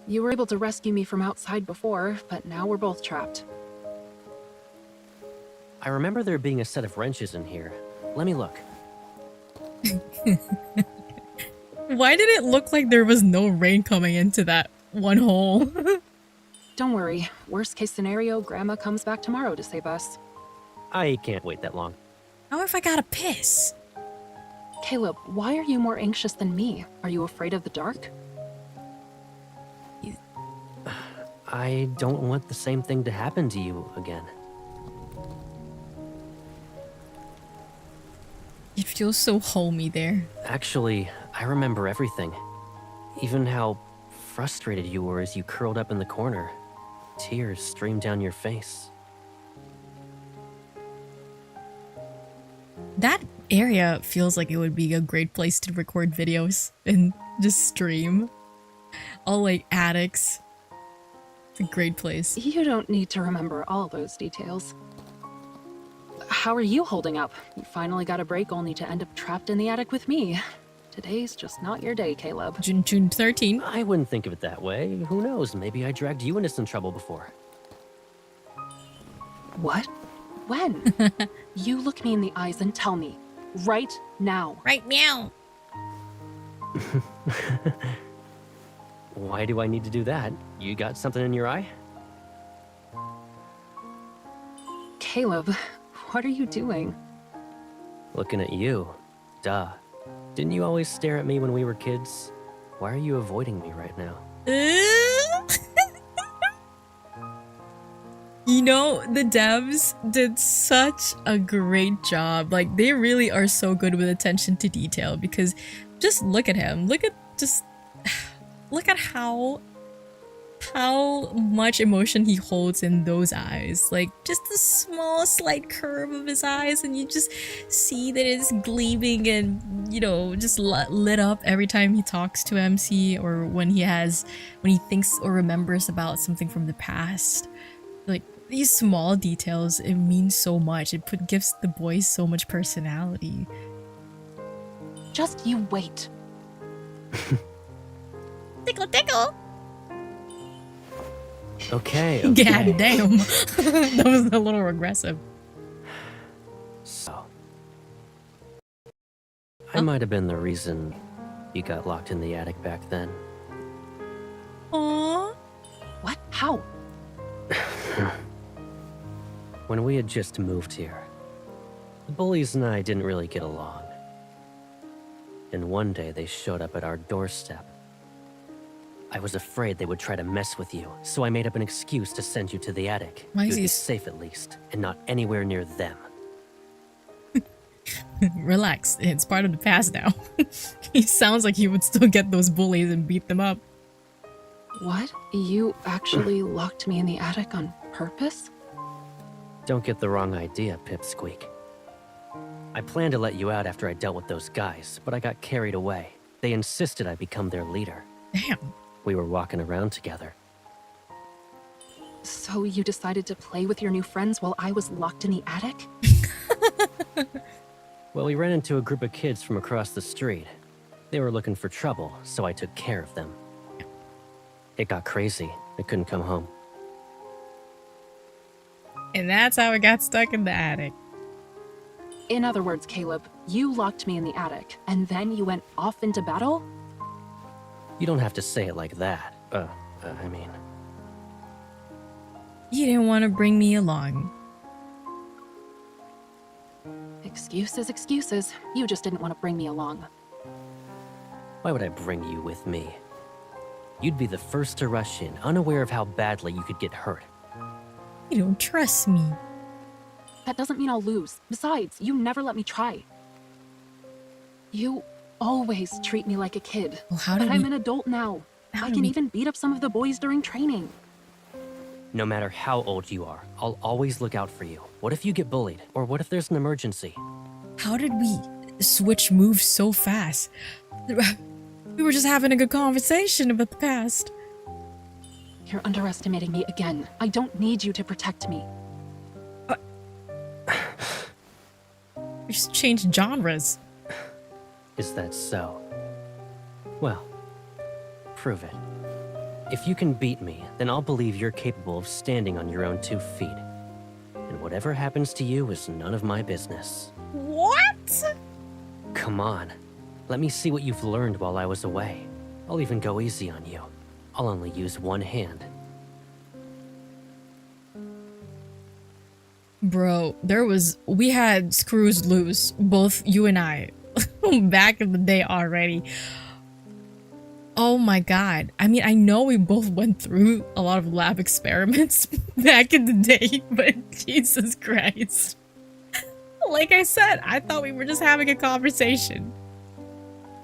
You were able to rescue me from outside before, but now we're both trapped. I remember there being a set of wrenches in here. Let me look. Why did it look like there was no rain coming into that one hole? Don't worry. Worst case scenario, Grandma comes back tomorrow to save us. I can't wait that long. How if I gotta piss? Caleb, why are you more anxious than me? Are you afraid of the dark? I don't want the same thing to happen to you again. It feels so homey there. Actually, I remember everything. Even how frustrated you were as you curled up in the corner. Tears streamed down your face. That area feels like it would be a great place to record videos and just stream. All like attics. It's a great place. You don't need to remember all those details. How are you holding up? You finally got a break only to end up trapped in the attic with me. Today's just not your day, Caleb. June 13. I wouldn't think of it that way. Who knows? Maybe I dragged you into some trouble before. What? When? You look me in the eyes and tell me. Right now. Right meow. Why do I need to do that? You got something in your eye? Caleb, what are you doing? Looking at you. Duh. Didn't you always stare at me when we were kids? Why are you avoiding me right now? You know, the devs did such a great job. Like, they really are so good with attention to detail because just look at him. Look at how much emotion he holds in those eyes. Like, just the small slight curve of his eyes, and you just see that it's gleaming and, you know, just lit up every time he talks to MC or when he thinks or remembers about something from the past. Like, these small details, it means so much. It gives the boys so much personality. Just you wait. Tickle, tickle! Okay. God damn. That was a little aggressive. So, I might have been the reason you got locked in the attic back then. Aww. What? How? When we had just moved here, the bullies and I didn't really get along. And one day they showed up at our doorstep. I was afraid they would try to mess with you, so I made up an excuse to send you to the attic. Why is You'd he be safe at least, and not anywhere near them. Relax, it's part of the past now. He sounds like he would still get those bullies and beat them up. What? You actually locked me in the attic on purpose? Don't get the wrong idea, Pipsqueak. I planned to let you out after I dealt with those guys, but I got carried away. They insisted I become their leader. Damn. We were walking around together. So you decided to play with your new friends while I was locked in the attic? Well, we ran into a group of kids from across the street. They were looking for trouble, so I took care of them. It got crazy. I couldn't come home. And that's how I got stuck in the attic. In other words, Caleb, you locked me in the attic, and then you went off into battle? You don't have to say it like that. I mean... You didn't want to bring me along. Excuses, excuses. You just didn't want to bring me along. Why would I bring you with me? You'd be the first to rush in, unaware of how badly you could get hurt. You don't trust me. That doesn't mean I'll lose. Besides, you never let me try. You always treat me like a kid. Well, how but did I'm we... an adult now. I can even beat up some of the boys during training. No matter how old you are, I'll always look out for you. What if you get bullied? Or what if there's an emergency? How did we switch moves so fast? We were just having a good conversation about the past. You're underestimating me again. I don't need you to protect me. We just changed genres. Is that so? Well, prove it. If you can beat me, then I'll believe you're capable of standing on your own 2 feet. And whatever happens to you is none of my business. What? Come on. Let me see what you've learned while I was away. I'll even go easy on you. I'll only use one hand. Bro, we had screws loose, both you and I, back in the day already. Oh my god. I mean, I know we both went through a lot of lab experiments back in the day, but Jesus Christ. Like I said, I thought we were just having a conversation.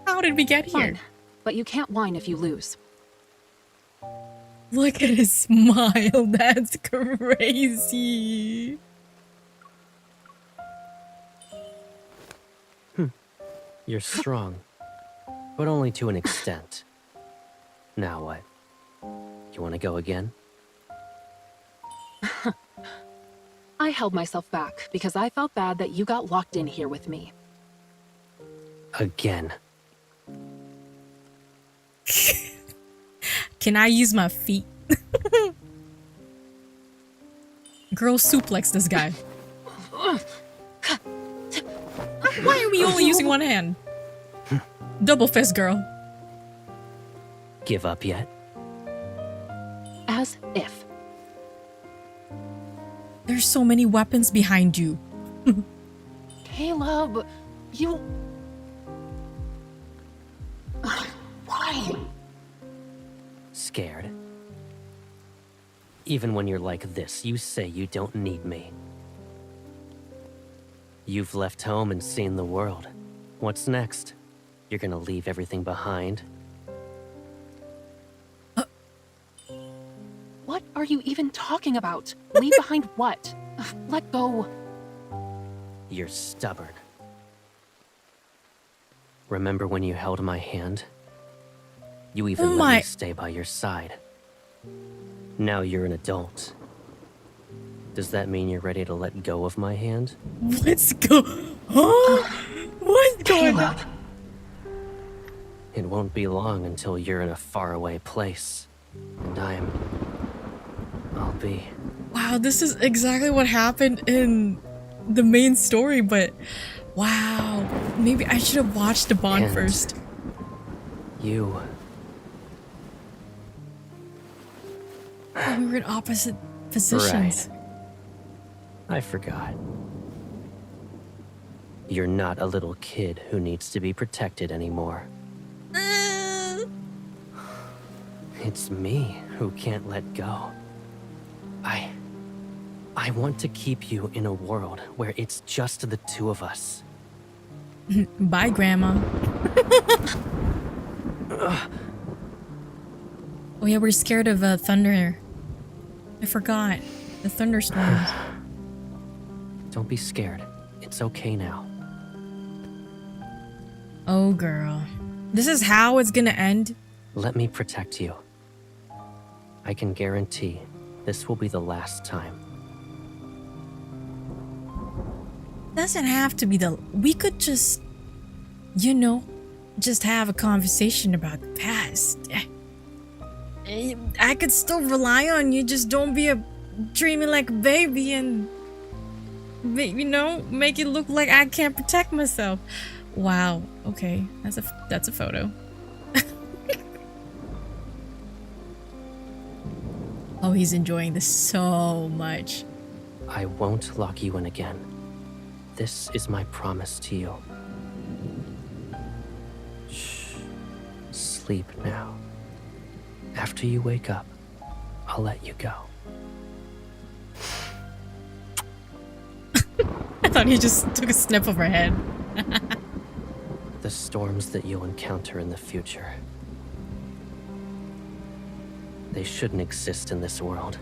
How did we get here? Fine, but you can't whine if you lose. Look at his smile. That's crazy. You're strong, but only to an extent. Now what? You want to go again? I held myself back because I felt bad that you got locked in here with me. Again. Can I use my feet? Girl, suplex this guy. Why are we only using one hand? Double fist, girl. Give up yet? As if. There's so many weapons behind you. Caleb, you... Why? Scared? Even when you're like this, you say you don't need me. You've left home and seen the world. What's next? You're gonna leave everything behind? What are you even talking about? Leave behind what? Let go. You're stubborn. Remember when you held my hand? You even let me stay by your side. Now you're an adult. Does that mean you're ready to let go of my hand? What's going on? It won't be long until you're in a faraway place. And I'll be... Wow, this is exactly what happened in the main story, but... Wow. Maybe I should have watched the bond first. You... Oh, we were in opposite positions. Right. I forgot. You're not a little kid who needs to be protected anymore. It's me who can't let go. I want to keep you in a world where it's just the 2 of us. Bye, Grandma. Oh yeah, we're scared of thunder. I forgot. The thunderstorms. Don't be scared. It's okay now. Oh, girl. This is how it's gonna end? Let me protect you. I can guarantee this will be the last time. Doesn't have to be we could just, you know, just have a conversation about the past. I could still rely on you, just don't be treat me like a baby and, you know, make it look like I can't protect myself. Wow, okay, that's a photo. Oh, he's enjoying this so much. I won't lock you in again. This is my promise to you. Shh. Sleep now. After you wake up, I'll let you go. I thought he just took a snip of her head. The storms that you'll encounter in the future. They shouldn't exist in this world.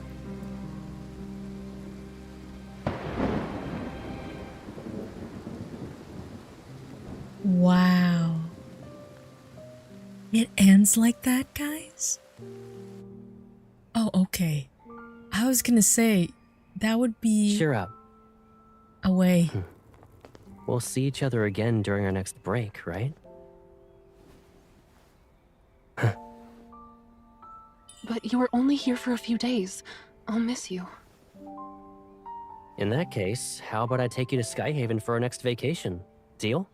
Wow. It ends like that, guys? Oh, okay. I was gonna say, that would be Cheer up. a way. We'll see each other again during our next break, right? But you were only here for a few days. I'll miss you. In that case, how about I take you to Skyhaven for our next vacation? Deal?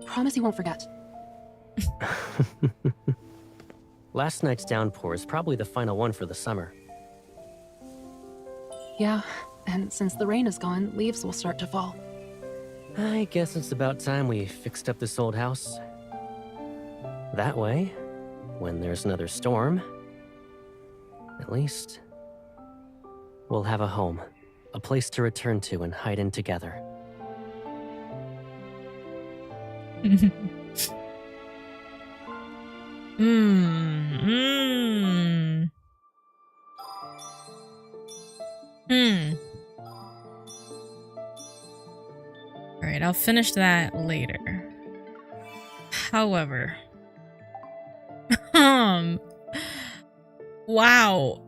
Promise you won't forget. Last night's downpour is probably the final one for the summer. Yeah, and since the rain is gone, leaves will start to fall. I guess it's about time we fixed up this old house. That way, when there's another storm, at least we'll have a home, a place to return to and hide in together. Alright, I'll finish that later. However, wow,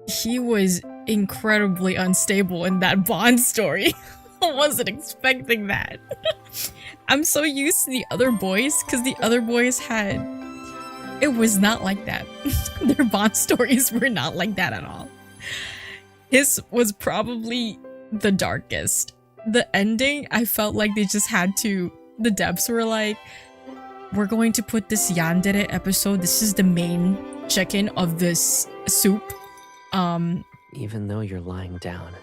he was incredibly unstable in that Bond story. I wasn't expecting that. I'm so used to the other boys, because the other boys had... It was not like that. Their Bond stories were not like that at all. His was probably the darkest. The ending, I felt like they just had to... The devs were like, we're going to put this yandere episode, this is the main chicken of this soup. Even though you're lying down,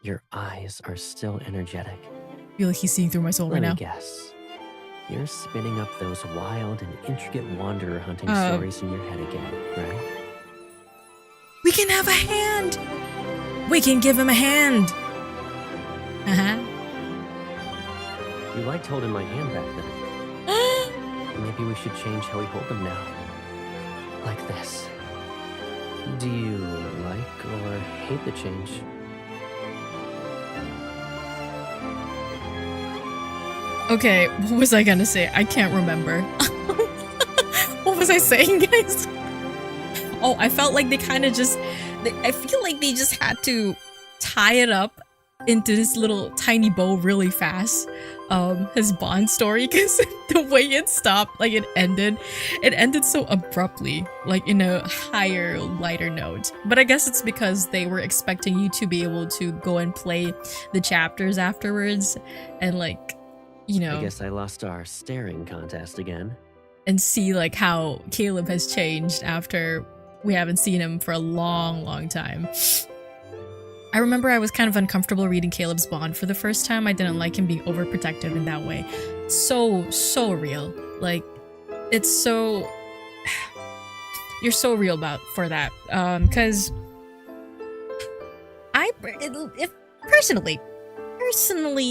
your eyes are still energetic. I feel like he's seeing through my soul right now. Let me guess. You're spinning up those wild and intricate wanderer hunting stories in your head again, right? We can have a hand! We can give him a hand! You liked holding my hand back then. Maybe we should change how we hold them now. Like this. Do you like or hate the change? Okay, what was I gonna say? I can't remember. What was I saying, guys? Oh, I felt like they kind of just... I feel like they just had to tie it up into this little tiny bow really fast. His Bond story, because the way it stopped, like it ended so abruptly, like in a higher, lighter note. But I guess it's because they were expecting you to be able to go and play the chapters afterwards and like, you know, I guess I lost our staring contest again. And see like how Caleb has changed after we haven't seen him for a long, long time. I remember I was kind of uncomfortable reading Caleb's Bond for the first time. I didn't like him being overprotective in that way. So real. Like, it's so... You're so real for that. Because... Personally,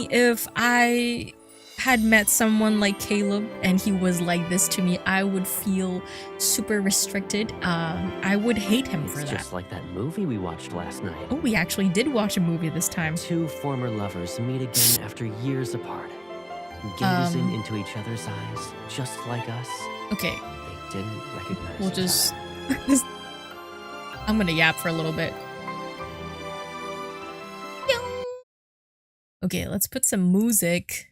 if I had met someone like Caleb and he was like this to me, I would feel super restricted. I would hate him for that. Just like that movie we watched last night. Oh, we actually did watch a movie this time. Two former lovers meet again after years apart, gazing into each other's eyes, just like us. Okay. They didn't recognize We'll each just... other. I'm gonna yap for a little bit. Okay, let's put some music.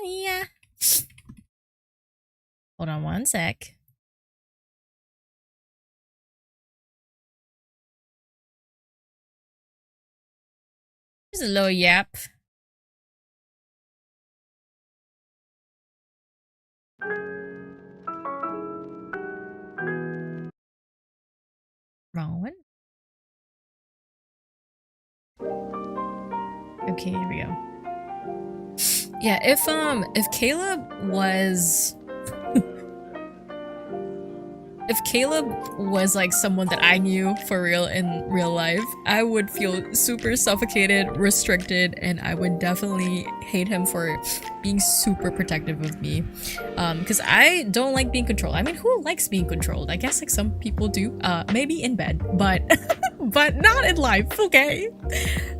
Yeah. Hold on one sec. Just a little yap. Wrong one. Okay, here we go. Yeah, if Caleb was if Caleb was like someone that I knew for real in real life, I would feel super suffocated, restricted, and I would definitely hate him for being super protective of me. Because I don't like being controlled. I mean, who likes being controlled? I guess like some people do, maybe in bed, but but not in life, okay?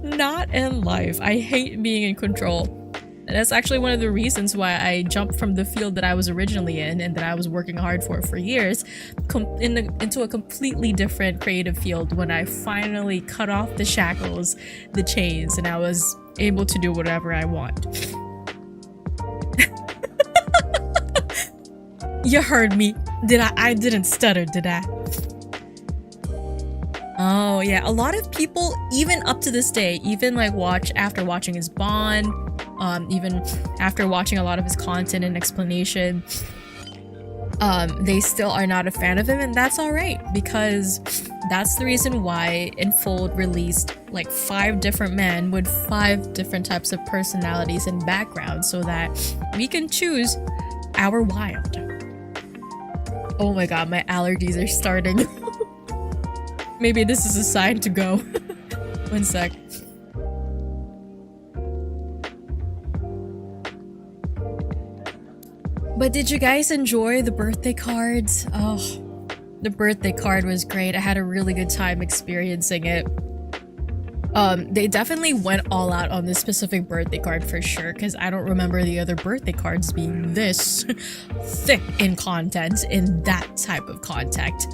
Not in life. I hate being in control. And that's actually one of the reasons why I jumped from the field that I was originally in and that I was working hard for years into a completely different creative field when I finally cut off the shackles, the chains, and I was able to do whatever I want. You heard me. I didn't stutter, did I? Oh yeah, a lot of people, even up to this day, even like after watching his Bond, even after watching a lot of his content and explanation, they still are not a fan of him, and that's alright, because that's the reason why Enfold released like 5 different men with 5 different types of personalities and backgrounds so that we can choose our wild. Oh my god, my allergies are starting. Maybe this is a sign to go. One sec. But did you guys enjoy the birthday cards? Oh, the birthday card was great. I had a really good time experiencing it. They definitely went all out on this specific birthday card for sure, because I don't remember the other birthday cards being this thick in content, in that type of content.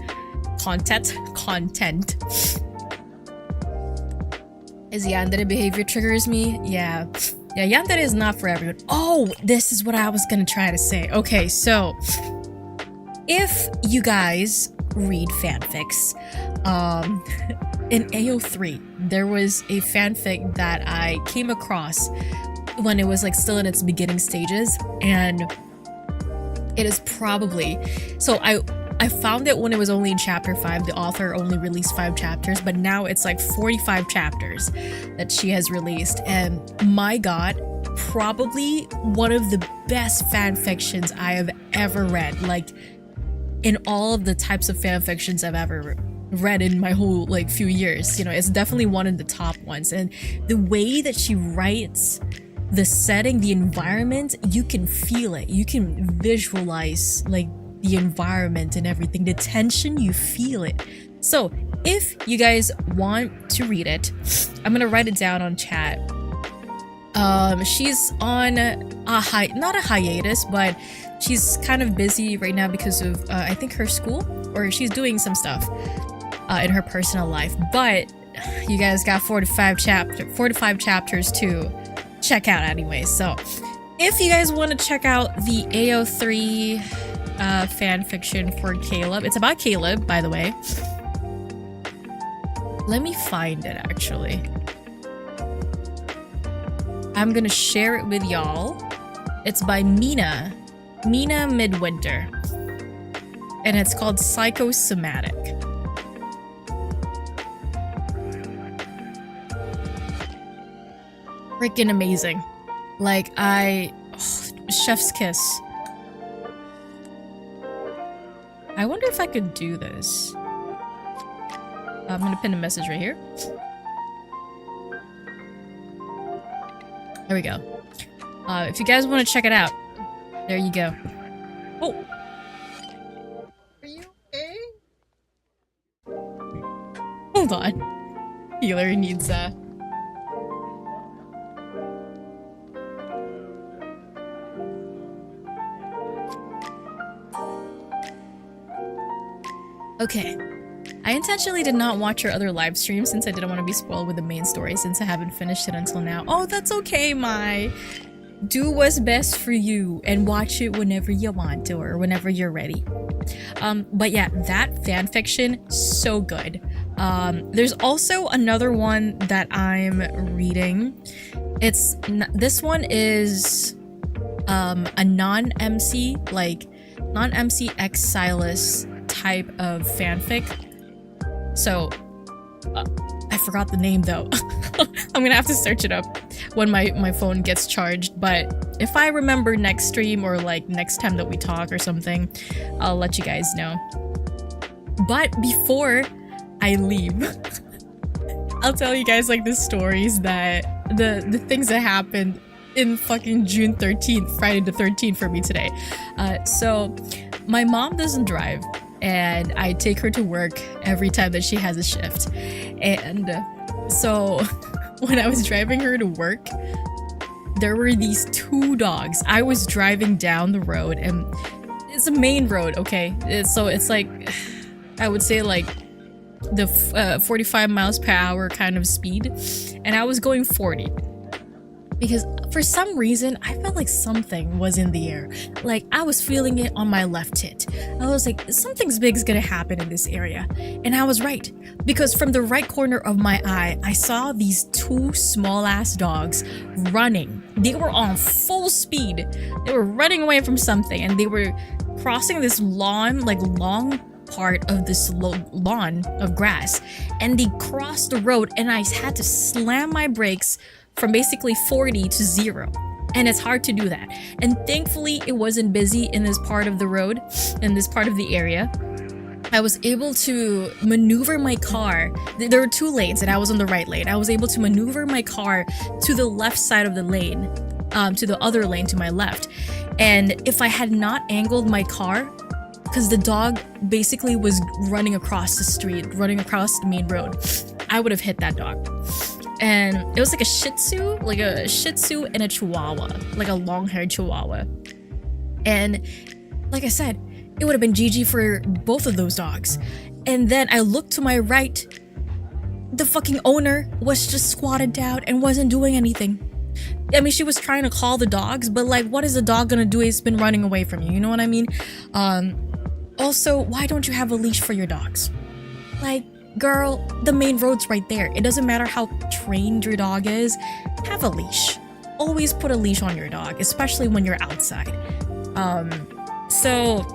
Is yandere behavior triggers me? Yeah. Yeah, yandere is not for everyone. Oh, this is what I was gonna try to say. Okay, so if you guys read fanfics, in AO3, there was a fanfic that I came across when it was like still in its beginning stages, and it is probably, so I found it when it was only in chapter 5. The author only released 5 chapters, but now it's like 45 chapters that she has released, and my god, probably one of the best fan fictions I have ever read, like in all of the types of fan fictions I've ever read in my whole like few years. You know, it's definitely one of the top ones, and the way that she writes the setting, the environment, you can feel it, you can visualize like the environment and everything, the tension, you feel it. So if you guys want to read it, I'm gonna write it down on chat. She's on not a hiatus, but she's kind of busy right now because of I think her school, or she's doing some stuff in her personal life. But you guys got 45 chapters to check out anyway. So if you guys want to check out the AO3 fan fiction for Caleb, it's about Caleb, by the way. Let me find it actually. I'm gonna share it with y'all. It's by Mina Midwinter, and it's called Psychosomatic. Freaking amazing. Like chef's kiss. I wonder if I could do this. I'm gonna pin a message right here. There we go. If you guys want to check it out, there you go. Oh! Are you okay? Hold on. Healer needs Okay. I intentionally did not watch your other live streams since I didn't want to be spoiled with the main story since I haven't finished it until now. Oh, that's okay, Mai. Do what's best for you and watch it whenever you want to or whenever you're ready. But yeah, that fanfiction, so good. There's also another one that I'm reading. This one is a non-MC, like non-MC Exilus type of fanfic. So I forgot the name though. I'm gonna have to search it up when my phone gets charged, but if I remember next stream or like next time that we talk or something, I'll let you guys know. But before I leave, I'll tell you guys like the stories that the things that happened in fucking June 13th, Friday the 13th for me today. So my mom doesn't drive, and I take her to work every time that she has a shift. And so when I was driving her to work, there were these two dogs. I was driving down the road, and it's a main road, okay? So it's like, I would say like the 45 miles per hour kind of speed, and I was going 40. Because for some reason, I felt like something was in the air. Like, I was feeling it on my left tit. I was like, something's big is gonna happen in this area. And I was right. Because from the right corner of my eye, I saw these two small-ass dogs running. They were on full speed. They were running away from something, and they were crossing this lawn, like long part of this lawn of grass. And they crossed the road, and I had to slam my brakes from basically 40 to 0, and it's hard to do that. And thankfully it wasn't busy in this part of the road, in this part of the area. I was able to maneuver my car. There were two lanes and I was on the right lane. I was able to maneuver my car to the left side of the lane, to the other lane to my left. And if I had not angled my car, because the dog basically was running across the street, running across the main road, I would have hit that dog. And it was like a Shih Tzu and a Chihuahua, like a long-haired Chihuahua. And like I said, it would have been GG for both of those dogs. And then I looked to my right, the fucking owner was just squatted down and wasn't doing anything. I mean, she was trying to call the dogs, but like, what is the dog gonna do? It's been running away from you, you know what I mean? Also, why don't you have a leash for your dogs? Like, girl, the main road's right there. It doesn't matter how trained your dog is, have a leash. Always put a leash on your dog, especially when you're outside. So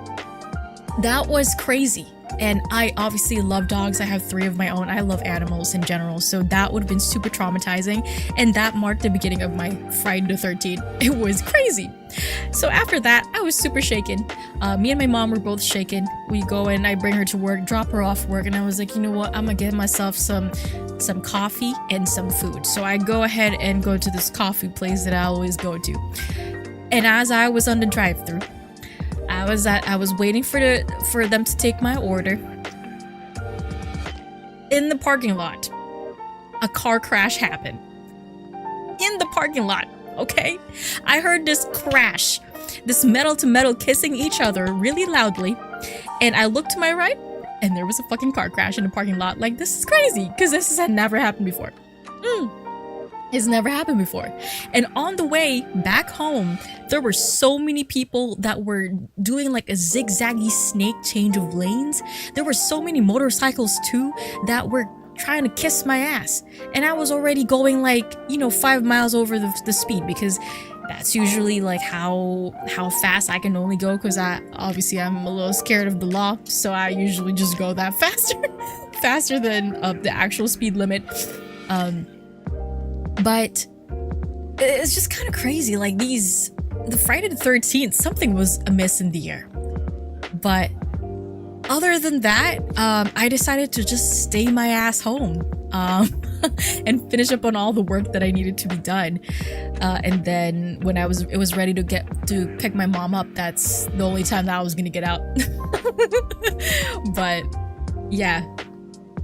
that was crazy. And I obviously love dogs. I have 3 of my own. I love animals in general. So that would have been super traumatizing. And that marked the beginning of my Friday the 13th. It was crazy. So after that, I was super shaken. Me and my mom were both shaken. We go in, I bring her to work, drop her off work. And I was like, you know what? I'm gonna get myself some coffee and some food. So I go ahead and go to this coffee place that I always go to. And as I was on the drive-thru, I was waiting for them to take my order. In the parking lot, a car crash happened. In the parking lot, okay? I heard this crash, this metal to metal kissing each other really loudly, and I looked to my right, and there was a fucking car crash in the parking lot. Like, this is crazy, because this had never happened before. It's never happened before. And on the way back home, there were so many people that were doing like a zigzaggy snake change of lanes. There were so many motorcycles too that were trying to kiss my ass. And I was already going like, 5 miles over the speed, because that's usually like how fast I can only go, because I'm a little scared of the law. So I usually just go that faster than the actual speed limit. But it's just kind of crazy. Like the Friday the 13th, something was amiss in the air. But other than that, I decided to just stay my ass home and finish up on all the work that I needed to be done. And then when it was ready to pick my mom up, that's the only time that I was gonna get out. But yeah,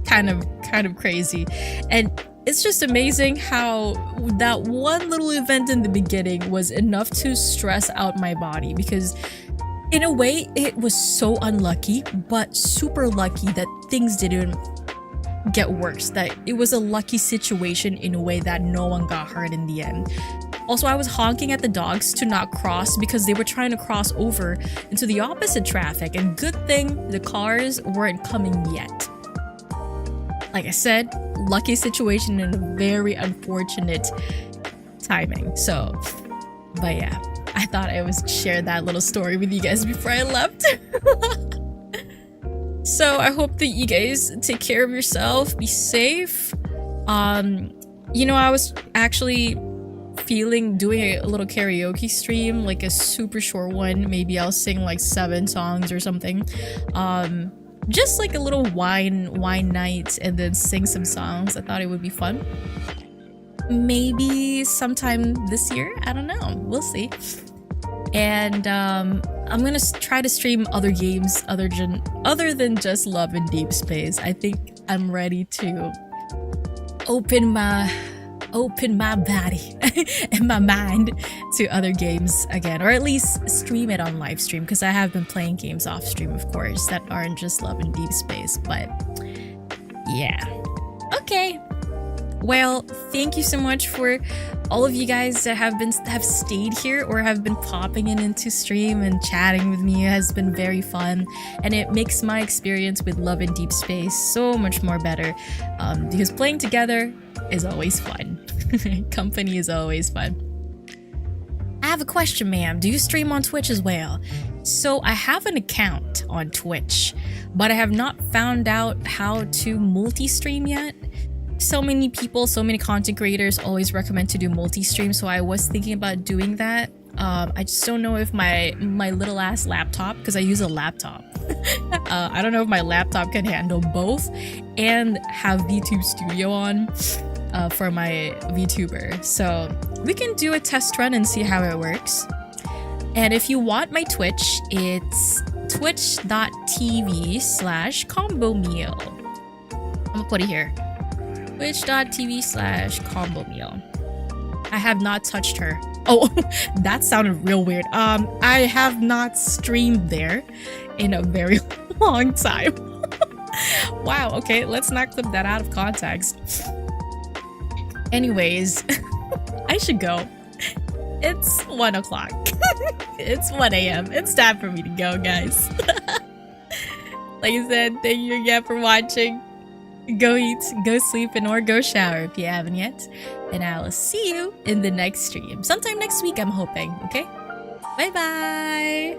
kind of crazy. And it's just amazing how that one little event in the beginning was enough to stress out my body, because in a way it was so unlucky, but super lucky that things didn't get worse, that it was a lucky situation in a way that no one got hurt in the end. Also, I was honking at the dogs to not cross because they were trying to cross over into the opposite traffic, and good thing the cars weren't coming yet. Like I said, lucky situation and a very unfortunate timing. So, but yeah, I thought I would share that little story with you guys before I left. So I hope that you guys take care of yourself, be safe. I was actually doing a little karaoke stream, like a super short one. Maybe I'll sing like 7 songs or something. just like a little wine night and then sing some songs. I thought it would be fun. Maybe sometime this year. I don't know. We'll see. And I'm gonna try to stream other games other than just Love and Deepspace. I think I'm ready to open my body and my mind to other games again, or at least stream it on live stream, because I have been playing games off stream, of course, that aren't just Love and Deepspace. But yeah, okay. Well, thank you so much for all of you guys that have stayed here or have been popping into stream and chatting with me. It has been very fun, and it makes my experience with Love and Deepspace so much more better, because playing together is always fun. Company is always fun. I have a question, ma'am. Do you stream on Twitch as well? So I have an account on Twitch, but I have not found out how to multi-stream yet. So many people, so many content creators always recommend to do multi-stream, so I was thinking about doing that. I just don't know if my little ass laptop, because I use a laptop, I don't know if my laptop can handle both and have VTube Studio on for my VTuber. So we can do a test run and see how it works. And if you want my Twitch, it's twitch.tv/combo meal. I'm gonna put it here. Twitch.tv/combo meal. I have not touched her. Oh, that sounded real weird. I have not streamed there in a very long time. Wow, okay, let's not clip that out of context. Anyways, I should go. It's 1 o'clock. It's 1 a.m. It's time for me to go, guys. Like I said, thank you again for watching. Go eat, go sleep, and or go shower if you haven't yet. And I will see you in the next stream. Sometime next week, I'm hoping, okay? Bye-bye!